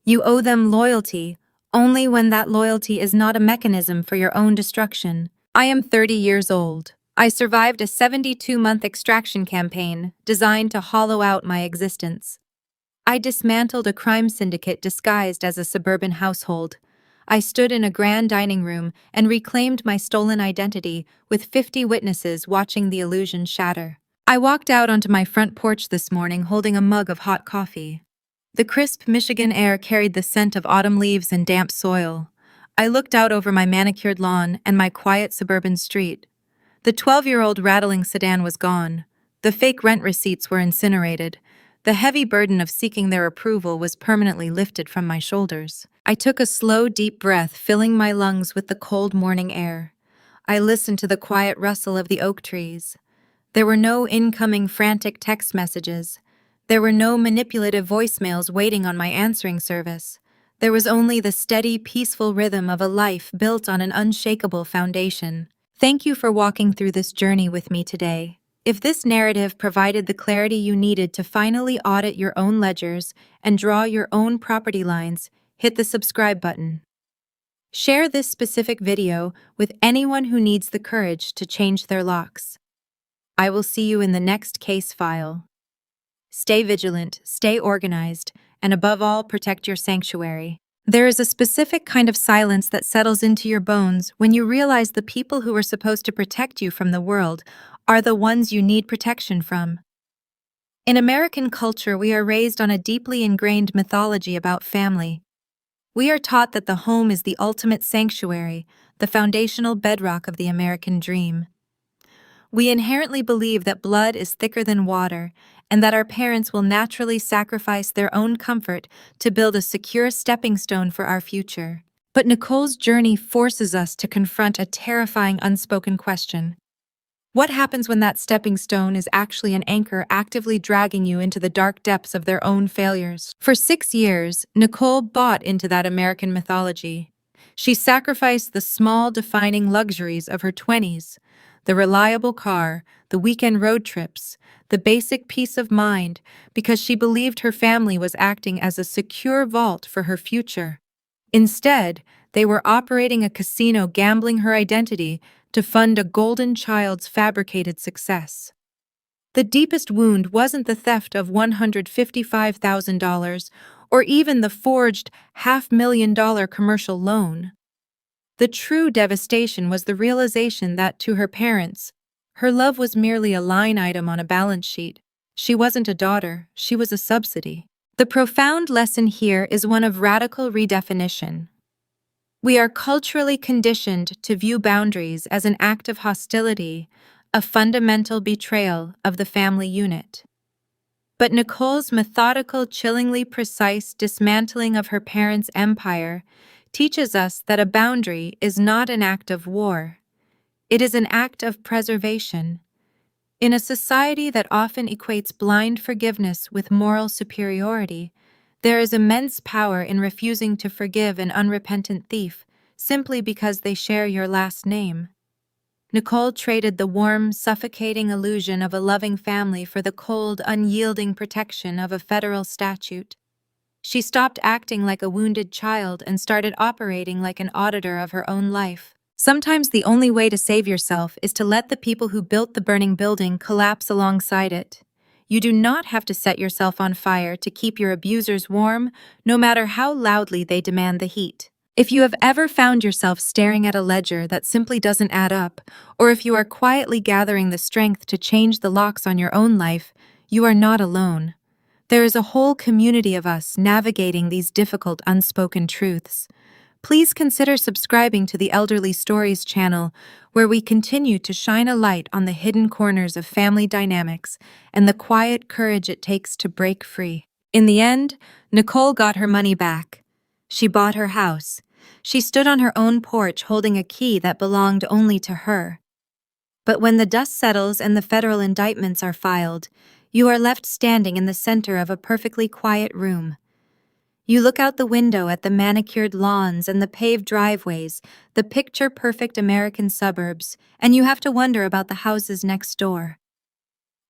You owe them loyalty, only when that loyalty is not a mechanism for your own destruction. I am 30 years old. I survived a 72-month extraction campaign designed to hollow out my existence. I dismantled a crime syndicate disguised as a suburban household. I stood in a grand dining room and reclaimed my stolen identity with 50 witnesses watching the illusion shatter. I walked out onto my front porch this morning holding a mug of hot coffee. The crisp Michigan air carried the scent of autumn leaves and damp soil. I looked out over my manicured lawn and my quiet suburban street. The 12-year-old rattling sedan was gone. The fake rent receipts were incinerated. The heavy burden of seeking their approval was permanently lifted from my shoulders. I took a slow, deep breath, filling my lungs with the cold morning air. I listened to the quiet rustle of the oak trees. There were no incoming frantic text messages. There were no manipulative voicemails waiting on my answering service. There was only the steady, peaceful rhythm of a life built on an unshakable foundation. Thank you for walking through this journey with me today. If this narrative provided the clarity you needed to finally audit your own ledgers and draw your own property lines, hit the subscribe button. Share this specific video with anyone who needs the courage to change their locks. I will see you in the next case file. Stay vigilant, stay organized, and above all, protect your sanctuary. There is a specific kind of silence that settles into your bones when you realize the people who are supposed to protect you from the world are the ones you need protection from. In American culture, we are raised on a deeply ingrained mythology about family. We are taught that the home is the ultimate sanctuary, the foundational bedrock of the American dream. We inherently believe that blood is thicker than water, and that our parents will naturally sacrifice their own comfort to build a secure stepping stone for our future. But Nicole's journey forces us to confront a terrifying unspoken question. What happens when that stepping stone is actually an anchor actively dragging you into the dark depths of their own failures? For 6 years, Nicole bought into that American mythology. She sacrificed the small, defining luxuries of her 20s, the reliable car, the weekend road trips, the basic peace of mind, because she believed her family was acting as a secure vault for her future. Instead, they were operating a casino, gambling her identity to fund a golden child's fabricated success. The deepest wound wasn't the theft of $155,000 or even the forged $500,000 commercial loan. The true devastation was the realization that, to her parents, her love was merely a line item on a balance sheet. She wasn't a daughter, she was a subsidy. The profound lesson here is one of radical redefinition. We are culturally conditioned to view boundaries as an act of hostility, a fundamental betrayal of the family unit. But Nicole's methodical, chillingly precise dismantling of her parents' empire teaches us that a boundary is not an act of war. It is an act of preservation. In a society that often equates blind forgiveness with moral superiority, there is immense power in refusing to forgive an unrepentant thief simply because they share your last name. Nicole traded the warm, suffocating illusion of a loving family for the cold, unyielding protection of a federal statute. She stopped acting like a wounded child and started operating like an auditor of her own life. Sometimes the only way to save yourself is to let the people who built the burning building collapse alongside it. You do not have to set yourself on fire to keep your abusers warm, no matter how loudly they demand the heat. If you have ever found yourself staring at a ledger that simply doesn't add up, or if you are quietly gathering the strength to change the locks on your own life, you are not alone. There is a whole community of us navigating these difficult unspoken truths. Please consider subscribing to the Elderly Stories channel, where we continue to shine a light on the hidden corners of family dynamics and the quiet courage it takes to break free. In the end, Nicole got her money back. She bought her house. She stood on her own porch holding a key that belonged only to her. But when the dust settles and the federal indictments are filed, you are left standing in the center of a perfectly quiet room. You look out the window at the manicured lawns and the paved driveways, the picture-perfect American suburbs, and you have to wonder about the houses next door.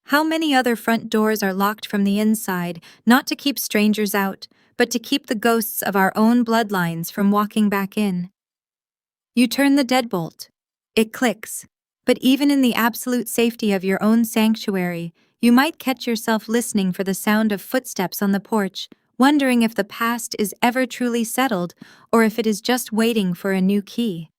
How many other front doors are locked from the inside, not to keep strangers out, but to keep the ghosts of our own bloodlines from walking back in? You turn the deadbolt. It clicks. But even in the absolute safety of your own sanctuary, you might catch yourself listening for the sound of footsteps on the porch, wondering if the past is ever truly settled or if it is just waiting for a new key.